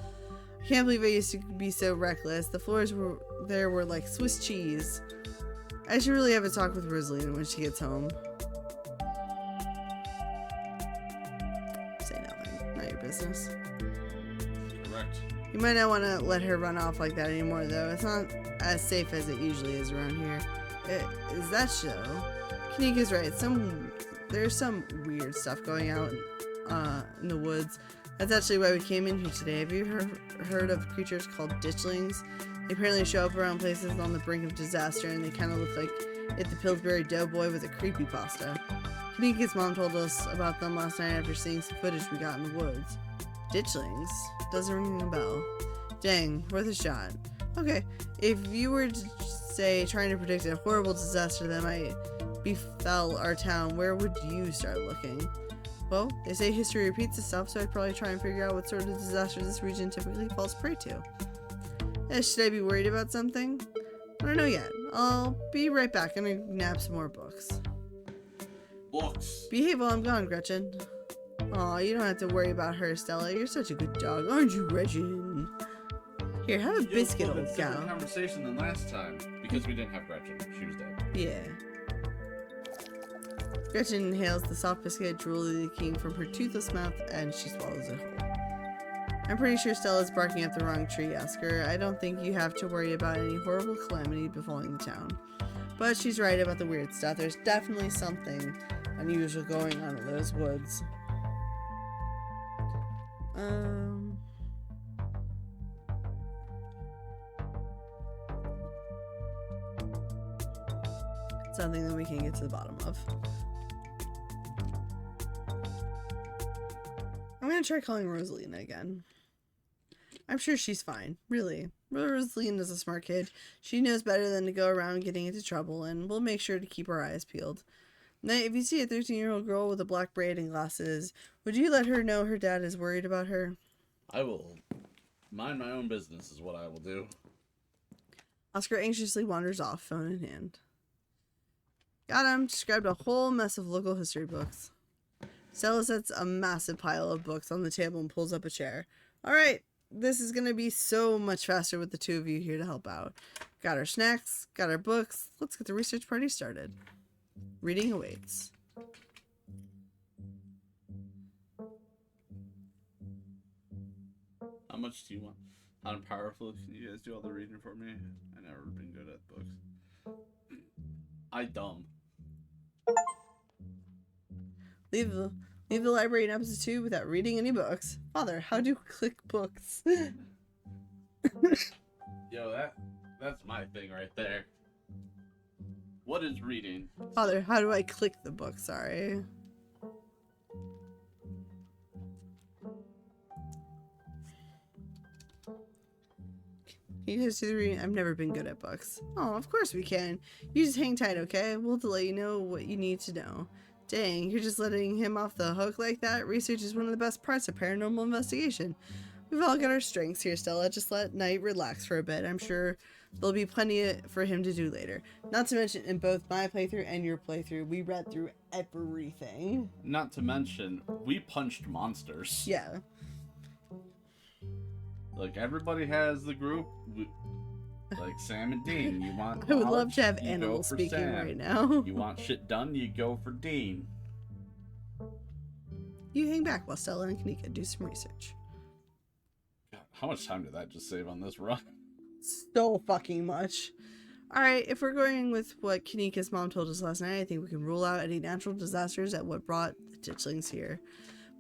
I can't believe I used to be so reckless. The floors were like Swiss cheese. I should really have a talk with Rosaline when she gets home. Say nothing. Not your business. Correct. You might not want to let her run off like that anymore, though. It's not as safe as it usually is around here. Is that so? Kanika's right. There's some weird stuff going out in the woods. That's actually why we came in here today. Have you heard of creatures called ditchlings? They apparently show up around places on the brink of disaster, and they kind of look like if the Pillsbury Doughboy was a creepypasta. Kanika's mom told us about them last night after seeing some footage we got in the woods. Ditchlings? Doesn't ring a bell. Dang, worth a shot. Okay, if you were to say trying to predict a horrible disaster that might befell our town, where would you start looking? Well, they say history repeats itself, so I'd probably try and figure out what sort of disaster this region typically falls prey to. Should I be worried about something? I don't know yet. I'll be right back. I'm gonna nab some more books. Books. Behave while I'm gone, Gretchen. Aw, you don't have to worry about her, Stella. You're such a good dog, aren't you, Gretchen? Here, have a biscuit, old Different gal. conversation than last time because we didn't have Gretchen. She was dead. Yeah. Gretchen inhales the soft biscuit drooly leaking from her toothless mouth, and she swallows it whole. I'm pretty sure Stella's barking up the wrong tree, Oscar. I don't think you have to worry about any horrible calamity befalling the town. But she's right about the weird stuff. There's definitely something unusual going on in those woods. Something that we can get to the bottom of. I'm gonna try calling Rosalina again. I'm sure she's fine, really. Rosalina's a smart kid. She knows better than to go around getting into trouble, and we'll make sure to keep our eyes peeled. Now, if you see a 13-year-old girl with a black braid and glasses, would you let her know her dad is worried about her? I will mind my own business is what I will do. Oscar anxiously wanders off, phone in hand. Got him. Just grabbed a whole mess of local history books. Stella sets a massive pile of books on the table and pulls up a chair. Alright, this is going to be so much faster with the two of you here to help out. Got our snacks, got our books. Let's get the research party started. Reading awaits. How much do you want? How powerful can you guys do all the reading for me? I never been good at books. I dumb. Leave the library in episode 2 without reading any books. Father, how do you click books? Yo, that's my thing right there. What is reading? Father, how do I click the book? Sorry. Can you guys do the reading? I've never been good at books. Oh, of course we can. You just hang tight, okay? We'll let you know what you need to know. Dang, you're just letting him off the hook like that? Research is one of the best parts of paranormal investigation. We've all got our strengths here, Stella. Just let Knight relax for a bit. I'm sure there'll be plenty for him to do later. Not to mention, in both my playthrough and your playthrough, we read through everything. Not to mention, we punched monsters. Yeah. Like, everybody has the group. Like Sam and Dean, you want I would love to have knowledge, you go animals for speaking Sam. right now. You want shit done, you go for Dean. You hang back while Stella and Kanika do some research. God, how much time did that just save on this run? So fucking much. Alright, if we're going with what Kanika's mom told us last night, I think we can rule out any natural disasters at what brought the ditchlings here.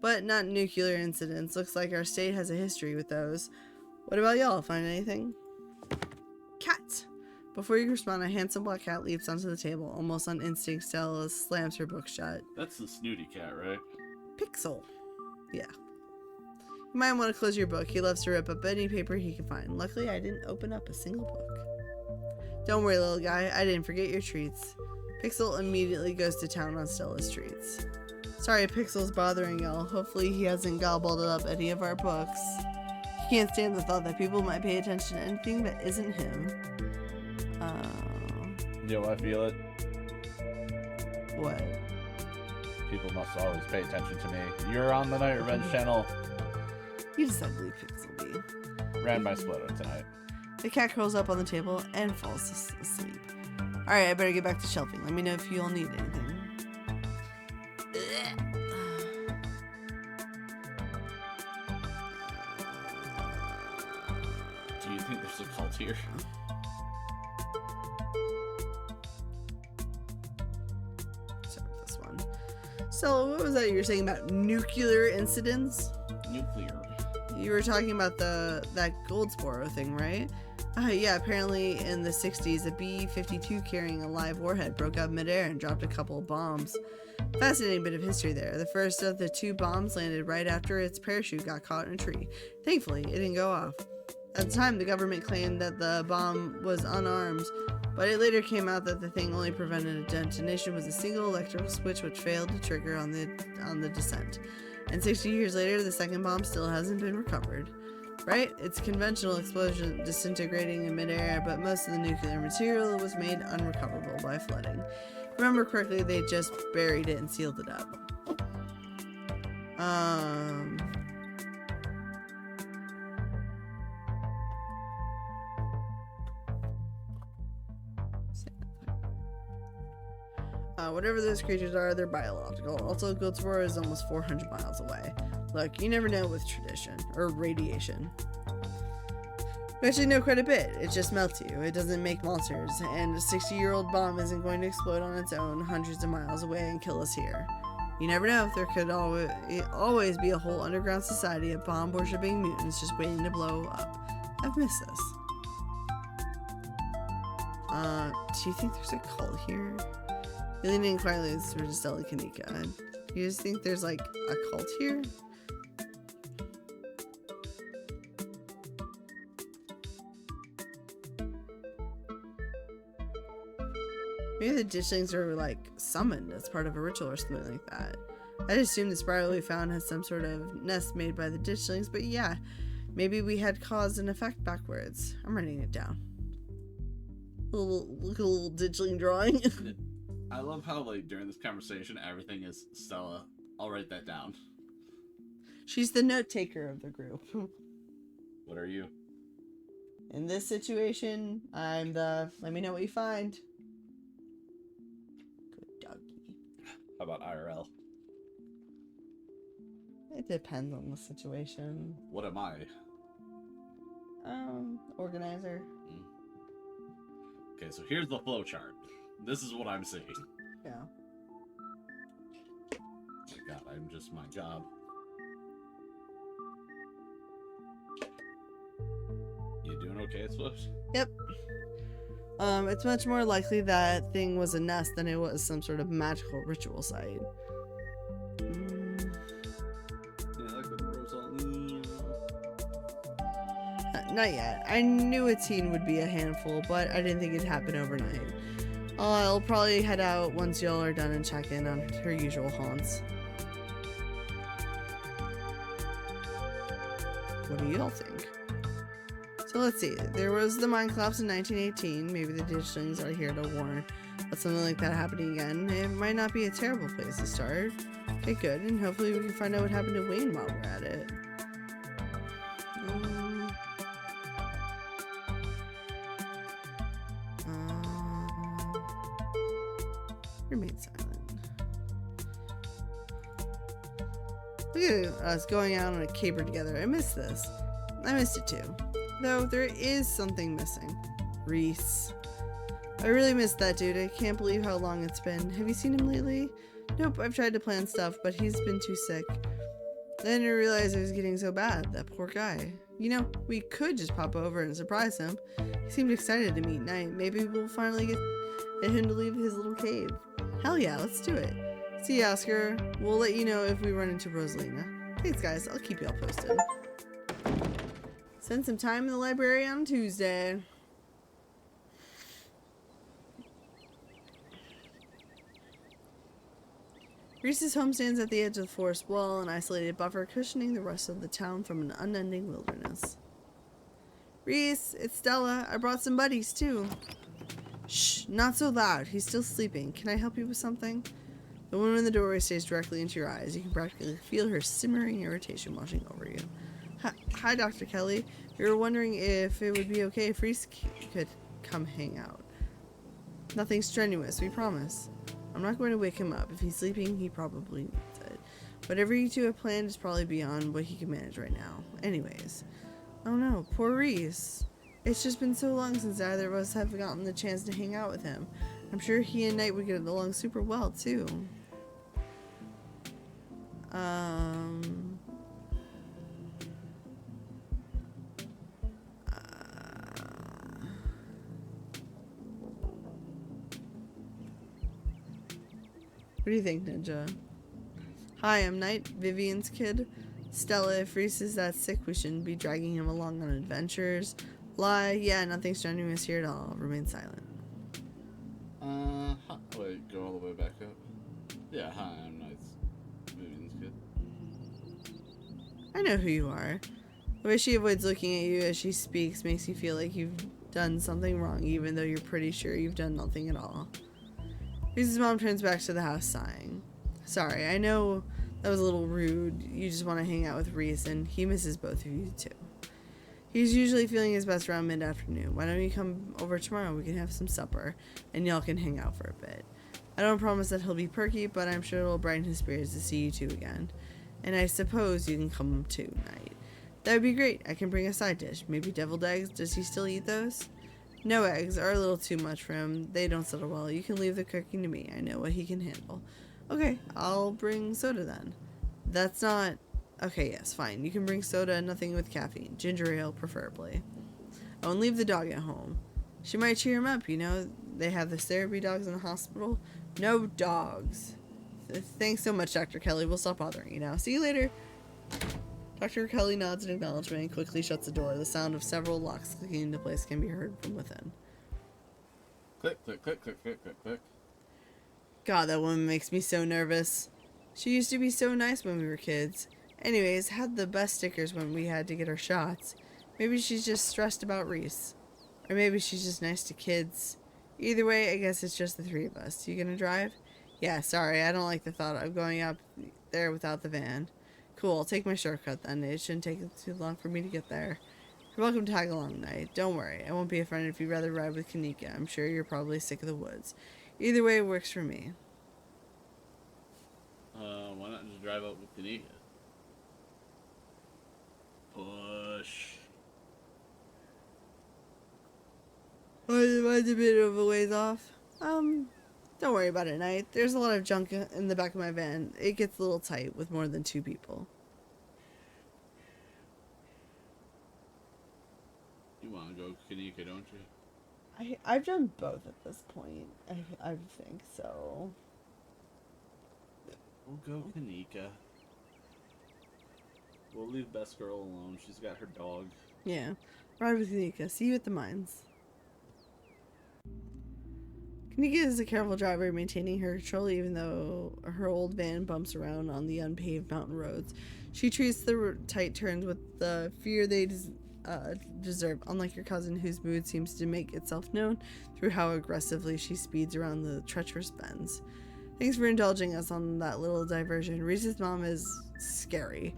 But not nuclear incidents. Looks like our state has a history with those. What about y'all? Find anything? Cats! Before you respond, a handsome black cat leaps onto the table. Almost on instinct, Stella slams her book shut. That's the snooty cat, right? Pixel. Yeah. You might want to close your book. He loves to rip up any paper he can find. Luckily, I didn't open up a single book. Don't worry, little guy. I didn't forget your treats. Pixel immediately goes to town on Stella's treats. Sorry, Pixel's bothering y'all. Hopefully he hasn't gobbled up any of our books. He can't stand the thought that people might pay attention to anything that isn't him. Yo, I feel it. What? People must always pay attention to me. You're on the Nightrevenge channel. You just said leave Pixel be. Ran by Splitter tonight. The cat curls up on the table and falls asleep. Alright, I better get back to shelving. Let me know if you all need anything. Do you think there's a cult here? Start with this one. So, what was that you were saying about nuclear incidents? Nuclear. You were talking about that Goldsboro thing, right? Yeah, apparently in the 60s, a B-52 carrying a live warhead broke out midair and dropped a couple of bombs. Fascinating bit of history there. The first of the two bombs landed right after its parachute got caught in a tree. Thankfully, it didn't go off. At the time, the government claimed that the bomb was unarmed, but it later came out that the thing only prevented a detonation was a single electrical switch which failed to trigger on the descent. And 60 years later, the second bomb still hasn't been recovered. Right? It's conventional explosion disintegrating in midair, but most of the nuclear material was made unrecoverable by flooding. Remember correctly, they just buried it and sealed it up. Whatever those creatures are, they're biological. Also, Goldsboro is almost 400 miles away. Look, you never know with tradition, or radiation. We actually know quite a bit. It just melts you. It doesn't make monsters, and a 60-year-old bomb isn't going to explode on its own hundreds of miles away and kill us here. You never know if there could always be a whole underground society of bomb-worshipping mutants just waiting to blow up. I've missed this. Do you think there's a cult here? You lean in quietly to Stella Kanika. You just think there's like a cult here? Maybe the ditchlings are like summoned as part of a ritual or something like that. I assume the spiral we found has some sort of nest made by the ditchlings, but yeah, maybe we had cause and effect backwards. I'm writing it down. Look at a little ditchling drawing. I love how, like, during this conversation, everything is Stella. I'll write that down. She's the note taker of the group. What are you? In this situation, I'm the let me know what you find. Good doggy. How about IRL? It depends on the situation. What am I? Organizer. Okay, so here's the flow chart. This is what I'm seeing. Yeah. Oh my god, I'm just my job. You doing okay, Swift? Yep. It's much more likely that thing was a nest than it was some sort of magical ritual site. Not yet. I knew a teen would be a handful, but I didn't think it'd happen overnight. I'll probably head out once y'all are done and check in on her usual haunts. What do y'all think? So let's see. There was the mine collapse in 1918. Maybe the ditchlings are here to warn about something like that happening again. It might not be a terrible place to start. Okay, good. And hopefully we can find out what happened to Wayne while we're at it. Remain silent. Look at us going out on a caper together. I miss this. I missed it too. Though there is something missing. Reese. I really missed that dude. I can't believe how long it's been. Have you seen him lately? Nope, I've tried to plan stuff, but he's been too sick. Then I realized it was getting so bad. That poor guy. You know, we could just pop over and surprise him. He seemed excited to meet Night. Maybe we'll finally get him to leave his little cave. Hell yeah, let's do it. See you, Oscar. We'll let you know if we run into Rosalina. Thanks, guys. I'll keep y'all posted. Spend some time in the library on Tuesday. Reese's home stands at the edge of the forest wall, an isolated buffer cushioning the rest of the town from an unending wilderness. Reese, it's Stella. I brought some buddies, too. Shh, not so loud. He's still sleeping. Can I help you with something? The woman in the doorway stares directly into your eyes. You can practically feel her simmering irritation washing over you. Hi, Dr. Kelly. We were wondering if it would be okay if Reese could come hang out. Nothing strenuous, we promise. I'm not going to wake him up. If he's sleeping, he probably needs it. Whatever you two have planned is probably beyond what he can manage right now. Anyways. Oh no, poor Reese. It's just been so long since either of us have gotten the chance to hang out with him. I'm sure he and Knight would get along super well, too. What do you think, Ninja? Hi, I'm Knight, Vivian's kid. Stella, if Reese is that sick, we shouldn't be dragging him along on adventures. Lie, yeah, nothing strenuous here at all. Remain silent. Wait, go all the way back up. Yeah, hi, I'm Knight's Vivian's kid. I know who you are. The way she avoids looking at you as she speaks makes you feel like you've done something wrong, even though you're pretty sure you've done nothing at all. Reese's mom turns back to the house, sighing. Sorry, I know that was a little rude. You just want to hang out with Reese, and he misses both of you, too. He's usually feeling his best around mid-afternoon. Why don't you come over tomorrow? We can have some supper, and y'all can hang out for a bit. I don't promise that he'll be perky, but I'm sure it'll brighten his spirits to see you two again. And I suppose you can come too, Night. That would be great. I can bring a side dish. Maybe deviled eggs. Does he still eat those? No, eggs are a little too much for him. They don't settle well. You can leave the cooking to me. I know what he can handle. Okay, I'll bring soda then. That's not... Okay, yes, fine. You can bring soda, nothing with caffeine. Ginger ale, preferably. I won't leave the dog at home. She might cheer him up, you know. They have the therapy dogs in the hospital. No dogs. Thanks so much, Dr. Kelly. We'll stop bothering you now. See you later. Dr. Kelly nods in acknowledgement and quickly shuts the door. The sound of several locks clicking into place can be heard from within. Click, click, click, click, click, click, click. God, that woman makes me so nervous. She used to be so nice when we were kids. Anyways, had the best stickers when we had to get our shots. Maybe she's just stressed about Reese. Or maybe she's just nice to kids. Either way, I guess it's just the three of us. You gonna drive? Yeah, sorry, I don't like the thought of going up there without the van. Cool, I'll take my shortcut then. It shouldn't take too long for me to get there. You're welcome to tag along, Night. Don't worry, I won't be offended if you'd rather ride with Kanika. I'm sure you're probably sick of the woods. Either way, it works for me. Why not just drive up with Kanika? Push. Mine's a bit of a ways off. Don't worry about it, Night. There's a lot of junk in the back of my van. It gets a little tight with more than 2 people. You want to go Kanika, don't you? I've done both at this point. I think so. We'll go Kanika. We'll leave Best Girl alone. She's got her dog. Yeah. Ride with Kanika. See you at the mines. Kanika is a careful driver, maintaining her control even though her old van bumps around on the unpaved mountain roads. She treats the tight turns with the fear they deserve, unlike your cousin whose mood seems to make itself known through how aggressively she speeds around the treacherous bends. Thanks for indulging us on that little diversion. Reese's mom is scary.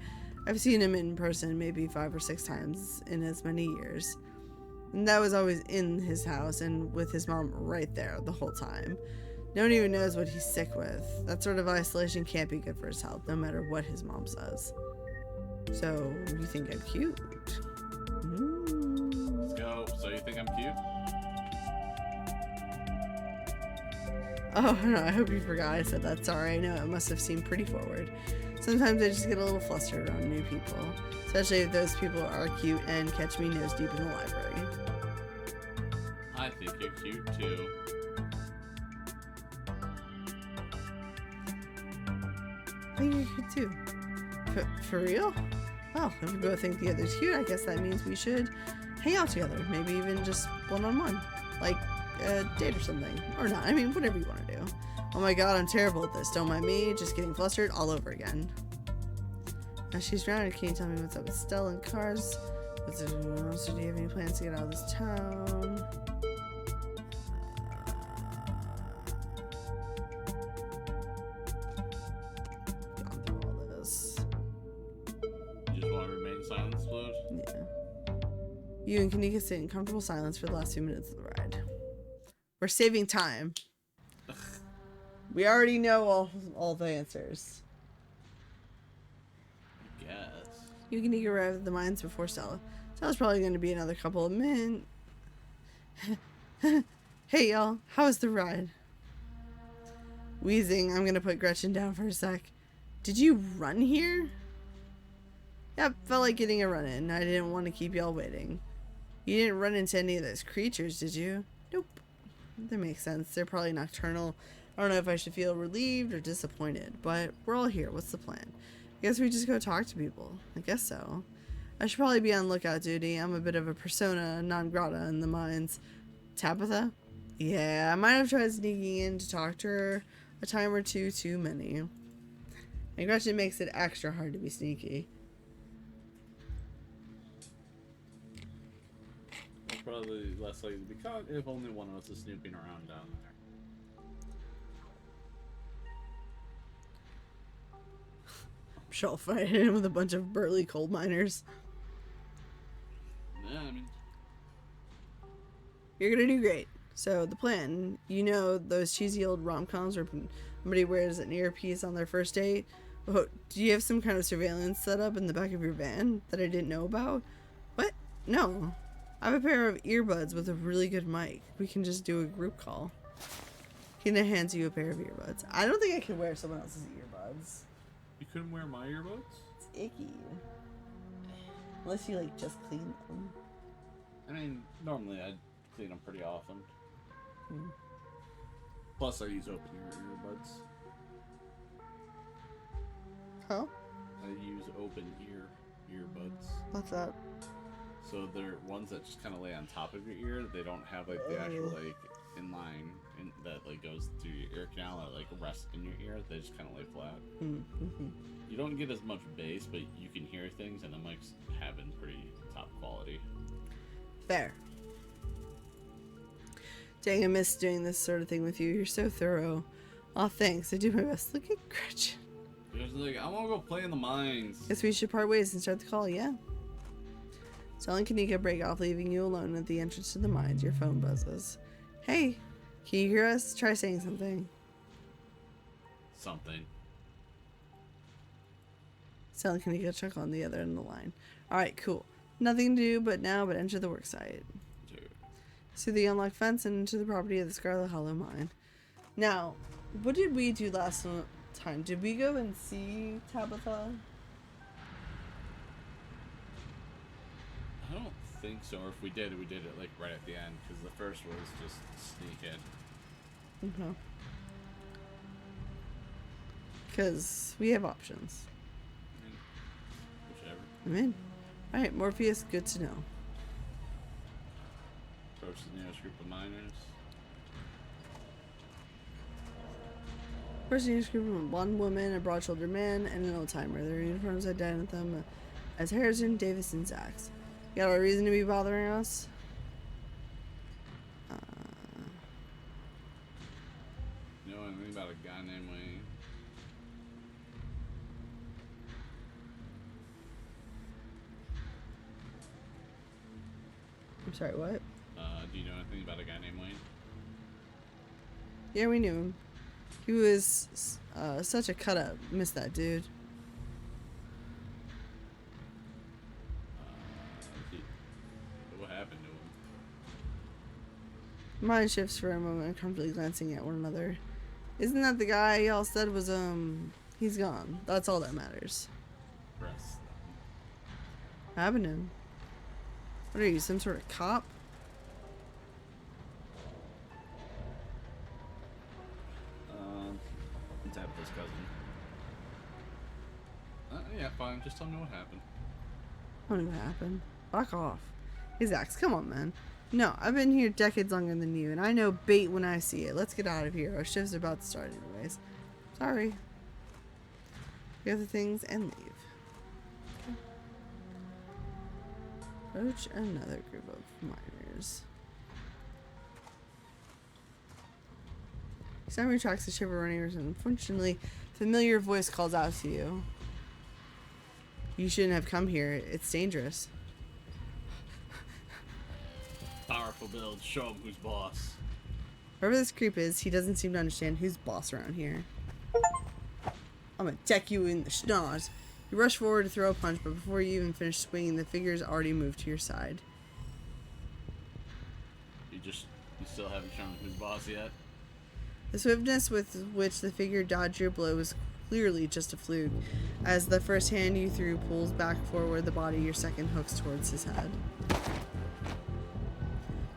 I've seen him in person maybe 5 or 6 times in as many years. And that was always in his house and with his mom right there the whole time. No one even knows what he's sick with. That sort of isolation can't be good for his health, no matter what his mom says. So, you think I'm cute? Let's go. So you think I'm cute? Oh, no, I hope you forgot I said that. Sorry, I know it must have seemed pretty forward. Sometimes I just get a little flustered around new people, especially if those people are cute and catch me nose deep in the library. I think you're cute too. I think you're cute too. For real? Well, if we both think the other's cute, I guess that means we should hang out together. Maybe even just one-on-one. Like a date or something. Or not. I mean, whatever you want to do. Oh my god, I'm terrible at this. Don't mind me. Just getting flustered all over again. Now she's grounded. Can you tell me what's up with Stella and cars? So do you have any plans to get out of this town? Gone through all this. You just want to remain silent, Splode? Yeah. You and Kanika sit in comfortable silence for the last 2 minutes of the ride. We're saving time. We already know all the answers. I guess. You can arrive at the mines before Stella. Stella's probably going to be another couple of minutes. Hey, y'all. How was the ride? Wheezing, I'm going to put Gretchen down for a sec. Did you run here? Yep, felt like getting a run in. I didn't want to keep y'all waiting. You didn't run into any of those creatures, did you? Nope. That makes sense. They're probably nocturnal. I don't know if I should feel relieved or disappointed, but we're all here. What's the plan? I guess we just go talk to people. I guess so. I should probably be on lookout duty. I'm a bit of a persona non grata in the mines. Tabitha? Yeah, I might have tried sneaking in to talk to her a time or two too many. And Gretchen makes it extra hard to be sneaky. We're probably less likely to be caught if only one of us is snooping around down there. She'll fight him with a bunch of burly coal miners. Yeah, I mean, You're gonna do great. So the plan, you know those cheesy old rom-coms where somebody wears an earpiece on their first date? Oh, do you have some kind of surveillance set up in the back of your van that I didn't know about? What? No. I have a pair of earbuds with a really good mic. We can just do a group call. Kina hands you a pair of earbuds. I don't think I can wear someone else's earbuds. you couldn't wear my earbuds? It's icky. Unless you, like, just clean them. I mean, normally I clean them pretty often. Hmm. Plus, I use open ear earbuds. Huh? I use open ear earbuds. What's that? So they're ones that just kind of lay on top of your ear. They don't have like the actual like in line that like goes through your ear canal that like rests in your ear. They just kind of lay flat. Mm-hmm. You don't get as much bass, but you can hear things, and the mics have been pretty top quality. Fair. Dang, I miss doing this sort of thing with you. You're so thorough. Aw, thanks. I do my best. Look at Gretchen. There's like, I want to go play in the mines. Guess we should part ways and start the call, yeah? Stella and Kanika break off, leaving you alone at the entrance to the mines. Your phone buzzes. Hey, can you hear us? Try saying something. Something. Stella and Kanika chuckle on the other end of the line. Alright, cool. Nothing to do but enter the worksite. Dude. Through the unlocked fence and into the property of the Scarlet Hollow mine. Now, what did we do last time? Did we go and see Tabitha? I don't think so. Or if we did it like right at the end, because the first was just sneak in. Okay. Because we have options. I mean, whichever. I'm in. Alright, Morpheus, good to know. Approach the nearest group of miners. First nearest group of a blonde woman, a broad-shouldered man, and an old-timer. Their uniforms identify them as Harrison, Davis, and Sachs. You got a reason to be bothering us? You know anything about a guy named Wayne? I'm sorry, what? Do you know anything about a guy named Wayne? Yeah, we knew him. He was such a cut up. Miss that dude. What happened to him? Mind shifts for a moment, uncomfortably glancing at one another. Isn't that the guy y'all said was, he's gone. That's all that matters. Press. What happened to him? What are you, some sort of cop? Tabitha's cousin. Yeah, fine. Just tell me what happened. I don't know what happened. Fuck off. His axe, come on, man. No, I've been here decades longer than you, and I know bait when I see it. Let's get out of here. Our shift's about to start anyways. Sorry. Gather things and leave. Approach another group of miners. Sam retracts the shiver running, and unfortunately, a familiar voice calls out to you. You shouldn't have come here. It's dangerous. Powerful build. Show him who's boss. Whoever this creep is, he doesn't seem to understand who's boss around here. I'm gonna deck you in the schnoz. You rush forward to throw a punch, but before you even finish swinging, the figure's already moved to your side. You still haven't shown who's boss yet? The swiftness with which the figure dodged your blow was clearly just a fluke, as the first hand you threw pulls back forward the body, your second hooks towards his head.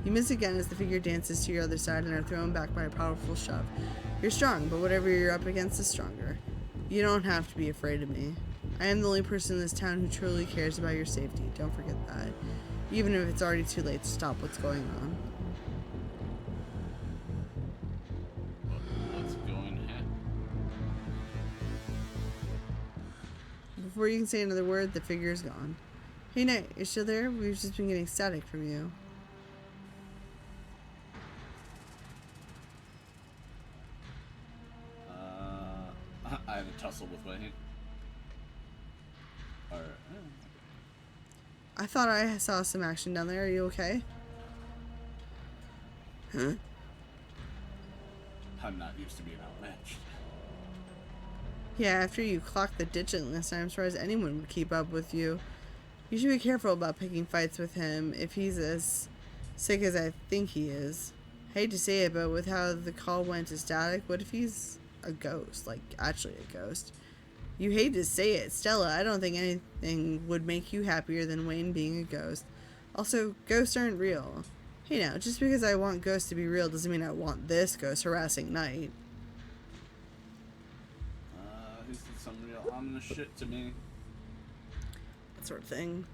You miss again as the figure dances to your other side and are thrown back by a powerful shove. You're strong, but whatever you're up against is stronger. You don't have to be afraid of me. I am the only person in this town who truly cares about your safety. Don't forget that. Even if it's already too late to stop what's going on. What's going to happen? Before you can say another word, the figure is gone. Hey, Knight, you're still there? We've just been getting static from you. I had a tussle with Wayne. Alright. I thought I saw some action down there. Are you okay? Huh? I'm not used to being outmatched. Yeah, after you clocked the ditch last time, I'm surprised anyone would keep up with you. You should be careful about picking fights with him if he's as sick as I think he is. Hate to say it, but with how the call went to static, what if he's a ghost? Like, actually a ghost. You hate to say it, Stella, I don't think anything would make you happier than Wayne being a ghost. Also, ghosts aren't real. Hey now, just because I want ghosts to be real doesn't mean I want this ghost harassing Knight. He said some real ominous shit to me. That sort of thing.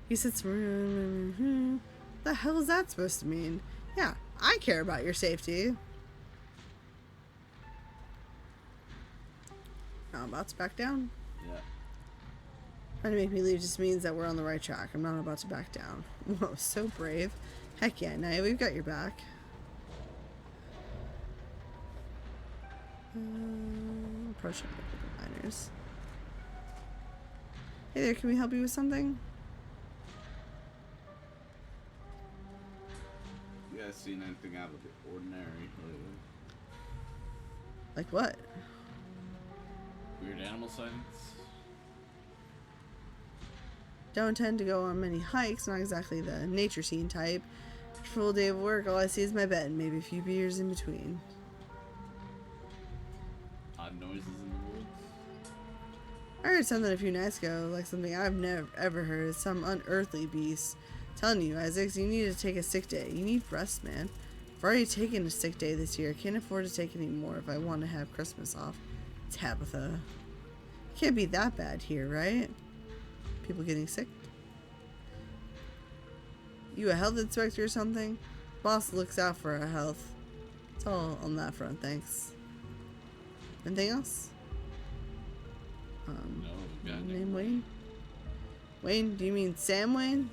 He said some... The hell is that supposed to mean? Yeah, I care about your safety. I'm about to back down. Yeah. Trying to make me leave just means that we're on the right track. I'm not about to back down. Whoa, so brave. Heck yeah, Knight, we've got your back. Approaching the miners. Hey there, can we help you with something? You guys seen anything out of the ordinary lately? Like what? Weird animal sightings? Don't tend to go on many hikes, not exactly the nature scene type. Full day of work, all I see is my bed, maybe a few beers in between. Odd noises in the woods? I heard something a few nights ago, like something I've never ever heard, some unearthly beast. Telling you, Isaacs, you need to take a sick day. You need rest, man. I've already taken a sick day this year. Can't afford to take any more if I want to have Christmas off. Tabitha. Can't be that bad here, right? People getting sick? You a health inspector or something? Boss looks out for our health. It's all on that front, thanks. Anything else? No, guy Name Wayne? Wayne? Do you mean Sam Wayne?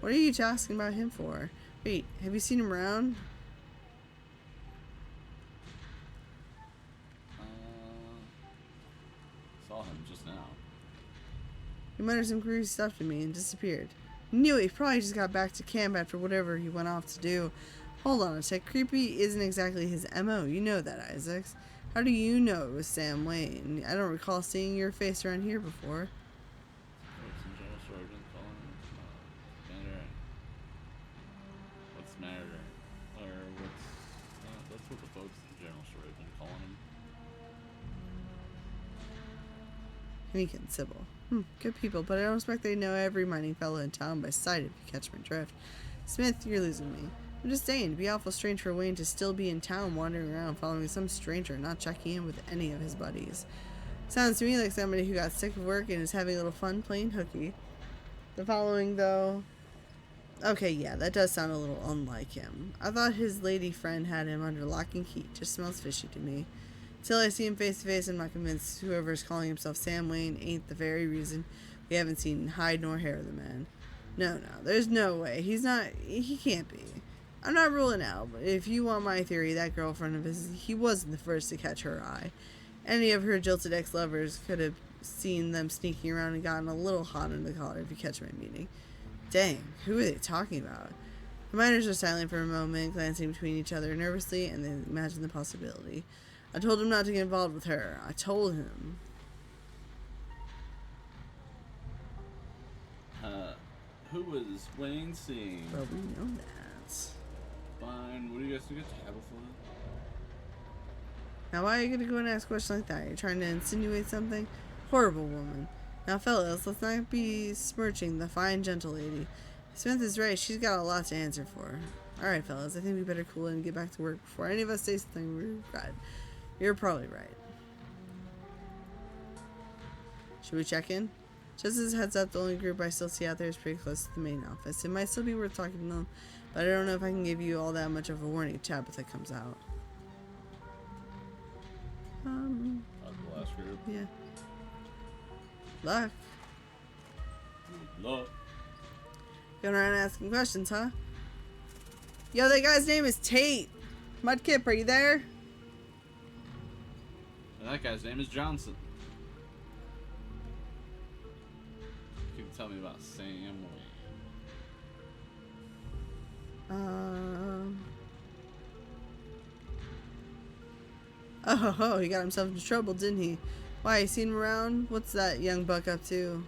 What are you asking about him for? Wait, have you seen him around? Saw him just now. He muttered some creepy stuff to me and disappeared. Knew it. He probably just got back to camp after whatever he went off to do. Hold on a sec. Creepy isn't exactly his MO. You know that, Isaacs. How do you know it was Sam Wayne? I don't recall seeing your face around here before. What's matter? Or what's that's what the folks in the general store have been calling him. Hank and Sybil. Good people, but I don't expect they know every mining fellow in town by sight if you catch my drift. Smith, you're losing me. I'm just saying, it'd be awful strange for Wayne to still be in town wandering around following some stranger, not checking in with any of his buddies. Sounds to me like somebody who got sick of work and is having a little fun playing hooky. The following, though... Okay, yeah, that does sound a little unlike him. I thought his lady friend had him under lock and key. Just smells fishy to me. Till I see him face to face, I'm not convinced whoever's calling himself Sam Wayne ain't the very reason we haven't seen hide nor hair of the man. No, there's no way. He can't be. I'm not ruling out, but if you want my theory, that girlfriend of his, he wasn't the first to catch her eye. Any of her jilted ex-lovers could have seen them sneaking around and gotten a little hot under the collar, if you catch my meaning. Dang, who are they talking about? The miners are silent for a moment, glancing between each other nervously, and they imagine the possibility. I told him not to get involved with her. I told him. Who was Wayne seeing? Well, we know that. Fine. What do you guys think of Tabitha? Now, why are you going to go and ask questions like that? You're trying to insinuate something? Horrible woman. Now, fellas, let's not be smirching the fine, gentle lady. Smith is right. She's got a lot to answer for. Alright, fellas, I think we better cool it and get back to work before any of us say something we regret. You're probably right. Should we check in? Just as a heads up, the only group I still see out there is pretty close to the main office. It might still be worth talking to them, but I don't know if I can give you all that much of a warning if Tabitha comes out. The last group. Yeah. Luck. Good luck. Going around asking questions, huh? Yo, that guy's name is Tate. Mudkip, are you there? And that guy's name is Johnson. You can tell me about Sam Wayne. Oh, he got himself into trouble, didn't he? Why, you seen him around? What's that young buck up to?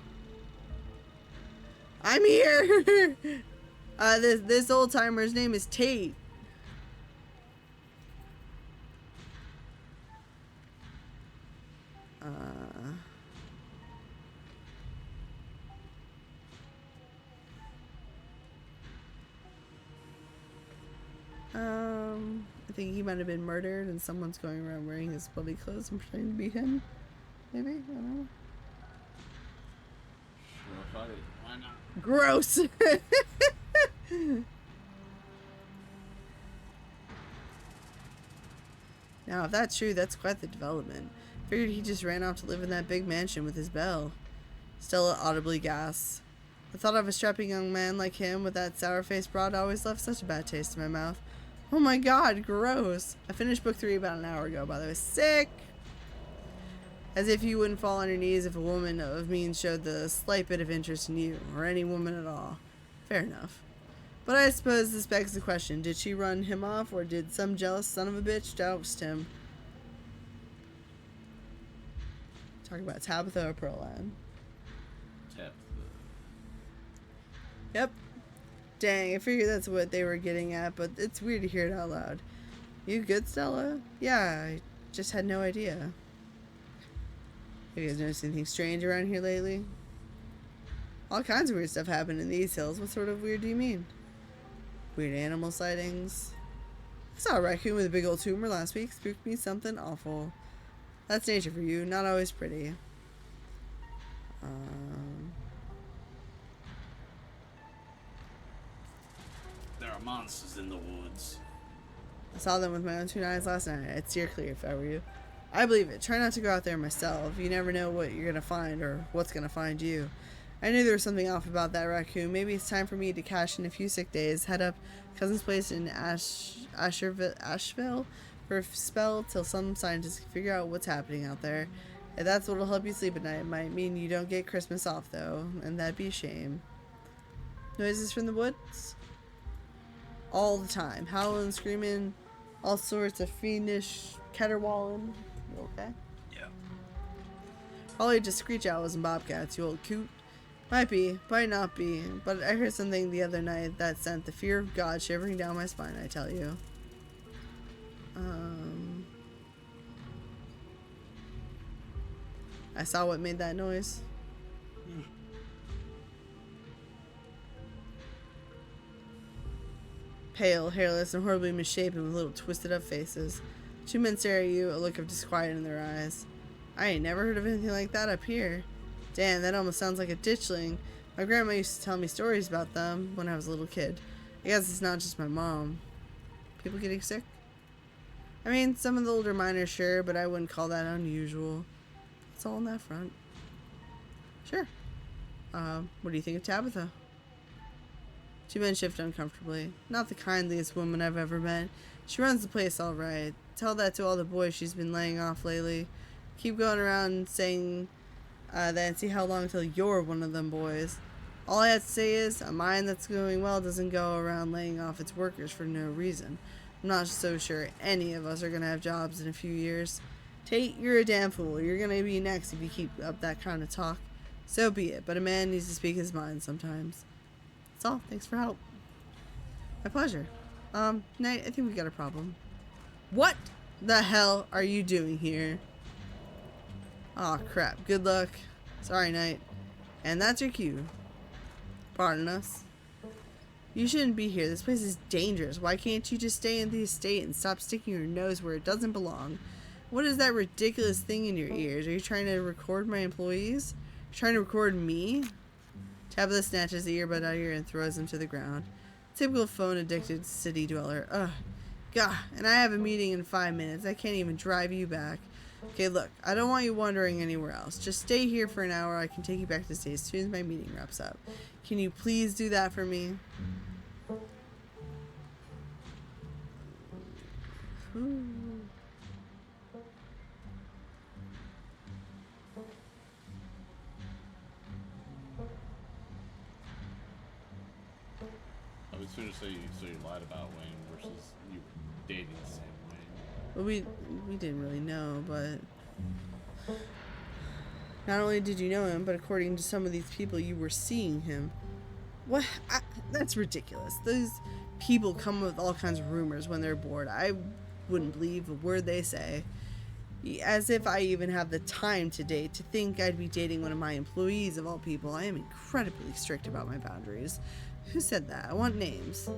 I'm here! This old timer's name is Tate. I think he might have been murdered and someone's going around wearing his bloody clothes and pretending to be him. Maybe? I don't know. Sure, fuck it. Why not? Gross! Now, if that's true, that's quite the development. Figured he just ran off to live in that big mansion with his belle. Stella audibly gasps. The thought of a strapping young man like him with that sour-faced broad always left such a bad taste in my mouth. Oh my god, gross. I finished book 3 about an hour ago, by the way. Sick! As if you wouldn't fall on your knees if a woman of means showed the slight bit of interest in you, or any woman at all. Fair enough. But I suppose this begs the question, did she run him off, or did some jealous son of a bitch doust him? Talk about Tabitha or Pearline. Tabitha. Yep. Dang, I figured that's what they were getting at, but it's weird to hear it out loud. You good, Stella? Yeah, I just had no idea. Have you guys noticed anything strange around here lately? All kinds of weird stuff happened in these hills. What sort of weird do you mean? Weird animal sightings. I saw a raccoon with a big old tumor last week. Spooked me something awful. That's nature for you. Not always pretty. There are monsters in the woods. I saw them with my own 2 eyes last night. I'd steer clear if I were you. I believe it. Try not to go out there myself. You never know what you're gonna find or what's gonna find you. I knew there was something off about that raccoon. Maybe it's time for me to cash in a few sick days. Head up cousin's place in Asheville for a spell till some scientists can figure out what's happening out there. If that's what'll help you sleep at night. It might mean you don't get Christmas off though, and that'd be a shame. Noises from the woods? All the time. Howling, screaming, all sorts of fiendish caterwauling. You okay? Yeah. Probably just screech owls and bobcats, you old coot. Might be, might not be, but I heard something the other night that sent the fear of God shivering down my spine, I tell you. I saw what made that noise. Pale, hairless, and horribly misshapen with little twisted up faces. Two men stare at you, a look of disquiet in their eyes. I ain't never heard of anything like that up here. Damn, that almost sounds like a ditchling. My grandma used to tell me stories about them when I was a little kid. I guess it's not just my mom. People getting sick? I mean, some of the older miners, sure, but I wouldn't call that unusual. It's all on that front. Sure. What do you think of Tabitha? Two men shift uncomfortably. Not the kindliest woman I've ever met. She runs the place all right. Tell that to all the boys she's been laying off lately. Keep going around saying that and see how long till you're one of them boys. All I have to say is, a mine that's going well doesn't go around laying off its workers for no reason. I'm not so sure any of us are going to have jobs in a few years. Tate, you're a damn fool. You're going to be next if you keep up that kind of talk. So be it, but a man needs to speak his mind sometimes. That's all. Thanks for help. My pleasure. Knight, I think we got a problem. What the hell are you doing here? Aw, crap. Good luck. Sorry, Knight. And that's your cue. Pardon us. You shouldn't be here. This place is dangerous. Why can't you just stay in the estate and stop sticking your nose where it doesn't belong? What is that ridiculous thing in your ears? Are you trying to record my employees? You're trying to record me? Tabitha snatches the earbud out of your ear and throws him to the ground. Typical phone-addicted city dweller. Ugh. Gah, and I have a meeting in 5 minutes. I can't even drive you back. Okay, look, I don't want you wandering anywhere else. Just stay here for an hour. I can take you back to the state as soon as my meeting wraps up. Can you please do that for me? Ooh. I was going to say so you lied about Wayne versus you dating the same Wayne. Well, we didn't really know, but not only did you know him, but according to some of these people, you were seeing him. What? That's ridiculous. Those people come with all kinds of rumors when they're bored. I wouldn't believe a word they say. As if I even have the time to date. To think I'd be dating one of my employees of all people. I am incredibly strict about my boundaries. Who said that? I want names.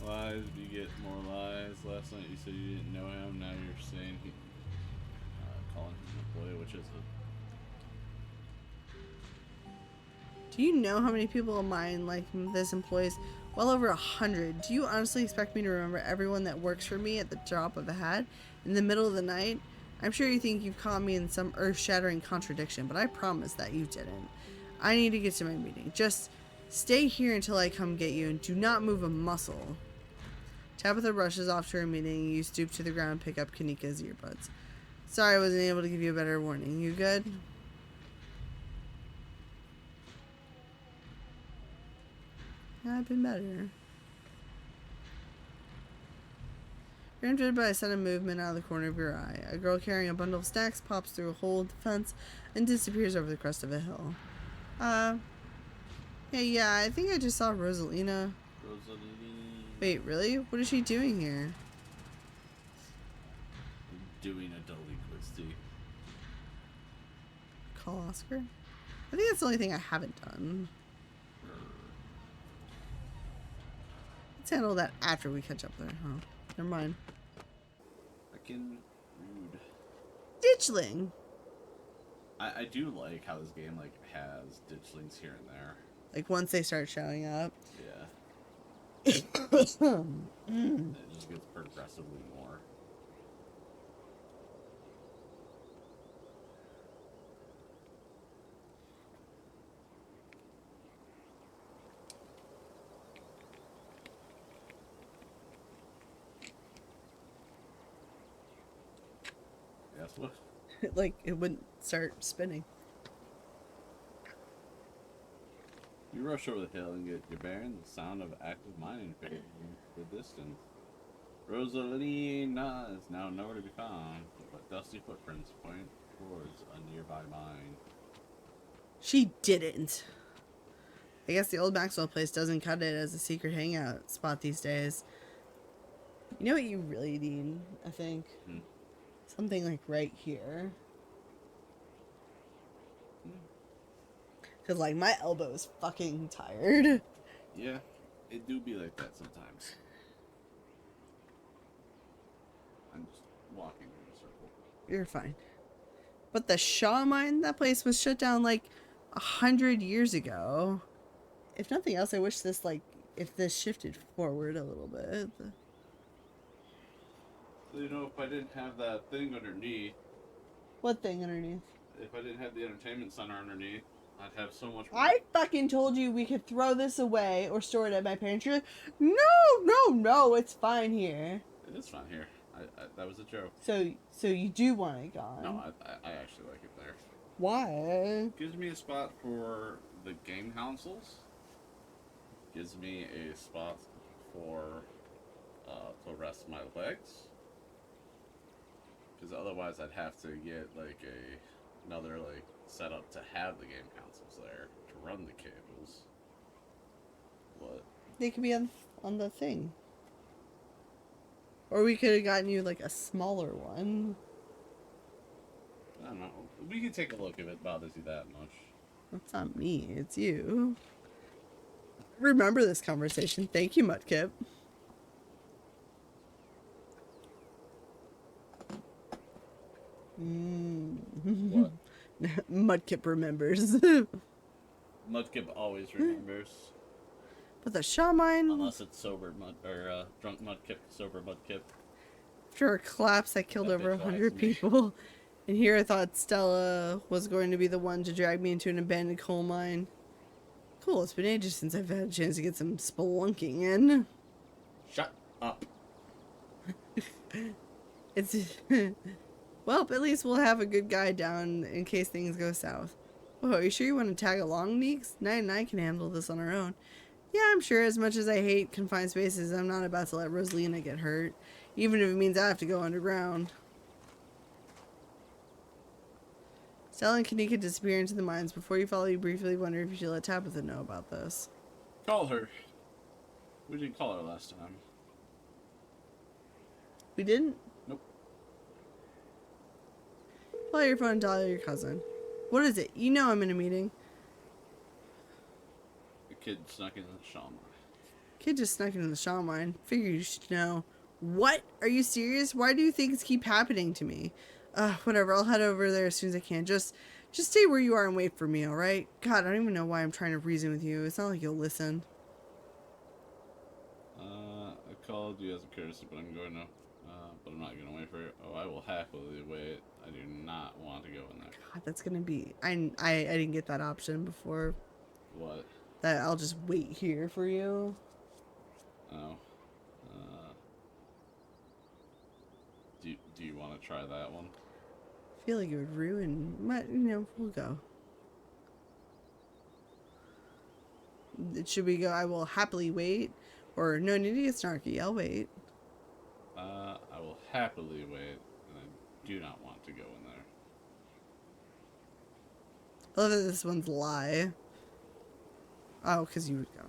Lies, you get more lies. Last night you said you didn't know him. Now you're saying he calling him an employee, which is Do you know how many people of mine like this employs? Well over 100. Do you honestly expect me to remember everyone that works for me at the drop of a hat in the middle of the night? I'm sure you think you've caught me in some earth-shattering contradiction, but I promise that you didn't. I need to get to my meeting. Just stay here until I come get you and do not move a muscle. Tabitha rushes off to her meeting. You stoop to the ground and pick up Kanika's earbuds. Sorry I wasn't able to give you a better warning. You good? I've been better. You're entered by a sudden movement out of the corner of your eye. A girl carrying a bundle of snacks pops through a hole in the fence and disappears over the crest of a hill. Hey, yeah, I think I just saw Rosalina. Wait, really? What is she doing here? doing a delinquency. Call Oscar? I think that's the only thing I haven't done. Let's handle that after we catch up there, huh? Never mind. Fucking rude. Ditchling! I do like how this game like has ditchlings here and there. Like once they start showing up. Yeah. It just gets progressively more. ass would. Like, it wouldn't start spinning. You rush over the hill and get your bearings. The sound of active mining fading in the distance. Rosalina is now nowhere to be found, but dusty footprints point towards a nearby mine. She didn't. I guess the old Maxwell place doesn't cut it as a secret hangout spot these days. You know what you really need, I think? Something like right here. Because, like, my elbow is fucking tired. Yeah, it do be like that sometimes. I'm just walking in a circle. You're fine. But the Shaw mine, that place was shut down like 100 years ago. If nothing else, I wish this, like, if this shifted forward a little bit. So, you know, if I didn't have that thing underneath, What thing underneath? if I didn't have the entertainment center underneath, I'd have so much more. I fucking told you we could throw this away or store it at my parents. You're like, no, it's fine here. It is fun here. That was a joke. So you do want it gone? No, I actually like it there. Why? Gives me a spot for the game consoles. Gives me a spot for to rest my legs. Because otherwise, I'd have to get like another like setup to have the game consoles there to run the cables. What? They could be on the thing. Or we could have gotten you like a smaller one. I don't know. We could take a look if it bothers you that much. That's not me, it's you. Remember this conversation. Thank you, Mudkip. What? Mudkip remembers. Mudkip always remembers. But the Shaw mine, Unless it's sober mud or drunk Mudkip, sober Mudkip. after a collapse that killed That over bitch 100 likes me. people. And here I thought Stella was going to be the one to drag me into an abandoned coal mine. Cool, it's been ages since I've had a chance to get some spelunking in. Shut up. It's well, at least we'll have a good guy down in case things go south. Oh, are you sure you want to tag along, Neeks? Night and I can handle this on our own. Yeah, I'm sure. As much as I hate confined spaces, I'm not about to let Rosalina get hurt, even if it means I have to go underground. Stella and Kanika disappear into the mines. Before you follow, you briefly wonder if you should let Tabitha know about this. Call her. We didn't call her last time. We didn't? Nope. Pull out your phone and dial your cousin. What is it? You know I'm in a meeting. The kid snuck into the shaman. Kid just snuck into the Shaw mine. Figure you should know. What? Are you serious? Why do you things keep happening to me? Whatever. I'll head over there as soon as I can. Just stay where you are and wait for me, alright? God, I don't even know why I'm trying to reason with you. It's not like you'll listen. I called you as a courtesy, but I'm going to. But I'm not going to wait for it. Oh, I will happily wait. I do not want to go in there. God, that's gonna be... I didn't get that option before. What? That I'll just wait here for you. Oh. Do you want to try that one? I feel like it would ruin... we'll go. Should we go? I will happily wait. Or, no need to get snarky. I'll wait. I will happily wait, and I do not want to go in there. I love that this one's lie. Oh, because you would go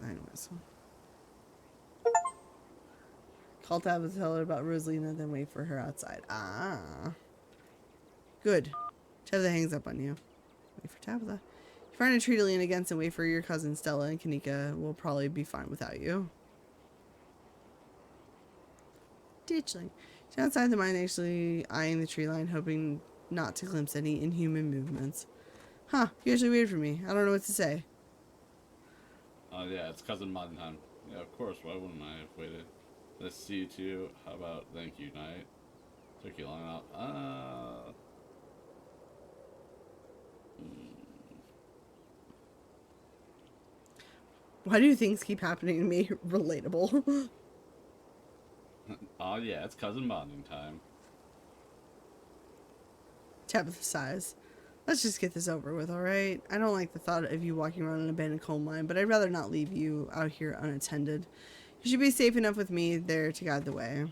anyways. Call Tabitha, tell her about Rosalina, then wait for her outside. Ah. Good. Tabitha hangs up on you. Wait for Tabitha. You find a tree to lean against and wait for your cousin Stella and Kanika will probably be fine without you. Ditchling. She's outside the mine, actually eyeing the tree line, hoping not to glimpse any inhuman movements. Huh, you actually waited for me. I don't know what to say. Oh, yeah, it's Cousin Modern Time. Yeah, of course, why wouldn't I have waited? Let's see you too. How about thank you, Night? Took you long enough. Why do things keep happening to me? Relatable. Oh, yeah, it's Cousin Bonding Time. Tabitha sighs. Let's just get this over with, alright? I don't like the thought of you walking around an abandoned coal mine, but I'd rather not leave you out here unattended. You should be safe enough with me there to guide the way.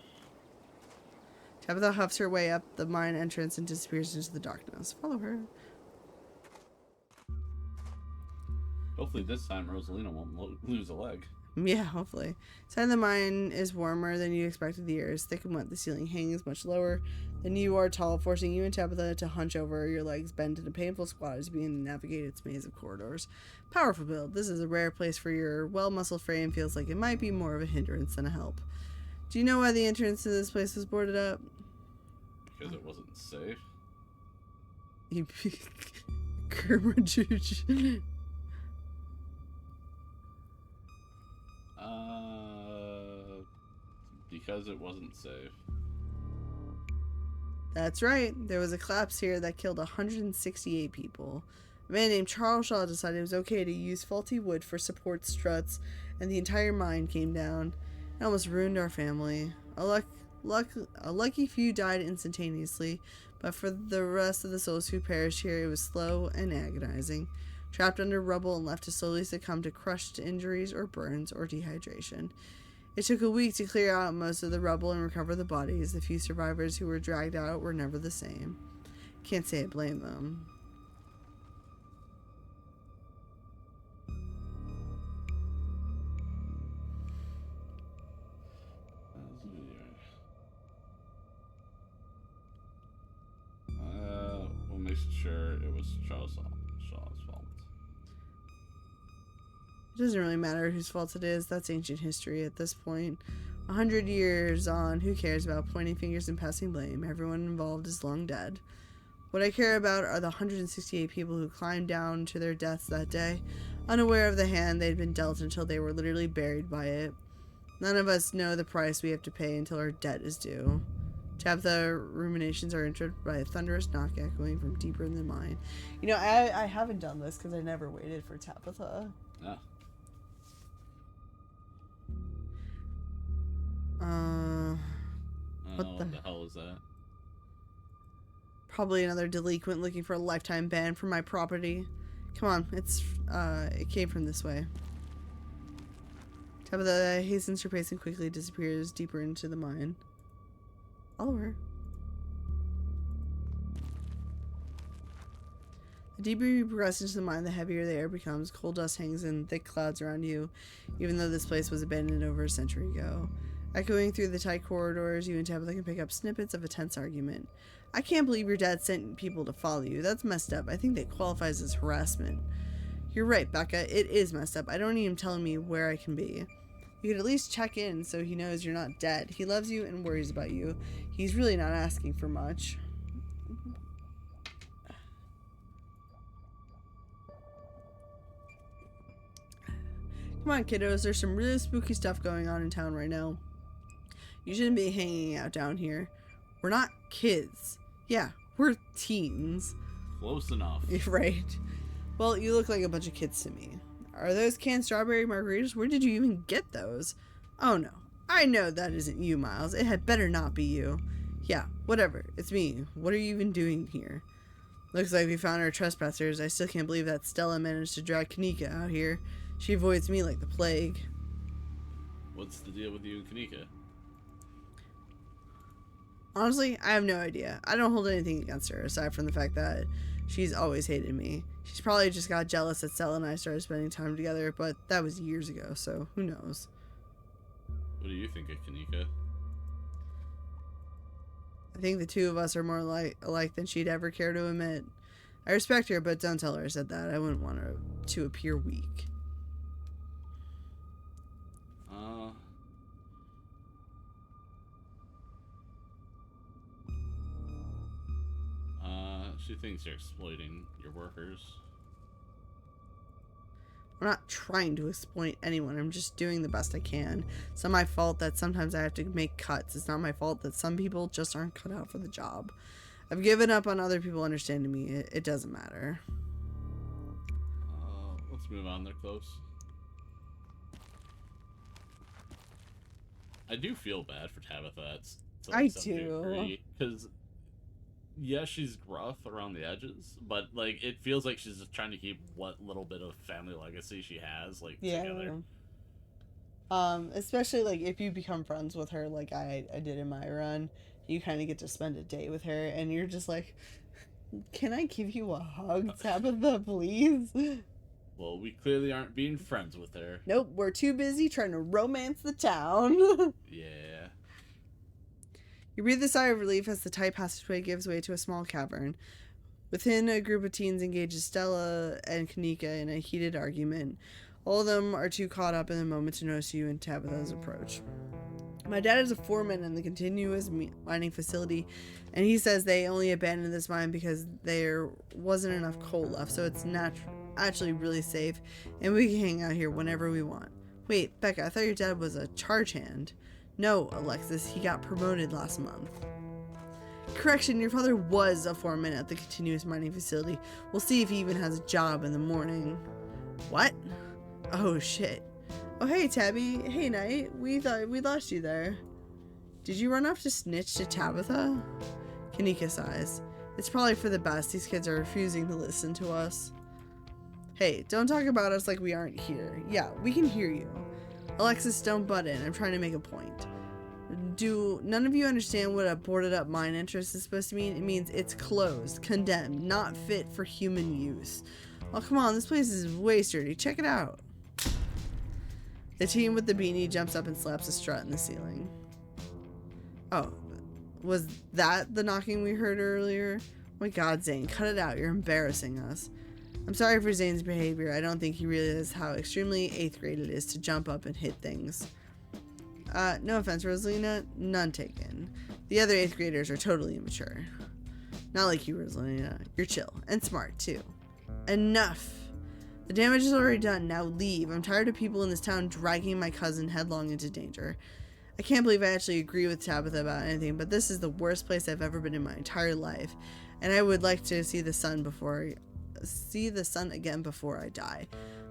Tabitha huffs her way up the mine entrance and disappears into the darkness. Follow her. Hopefully this time Rosalina won't lose a leg. Yeah, hopefully. Inside the mine is warmer than you expected. The air is thick and wet. The ceiling hangs much lower than you are tall, forcing you and Tabitha to hunch over. Your legs bend in a painful squat as you begin to navigate its maze of corridors. Powerful build. This is a rare place for your well-muscled frame. Feels like it might be more of a hindrance than a help. Do you know why the entrance to this place was boarded up? Because it wasn't safe. You Kermajooch. Because it wasn't safe. That's right. There was a collapse here that killed 168 people. A man named Charles Shaw decided it was okay to use faulty wood for support struts, and the entire mine came down. It almost ruined our family. A lucky few died instantaneously, but for the rest of the souls who perished here, it was slow and agonizing. Trapped under rubble and left to slowly succumb to crushed injuries or burns or dehydration. It took a week to clear out most of the rubble and recover the bodies. The few survivors who were dragged out were never the same. Can't say I blame them. We'll make sure it was Charles Shaw's fault. It doesn't really matter whose fault it is. That's ancient history at this point. 100 years on, who cares about pointing fingers and passing blame? Everyone involved is long dead. What I care about are the 168 people who climbed down to their deaths that day, unaware of the hand they'd been dealt until they were literally buried by it. None of us know the price we have to pay until our debt is due. Tabitha ruminations are interrupted by a thunderous knock echoing from deeper in the mine. You know, I haven't done this because I never waited for Tabitha. Yeah. What the hell is that? Probably another delinquent looking for a lifetime ban from my property. Come on, it came from this way. Tabitha hastens her pace and quickly disappears deeper into the mine. Follow her. The deeper you progress into the mine, the heavier the air becomes. Coal dust hangs in thick clouds around you, even though this place was abandoned over a century ago. Echoing through the tight corridors, you and Tabitha can pick up snippets of a tense argument. I can't believe your dad sent people to follow you. That's messed up. I think that qualifies as harassment. You're right, Becca. It is messed up. I don't need him telling me where I can be. You could at least check in so he knows you're not dead. He loves you and worries about you. He's really not asking for much. Come on, kiddos. There's some really spooky stuff going on in town right now. You shouldn't be hanging out down here. We're not kids. Yeah, we're teens. Close enough. Right. Well, you look like a bunch of kids to me. Are those canned strawberry margaritas? Where did you even get those? Oh no. I know that isn't you, Miles. It had better not be you. Yeah, whatever. It's me. What are you even doing here? Looks like we found our trespassers. I still can't believe that Stella managed to drag Kanika out here. She avoids me like the plague. What's the deal with you and Kanika? Honestly, I have no idea. I don't hold anything against her, aside from the fact that she's always hated me. She's probably just got jealous that Stella and I started spending time together, but that was years ago, so who knows. What do you think of Kanika? I think the two of us are more alike than she'd ever care to admit. I respect her, but don't tell her I said that. I wouldn't want her to appear weak. She thinks you're exploiting your workers. I'm not trying to exploit anyone. I'm just doing the best I can. It's not my fault that sometimes I have to make cuts. It's not my fault that some people just aren't cut out for the job. I've given up on other people understanding me. It doesn't matter. Let's move on. They're close. I do feel bad for Tabitha. I do. Because yeah, she's gruff around the edges, but like it feels like she's just trying to keep what little bit of family legacy she has like together. Especially like if you become friends with her like I did in my run, you kind of get to spend a day with her and you're just like, can I give you a hug, Tabitha, please? Well, we clearly aren't being friends with her. Nope, we're too busy trying to romance the town. Yeah. You breathe a sigh of relief as the tight passageway gives way to a small cavern. Within, a group of teens engages Stella and Kanika in a heated argument. All of them are too caught up in the moment to notice you and Tabitha's approach. My dad is a foreman in the continuous mining facility, and he says they only abandoned this mine because there wasn't enough coal left, so it's actually really safe, and we can hang out here whenever we want. Wait, Becca, I thought your dad was a charge hand. No, Alexis, he got promoted last month. Correction, your father was a foreman at the continuous mining facility. We'll see if he even has a job in the morning. What? Oh, shit. Oh, hey, Tabby. Hey, Knight. We thought we lost you there. Did you run off to snitch to Tabitha? Kanika sighs. It's probably for the best. These kids are refusing to listen to us. Hey, don't talk about us like we aren't here. Yeah, we can hear you. Alexis, don't butt in. I'm trying to make a point. Do none of you understand what a boarded up mine entrance is supposed to mean? It means it's closed, condemned, not fit for human use. Oh, come on, this place is way sturdy. Check it out. The teen with the beanie jumps up and slaps a strut in the ceiling. Oh, was that the knocking we heard earlier? Oh my god, Zane, cut it out. You're embarrassing us. I'm sorry for Zane's behavior. I don't think he realizes how extremely 8th grade it is to jump up and hit things. No offense, Rosalina. None taken. The other 8th graders are totally immature. Not like you, Rosalina. You're chill. And smart, too. Enough. The damage is already done. Now leave. I'm tired of people in this town dragging my cousin headlong into danger. I can't believe I actually agree with Tabitha about anything, but this is the worst place I've ever been in my entire life. And I would like to see the sun again before I die.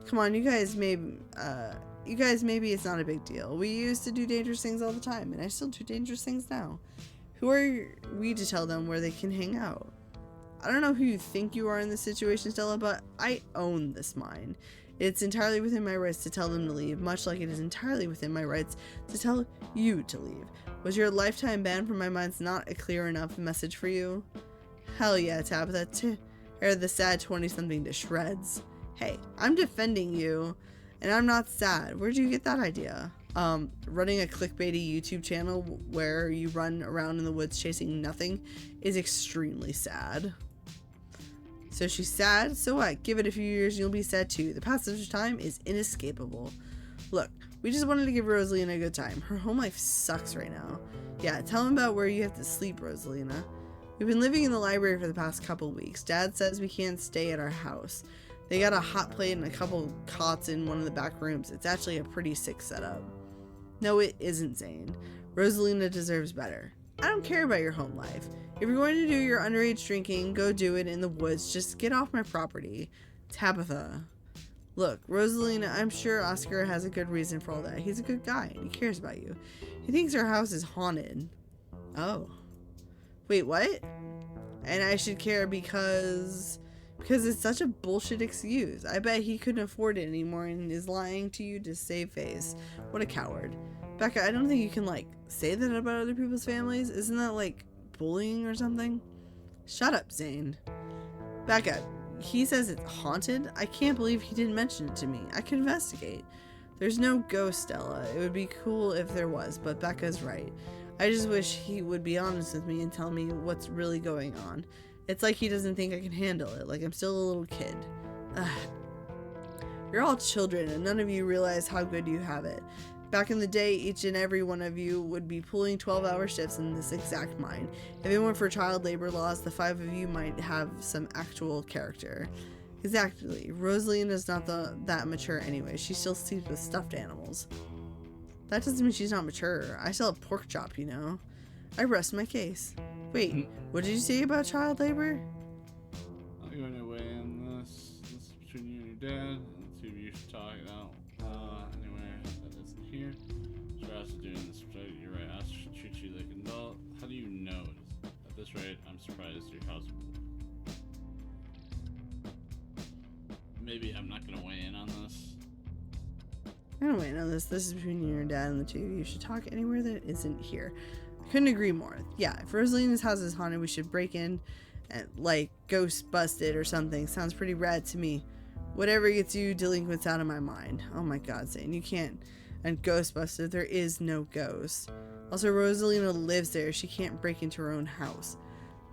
Come on, you guys, maybe it's not a big deal. We used to do dangerous things all the time, and I still do dangerous things now. Who are we to tell them where they can hang out? I don't know who you think you are in this situation, Stella, but I own this mine. It's entirely within my rights to tell them to leave, much like it is entirely within my rights to tell you to leave. Was your lifetime ban from my mines not a clear enough message for you? Hell yeah, Tabitha. Tear the sad 20-something to shreds. Hey, I'm defending you, and I'm not sad. Where'd you get that idea? Running a clickbaity YouTube channel where you run around in the woods chasing nothing is extremely sad. So she's sad? So what? Give it a few years and you'll be sad too. The passage of time is inescapable. Look, we just wanted to give Rosalina a good time. Her home life sucks right now. Yeah, tell them about where you have to sleep, Rosalina. We've been living in the library for the past couple weeks. Dad says we can't stay at our house. They got a hot plate and a couple cots in one of the back rooms. It's actually a pretty sick setup. No, it isn't, Zane. Rosalina deserves better. I don't care about your home life. If you're going to do your underage drinking, go do it in the woods. Just get off my property. Tabitha. Look, Rosalina, I'm sure Oscar has a good reason for all that. He's a good guy and he cares about you. He thinks our house is haunted. Oh. Wait, what? And I should care because it's such a bullshit excuse. I bet he couldn't afford it anymore and is lying to you to save face. What a coward. Becca, I don't think you can, like, say that about other people's families. Isn't that, like, bullying or something? Shut up, Zane. Becca, he says it's haunted? I can't believe he didn't mention it to me. I could investigate. There's no ghost, Stella. It would be cool if there was, but Becca's right. I just wish he would be honest with me and tell me what's really going on. It's like he doesn't think I can handle it, like I'm still a little kid. Ugh. You're all children and none of you realize how good you have it. Back in the day, each and every one of you would be pulling 12-hour shifts in this exact mine. If it weren't for child labor laws, the 5 of you might have some actual character. Exactly. Rosalina's not that mature anyway. She still sleeps with stuffed animals. That doesn't mean she's not mature. I sell a pork chop, you know. I rest my case. Wait, what did you say about child labor? I'll go away on this. This is between you and your dad. The two of you should talk it out. Anyway, that isn't here. So we're also doing this. You're right. I should treat you like an adult. How do you know at this right. I'm surprised your house. Maybe I'm not gonna weigh in on this. I don't wait on this. This is between you and your dad and the two of you. You should talk anywhere that isn't here. I couldn't agree more. Yeah, if Rosalina's house is haunted, we should break in and, like, ghost busted or something. Sounds pretty rad to me. Whatever gets you delinquents out of my mind. Oh my god, Zane, you can't. And ghost busted, there is no ghost. Also, Rosalina lives there. She can't break into her own house.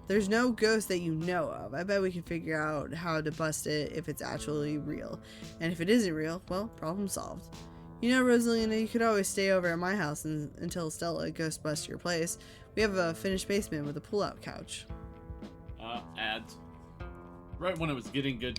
There's no ghost that you know of. I bet we can figure out how to bust it if it's actually real. And if it isn't real, well, problem solved. You know, Rosalina, you could always stay over at my house until Stella ghost busts your place. We have a finished basement with a pull-out couch. Ads. Right when it was getting good.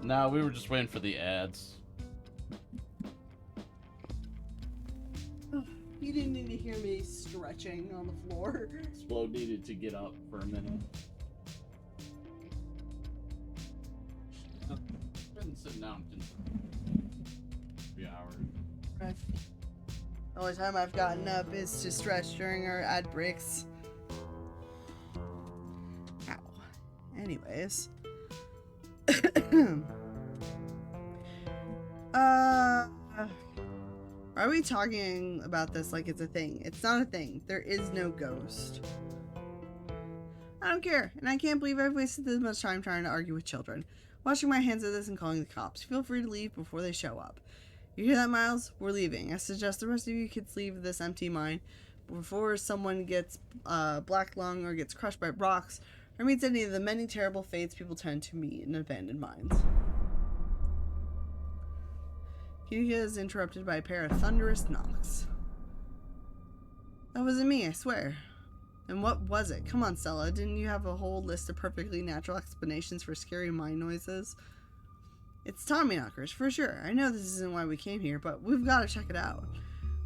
Nah, we were just waiting for the ads. You didn't need to hear me stretching on the floor. Spo needed to get up for a minute. Been sitting down for 3 hours. Right. The only time I've gotten up is to stretch during our ad breaks. Ow. Anyways. Are we talking about this like it's a thing? It's not a thing. There is no ghost. I don't care, and I can't believe I've wasted this much time trying to argue with children. Washing my hands of this and calling the cops. Feel free to leave before they show up. You hear that, Miles? We're leaving. I suggest the rest of you kids leave this empty mine before someone gets black lung or gets crushed by rocks or meets any of the many terrible fates people tend to meet in abandoned mines. Kinika is interrupted by a pair of thunderous knocks. That wasn't me, I swear. And what was it? Come on, Stella. Didn't you have a whole list of perfectly natural explanations for scary mine noises? It's Tommyknockers, for sure. I know this isn't why we came here, but we've got to check it out.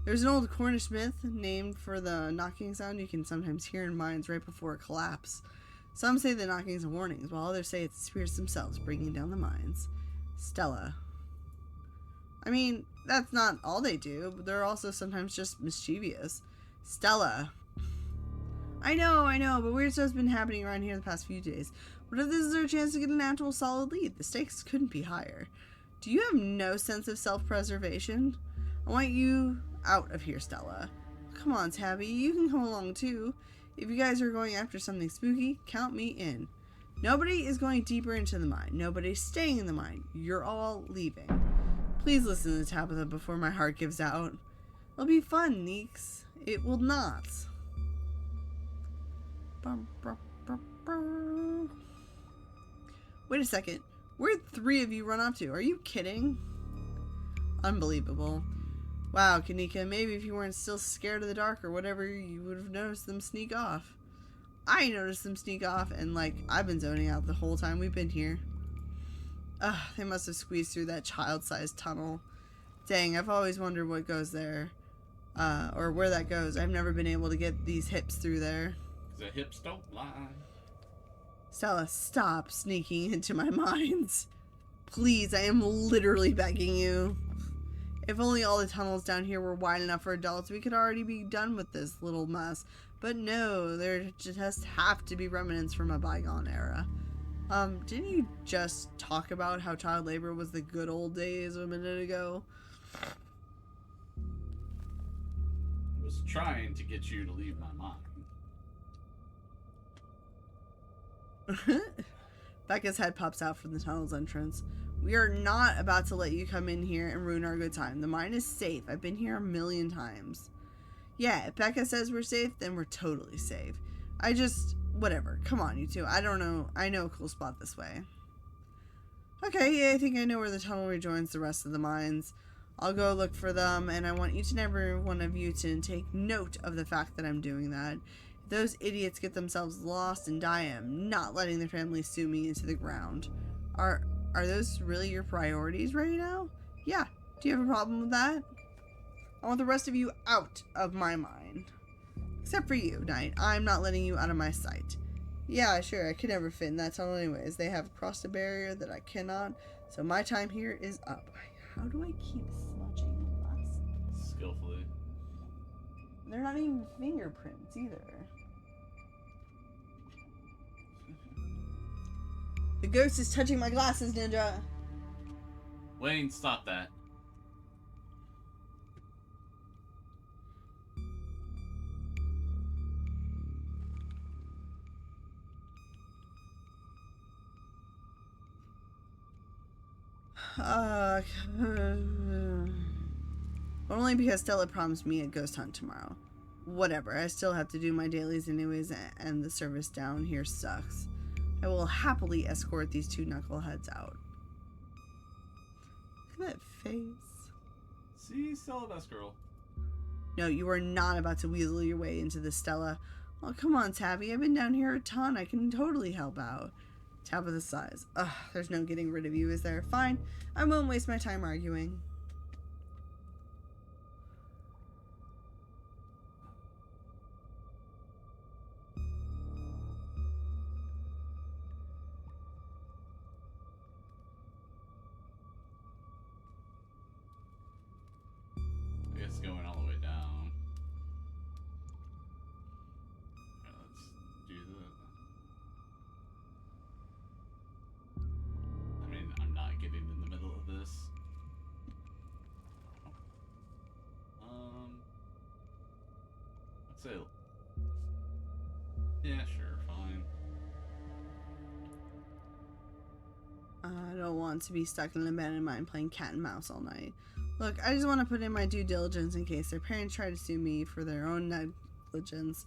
There's an old Cornish myth named for the knocking sound you can sometimes hear in mines right before a collapse. Some say the knockings are warnings, while others say it's the spirits themselves bringing down the mines. Stella. I mean, that's not all they do, but they're also sometimes just mischievous. Stella. I know, but weird stuff's been happening around here the past few days. What if this is our chance to get an actual solid lead? The stakes couldn't be higher. Do you have no sense of self-preservation? I want you out of here, Stella. Come on, Tabby, you can come along too. If you guys are going after something spooky, count me in. Nobody is going deeper into the mine. Nobody's staying in the mine. You're all leaving. Please listen to Tabitha before my heart gives out. It'll be fun, Neeks. It will not. Wait a second. Where'd 3 of you run off to? Are you kidding? Unbelievable. Wow, Kinika, maybe if you weren't still scared of the dark or whatever, you would have noticed them sneak off. I noticed them sneak off, and I've been zoning out the whole time we've been here. Ugh, they must have squeezed through that child-sized tunnel. Dang, I've always wondered what goes there. Or where that goes. I've never been able to get these hips through there. The hips don't lie. Stella, stop sneaking into my mines. Please, I am literally begging you. If only all the tunnels down here were wide enough for adults, we could already be done with this little mess. But no, there just have to be remnants from a bygone era. Didn't you just talk about how child labor was the good old days a minute ago? I was trying to get you to leave my mind. Becca's head pops out from the tunnel's entrance. We are not about to let you come in here and ruin our good time. The mine is safe. I've been here a million times. Yeah, if Becca says we're safe, then we're totally safe. Whatever. Come on, you two. I don't know. I know a cool spot this way. Okay, yeah, I think I know where the tunnel rejoins the rest of the mines. I'll go look for them, and I want each and every one of you to take note of the fact that I'm doing that. If those idiots get themselves lost and die, I'm not letting their family sue me into the ground. Are those really your priorities right now? Yeah. Do you have a problem with that? I want the rest of you out of my mind. Except for you, Knight. I'm not letting you out of my sight. Yeah, sure, I could never fit in that tunnel anyways. They have crossed a barrier that I cannot, so my time here is up. How do I keep smudging the glasses? Skillfully. They're not even fingerprints either. The ghost is touching my glasses, Ninja. Wayne, stop that. Only because Stella promised me a ghost hunt tomorrow. Whatever, I still have to do my dailies anyways, and the service down here sucks. I will happily escort these 2 knuckleheads out. Look at that face. See, Stella, best girl. No, you are not about to weasel your way into this, Stella. Oh, come on, Tabby. I've been down here a ton. I can totally help out. Tabitha sighs. Ugh, there's no getting rid of you, is there? Fine. I won't waste my time arguing. I guess going all the way down. Alright, let's do that. I mean, I'm not getting in the middle of this. Let's say, yeah, sure, fine. I don't want to be stuck in an abandoned mine playing cat and mouse all night. Look, I just want to put in my due diligence in case their parents try to sue me for their own negligence.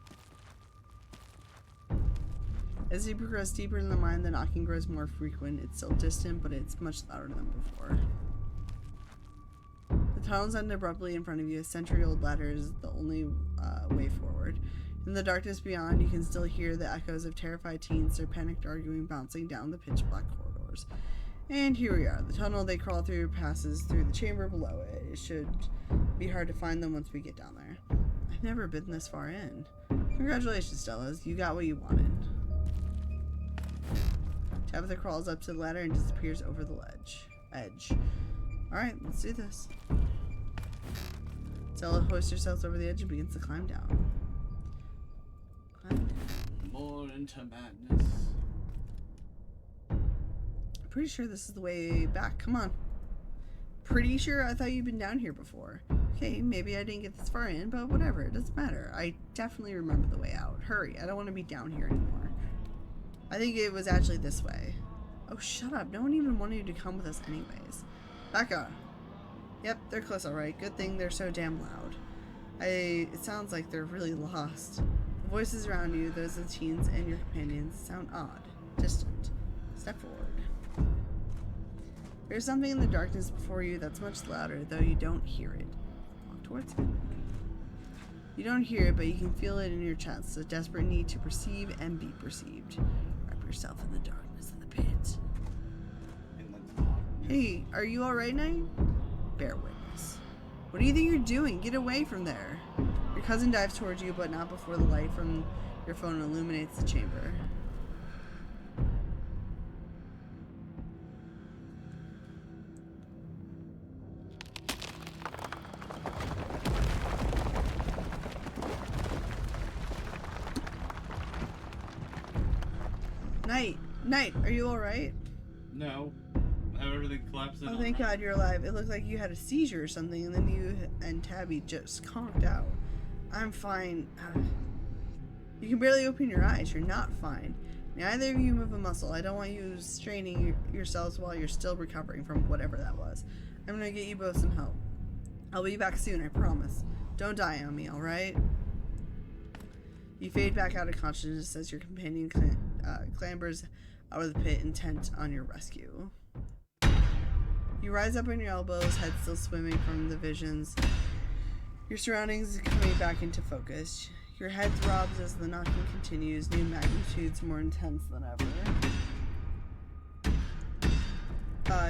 As you progress deeper in the mine, the knocking grows more frequent. It's still distant, but it's much louder than before. The tunnels end abruptly in front of you. A century-old ladder is the only way forward. In the darkness beyond, you can still hear the echoes of terrified teens, their panicked arguing bouncing down the pitch-black corridors. And here we are. The tunnel they crawl through passes through the chamber below it. It should be hard to find them once we get down there. I've never been this far in. Congratulations, Stellas. You got what you wanted. Tabitha crawls up to the ladder and disappears over the edge. Alright, let's do this. Stella hoists herself over the edge and begins to climb down. More into madness. Pretty sure this is the way back. Come on. Pretty sure I thought you'd been down here before. Okay, maybe I didn't get this far in, but whatever. It doesn't matter. I definitely remember the way out. Hurry. I don't want to be down here anymore. I think it was actually this way. Oh, shut up. No one even wanted you to come with us anyways. Back on. Yep, they're close alright. Good thing they're so damn loud. It sounds like they're really lost. The voices around you, those of the teens and your companions, sound odd, distant. Step forward. There's something in the darkness before you that's much louder, though you don't hear it. Walk towards it. You don't hear it, but you can feel it in your chest, a desperate need to perceive and be perceived. Wrap yourself in the darkness of the pit. Hey, are you alright, Knight? Bear witness. What do you think you're doing? Get away from there. Your cousin dives towards you, but not before the light from your phone illuminates the chamber. Knight, are you alright? No. I have everything collapsed in. Oh, thank God you're alive. It looked like you had a seizure or something, and then you and Tabby just conked out. I'm fine. You can barely open your eyes. You're not fine. Neither of you move a muscle. I don't want you straining yourselves while you're still recovering from whatever that was. I'm gonna get you both some help. I'll be back soon, I promise. Don't die on me, alright? You fade back out of consciousness as your companion clambers out of the pit, intent on your rescue. You rise up on your elbows, head still swimming from the visions. Your surroundings coming back into focus. Your head throbs as the knocking continues, new magnitudes more intense than ever.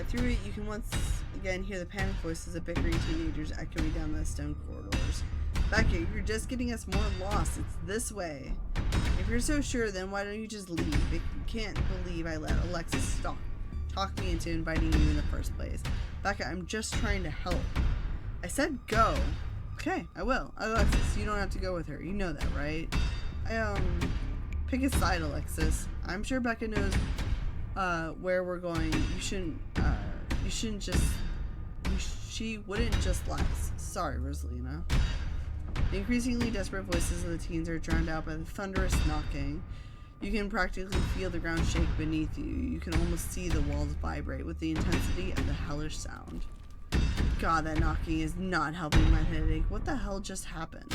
Through it, you can once again hear the panicked voices of bickering teenagers echoing down the stone corridors. Becca, you're just getting us more lost. It's this way. If you're so sure, then why don't you just leave? I can't believe I let Alexis talk me into inviting you in the first place. Becca, I'm just trying to help. I said go. Okay, I will. Alexis, you don't have to go with her. You know that, right? Pick a side, Alexis. I'm sure Becca knows where we're going. You shouldn't just... She wouldn't just lie. Sorry, Rosalina. The increasingly desperate voices of the teens are drowned out by the thunderous knocking. You can practically feel the ground shake beneath you. You can almost see the walls vibrate with the intensity of the hellish sound. God, that knocking is not helping my headache. What the hell just happened?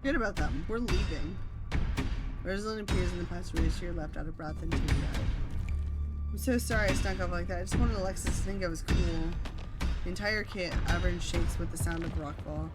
Forget about them. We're leaving. Rosalind appears in the passageway to your left, out of breath and teary-eyed. I'm so sorry I snuck off like that. I just wanted Alexis to think I was cool. The entire cavern shakes with the sound of rockfall.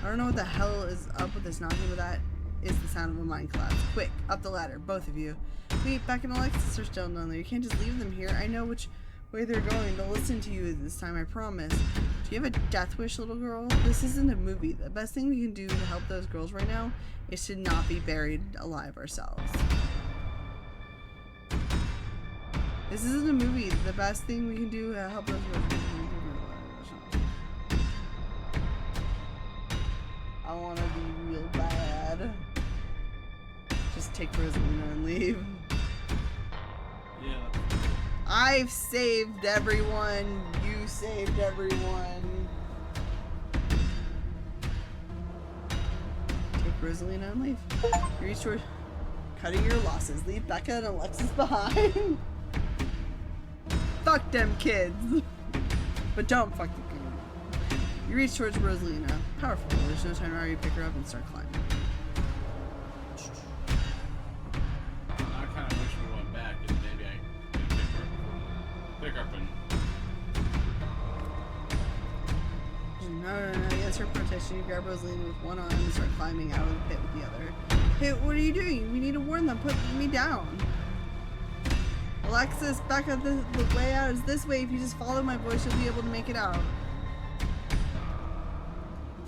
I don't know what the hell is up with this knocking, but that is the sound of a mine collapse. Quick, up the ladder, both of you. Wait, Beck and Alexis are still down there. You can't just leave them here. I know which way they're going. They'll listen to you this time, I promise. Do you have a death wish, little girl? This isn't a movie. The best thing we can do to help those girls right now is to not be buried alive ourselves. This isn't a movie. The best thing we can do to help those girls is to be buried alive. I want to be real bad. Just take Rosalina and leave. Yeah. I've saved everyone. You saved everyone. Take Rosalina and leave. You reach toward cutting your losses. Leave Becca and Alexis behind. Fuck them kids. But don't fuck the kid. You reach towards Rosalina. Powerful. There's no time to argue. Pick her up and start climbing. I kind of wish we went back and maybe I could pick her up and... No. Against her protection, you grab Rosalina with one arm and start climbing out of the pit with the other. Hey, what are you doing? We need to warn them. Put me down. Alexis, back up. The way out is this way. If you just follow my voice, you'll be able to make it out.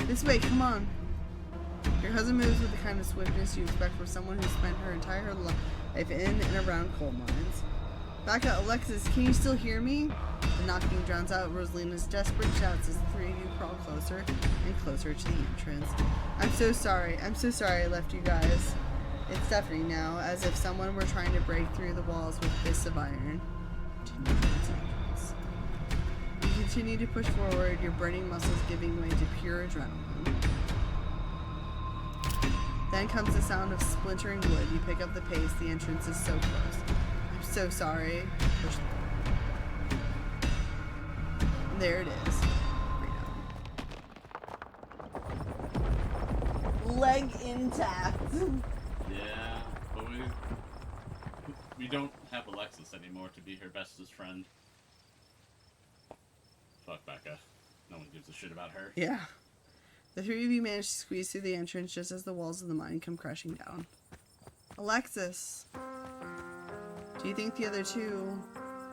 This way, come on. Your cousin moves with the kind of swiftness you expect from someone who spent her entire life in and around coal mines. Back up, Alexis, can you still hear me? The knocking drowns out Rosalina's desperate shouts as the three of you crawl closer and closer to the entrance. I'm so sorry I left you guys. It's deafening now, as if someone were trying to break through the walls with fists of iron. You continue to push forward, your burning muscles giving way to pure adrenaline. Then comes the sound of splintering wood. You pick up the pace, the entrance is so close. I'm so sorry. Push and there it is. Freedom. Leg intact. Yeah, but we don't have Alexis anymore to be her bestest friend. Fuck Becca. No one gives a shit about her. Yeah. The three of you manage to squeeze through the entrance just as the walls of the mine come crashing down. Alexis, do you think the other two,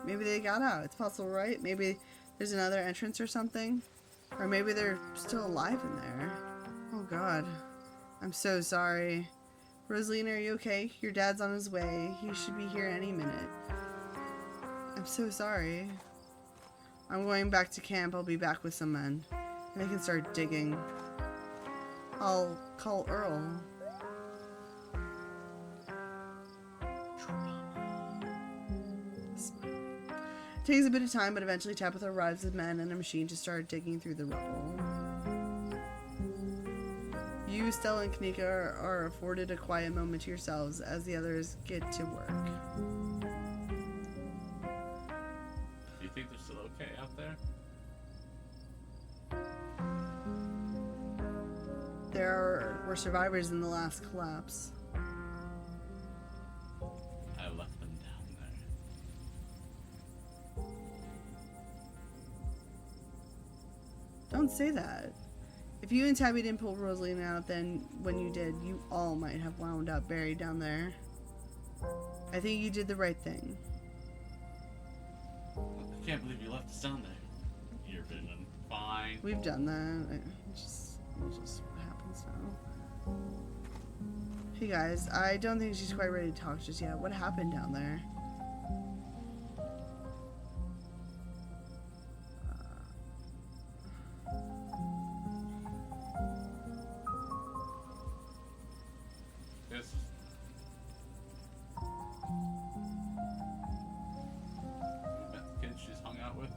maybe they got out? It's possible, right? Maybe there's another entrance or something? Or maybe they're still alive in there. Oh god. I'm so sorry. Rosalina, are you okay? Your dad's on his way. He should be here any minute. I'm so sorry. I'm going back to camp. I'll be back with some men. And I can start digging. I'll call Earl. It takes a bit of time, but eventually Tabitha arrives with men and a machine to start digging through the rubble. You, Stella, and Kanika are afforded a quiet moment to yourselves as the others get to work. Do you think they're still okay out there? There were survivors in the last collapse. I left them down there. Don't say that. If you and Tabby didn't pull Rosalina out, then when you did, you all might have wound up buried down there. I think you did the right thing. I can't believe you left us down there. Your vision. Fine. We've done that. It's just what happens now. Hey guys, I don't think she's quite ready to talk just yet. What happened down there? Yes. You met the kids she's hung out with?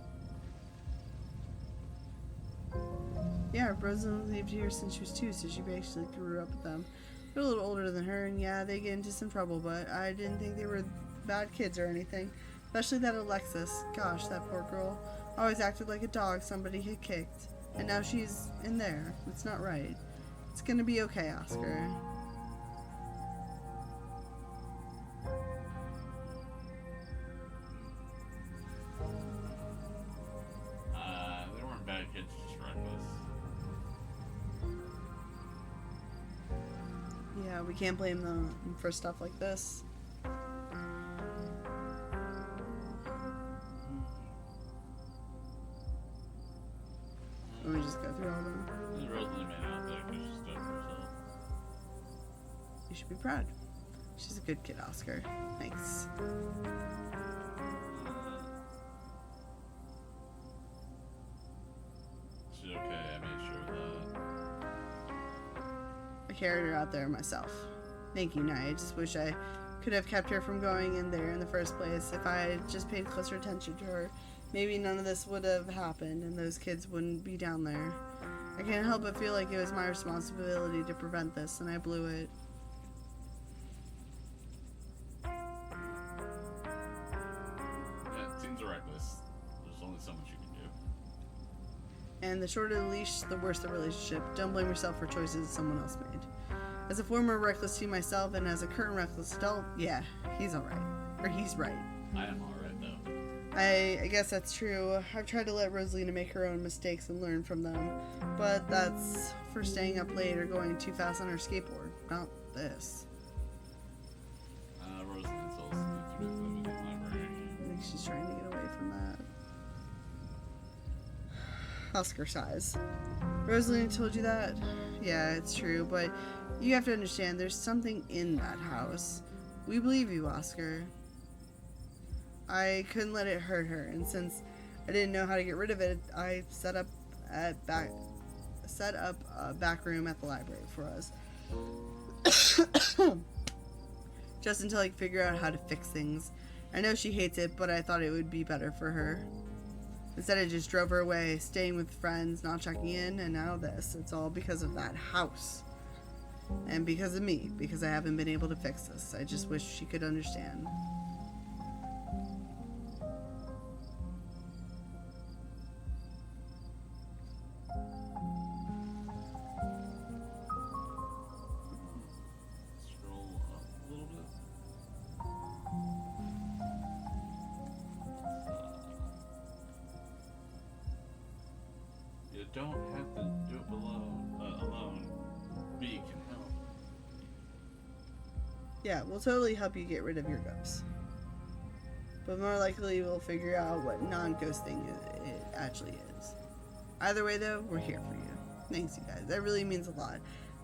Yeah, Rosalind lived here since she was 2, so she basically grew up with them. They're a little older than her, and yeah, they get into some trouble, but I didn't think they were bad kids or anything. Especially that Alexis. Gosh, that poor girl. Always acted like a dog somebody had kicked. And now she's in there. It's not right. It's gonna be okay, Oscar. They weren't bad kids, just reckless. Yeah, we can't blame them for stuff like this. Let me just go through all them. Rosalie made out there because she stood for herself. You should be proud. She's a good kid, Oscar. Thanks. She's okay, I made sure of that. carried her out there myself. Thank you, Knight. I just wish I could have kept her from going in there in the first place. If I had just paid closer attention to her, maybe none of this would have happened and those kids wouldn't be down there. I can't help but feel like it was my responsibility to prevent this, and I blew it. Yeah, teens are reckless. There's only so much you can do. And the shorter the leash, the worse the relationship. Don't blame yourself for choices someone else made. As a former reckless teen myself, and as a current reckless adult, yeah, he's alright. Or he's right. I am alright, though. I guess that's true. I've tried to let Rosalina make her own mistakes and learn from them, but that's for staying up late or going too fast on her skateboard. Not this. Rosalind tells me to live in the library. I think she's trying to get away from that. Oscar sighs. Rosalina told you that? Yeah, it's true, but you have to understand there's something in that house. We believe you, Oscar. I couldn't let it hurt her, and since I didn't know how to get rid of it, I set up a back room at the library for us. Just until I could figure out how to fix things. I know she hates it, but I thought it would be better for her. Instead, I just drove her away, staying with friends, not checking in, and now this. It's all because of that house. And because of me, because I haven't been able to fix this. I just wish she could understand. Scroll up a little bit. You don't have to do it alone. B can help. Yeah, we'll totally help you get rid of your ghosts. But more likely we'll figure out what non-ghost thing it actually is. Either way though, we're here for you. Thanks you guys, that really means a lot.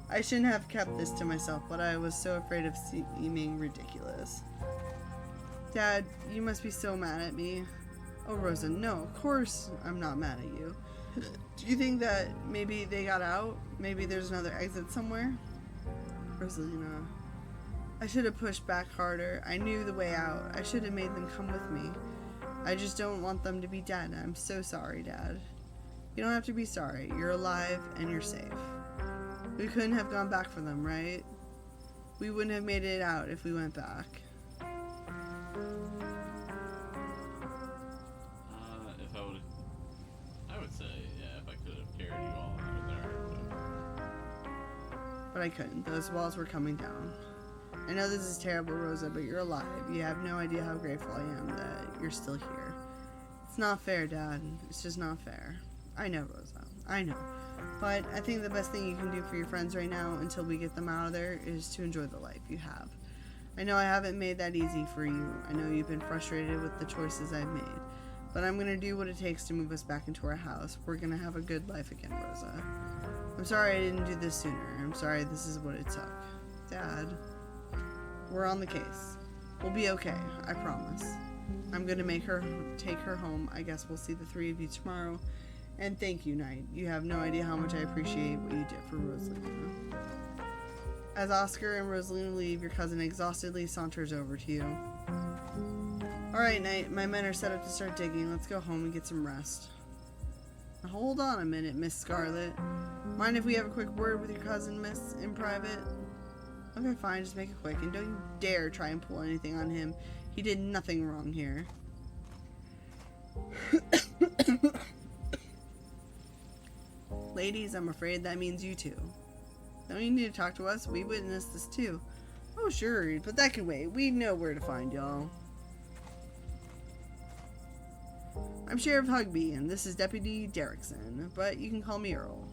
I shouldn't have kept this to myself, but I was so afraid of seeming ridiculous. Dad, you must be so mad at me. Oh Rosa, no, of course I'm not mad at you. Do you think that maybe they got out? Maybe there's another exit somewhere? Rosalina. I should have pushed back harder. I knew the way out. I should have made them come with me. I just don't want them to be dead. I'm so sorry, Dad. You don't have to be sorry. You're alive and you're safe. We couldn't have gone back for them, right? We wouldn't have made it out if we went back. I would say, yeah, if I could have carried you all out of there. But I couldn't. Those walls were coming down. I know this is terrible, Rosa, but you're alive. You have no idea how grateful I am that you're still here. It's not fair, Dad. It's just not fair. I know, Rosa. I know. But I think the best thing you can do for your friends right now until we get them out of there is to enjoy the life you have. I know I haven't made that easy for you. I know you've been frustrated with the choices I've made. But I'm going to do what it takes to move us back into our house. We're going to have a good life again, Rosa. I'm sorry I didn't do this sooner. I'm sorry this is what it took. Dad, we're on the case. We'll be okay, I promise. I'm going to take her home. I guess we'll see the three of you tomorrow. And thank you, Knight. You have no idea how much I appreciate what you did for Rosalina. As Oscar and Rosalina leave, your cousin exhaustedly saunters over to you. Alright, Knight, my men are set up to start digging. Let's go home and get some rest. Now, hold on a minute, Miss Scarlet. Mind if we have a quick word with your cousin, Miss, in private? Okay, fine, just make it quick. And don't you dare try and pull anything on him. He did nothing wrong here. Ladies, I'm afraid that means you two. Don't you need to talk to us? We witnessed this too. Oh, sure, but that can wait. We know where to find y'all. I'm Sheriff Hugby, and this is Deputy Derrickson, but you can call me Earl.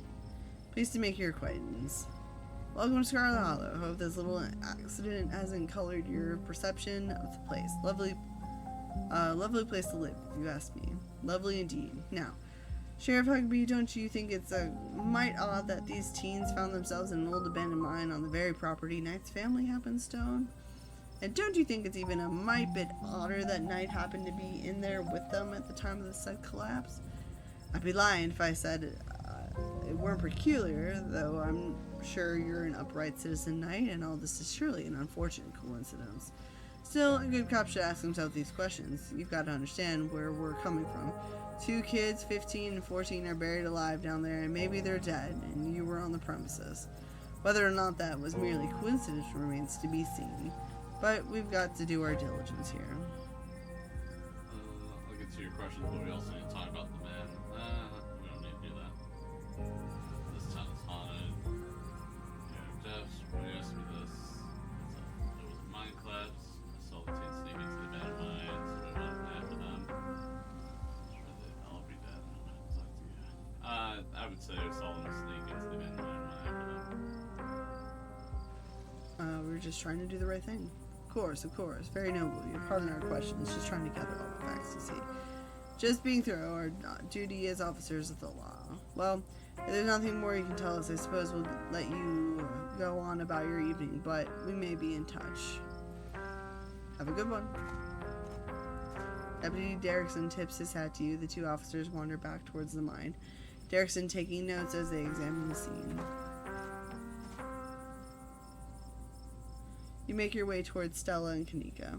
Pleased to make your acquaintance. Welcome to Scarlet Hollow. Hope this little accident hasn't colored your perception of the place. Lovely place to live, if you ask me. Lovely indeed. Now, Sheriff Hugby, don't you think it's a mite odd that these teens found themselves in an old abandoned mine on the very property Knight's family happens to own? And don't you think it's even a mite bit odder that Knight happened to be in there with them at the time of the said collapse? I'd be lying if I said it weren't peculiar, though I'm sure you're an upright citizen knight, and all this is surely an unfortunate coincidence. Still, a good cop should ask himself these questions. You've got to understand where we're coming from. 2 kids, 15 and 14, are buried alive down there, and maybe they're dead, and you were on the premises. Whether or not that was merely coincidence remains to be seen. But we've got to do our diligence here. I'll get to your questions, but we also need to talk about the man. We don't need to do that. This town is haunted. Deaths. What asked me this? It was a mine collapse. I saw the teen sneak into the abandoned mines. We went after them. Sure, they'll all be dead. I don't have to talk to you. I would say I saw them sneak into the abandoned mine and went after them. We were just trying to do the right thing. Of course. Very noble. You're pardon our questions, just trying to gather all the facts to see. Just being thorough, our duty as officers of the law. Well, if there's nothing more you can tell us, I suppose we'll let you go on about your evening, but we may be in touch. Have a good one. Deputy Derrickson tips his hat to you. The 2 officers wander back towards the mine, Derrickson taking notes as they examine the scene. You make your way towards Stella and Kanika.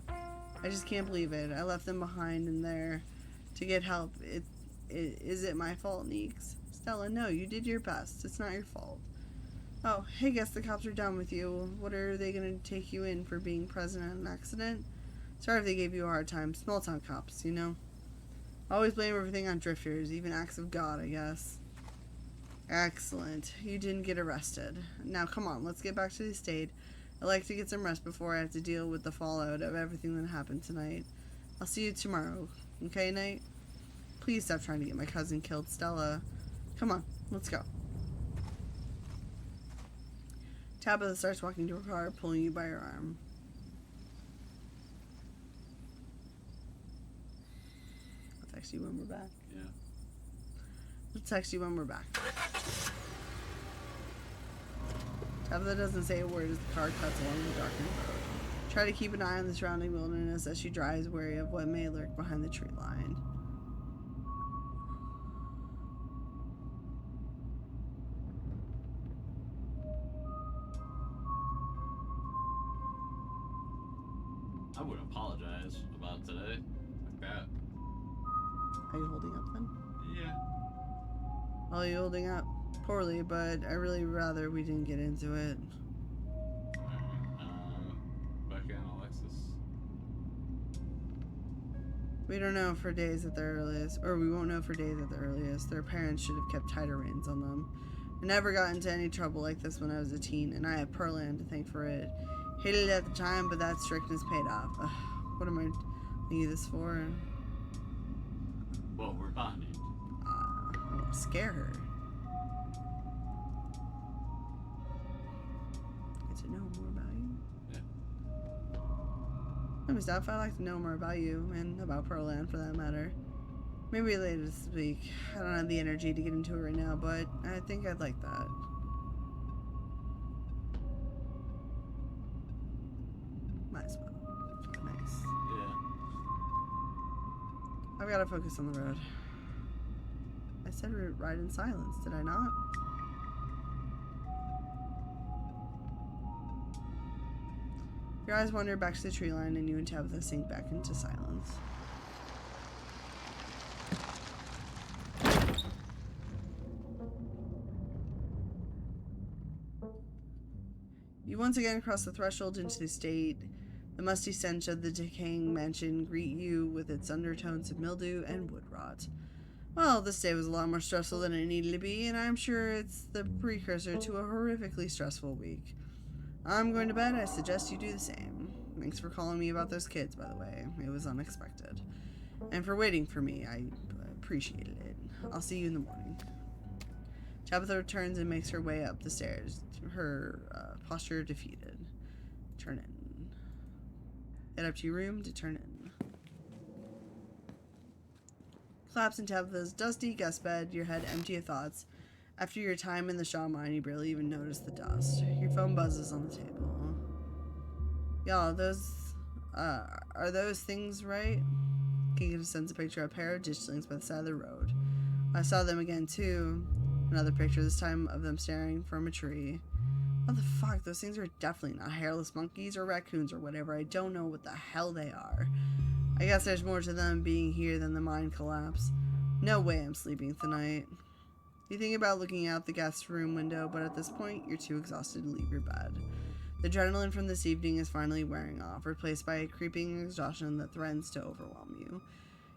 I just can't believe it. I left them behind in there to get help. Is it my fault, Neeks? Stella, no, you did your best. It's not your fault. Oh, hey, guess the cops are done with you. What are they going to take you in for being present at an accident? Sorry if they gave you a hard time. Small town cops, you know. Always blame everything on drifters, even acts of God, I guess. Excellent. You didn't get arrested. Now, come on, let's get back to the estate. I'd like to get some rest before I have to deal with the fallout of everything that happened tonight. I'll see you tomorrow. Okay, Knight? Please stop trying to get my cousin killed, Stella. Come on, let's go. Tabitha starts walking to her car, pulling you by your arm. I'll text you when we're back. Yeah. I'll text you when we're back. Tabitha doesn't say a word as the car cuts along the darkened road. Try to keep an eye on the surrounding wilderness as she drives, wary of what may lurk behind the tree line. I would apologize about today. Like that. Are you holding up then? Yeah. Oh, you're holding up poorly, but I really rather we didn't get into it. Becca and Alexis. We don't know for days at the earliest, or we won't know for days at the earliest. Their parents should have kept tighter reins on them. I never got into any trouble like this when I was a teen, and I have Pearland to thank for it. Hated it at the time, but that strictness paid off. Ugh, what am I thinking this for? Well, we're bonding. I want to scare her. Get to know more about you. Yeah. Let me stop. I'd like to know more about you, and about Pearland for that matter. Maybe later this week. I don't have the energy to get into it right now, but I think I'd like that. Might as well. Nice. Yeah. I've got to focus on the road. I said ride in silence, did I not? Your eyes wander back to the tree line, and you and Tabitha sink back into silence. You once again cross the threshold into the estate. The musty stench of the decaying mansion greet you with its undertones of mildew and wood rot. Well, this day was a lot more stressful than it needed to be, and I'm sure it's the precursor to a horrifically stressful week. I'm going to bed. I suggest you do the same. Thanks for calling me about those kids, by the way. It was unexpected. And for waiting for me. I appreciated it. I'll see you in the morning. Tabitha returns and makes her way up the stairs, her posture defeated. Turn in. Head up to your room to turn in. Collapse in Tabitha's dusty guest bed, your head empty of thoughts. After your time in the Shaw mine, you barely even notice the dust. Your phone buzzes on the table. Y'all, are those things right? Kinga sends a picture of a pair of ditchlings by the side of the road. I saw them again too. Another picture, this time of them staring from a tree. What the fuck? Those things are definitely not hairless monkeys or raccoons or whatever. I don't know what the hell they are. I guess there's more to them being here than the mind collapse. No way I'm sleeping tonight. You think about looking out the guest room window, but at this point, you're too exhausted to leave your bed. The adrenaline from this evening is finally wearing off, replaced by a creeping exhaustion that threatens to overwhelm you.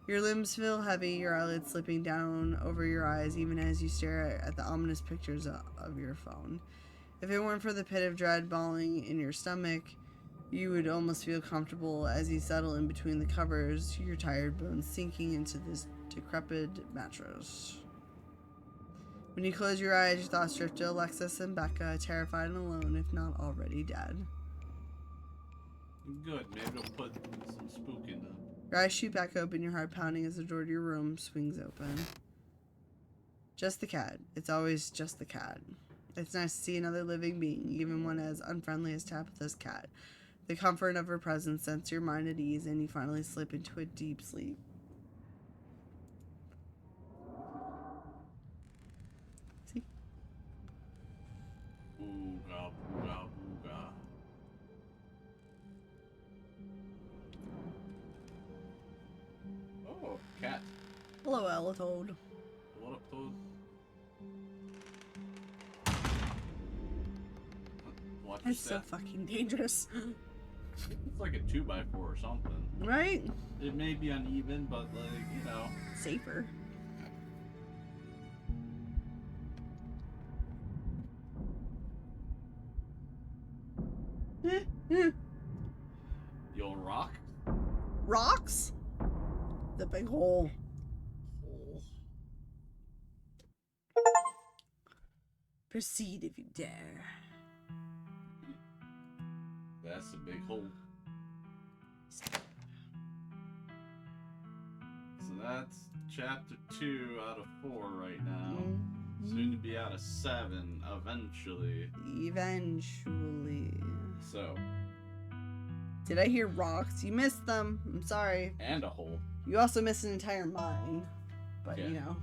Your limbs feel heavy, your eyelids slipping down over your eyes even as you stare at the ominous pictures of your phone. If it weren't for the pit of dread balling in your stomach, you would almost feel comfortable as you settle in between the covers, your tired bones sinking into this decrepit mattress. When you close your eyes, your thoughts drift to Alexis and Becca, terrified and alone, if not already dead. Good, maybe I'll put some spook in them. Your eyes shoot back open, your heart pounding as the door to your room swings open. Just the cat. It's always just the cat. It's nice to see another living being, even one as unfriendly as Tabitha's cat. The comfort of her presence sets your mind at ease, and you finally slip into a deep sleep. See? Ooga, booga, booga. Oh, cat. Hello, Elitoad. What up, Toad? Watch your It's so step. fucking dangerous. It's like a 2x4 or something. Right? It may be uneven, but like, you know. Safer. The old rock. Rocks? The big hole. Hole. Proceed if you dare. That's a big hole. So that's chapter 2 out of 4 right now. Soon to be out of 7 eventually. Eventually. So. Did I hear rocks? You missed them. I'm sorry. And a hole. You also missed an entire mine. But, Yeah. you know.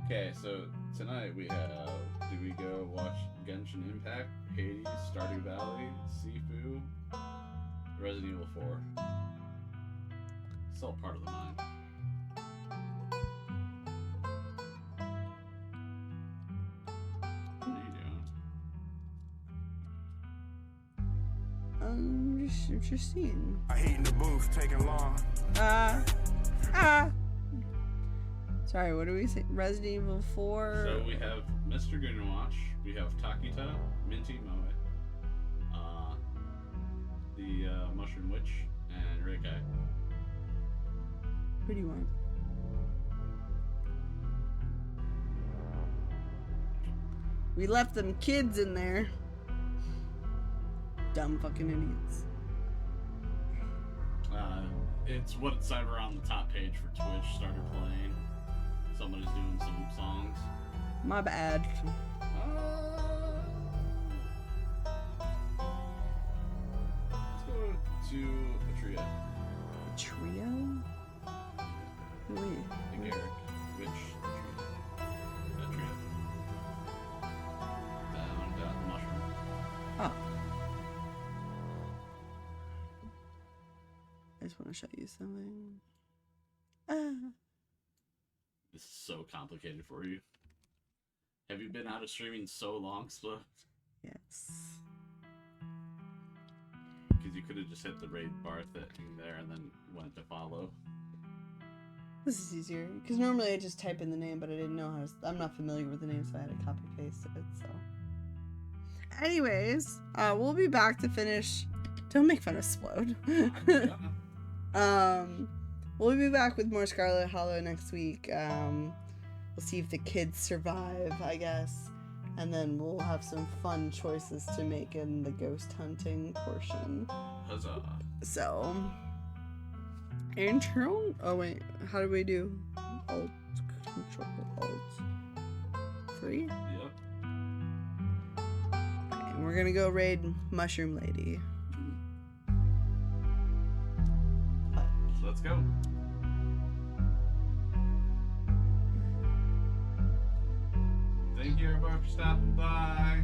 Okay, so tonight we have. Did we go watch Genshin Impact, Hades, Stardew Valley, Sifu, Resident Evil 4? It's all part of the mind. What are you doing? Just interesting. I hate in the booth, taking long. Sorry, what do we say? Resident Evil 4. So we have Mr. Goonwatch, we have Takita, Minty Moe, the Mushroom Witch, and Rikai. Who do you want? We left them kids in there. Dumb fucking idiots. It's what's ever on the top page for Twitch started playing. Somebody's doing some songs. My bad. Let's go to a trio. Trio? Wait. The Garrick Witch trio. That trio. Down the mushroom. Oh. I just want to show you something. This is so complicated for you. Have you been out of streaming so long, Split? Yes. Because you could have just hit the raid bar thing there and then went to follow. This is easier because normally I just type in the name, but I didn't know how to. I'm not familiar with the name, so I had to copy paste it. So, anyways, we'll be back to finish. Don't make fun of Splode. We'll be back with more Scarlet Hollow next week. We'll see if the kids survive, I guess, and then we'll have some fun choices to make in the ghost hunting portion. Huzzah. So, intro. Oh wait, how do we do? Alt, Control, Alt, 3. Yep. Okay, and we're gonna go raid Mushroom Lady. Let's go. Thank you everybody for stopping by.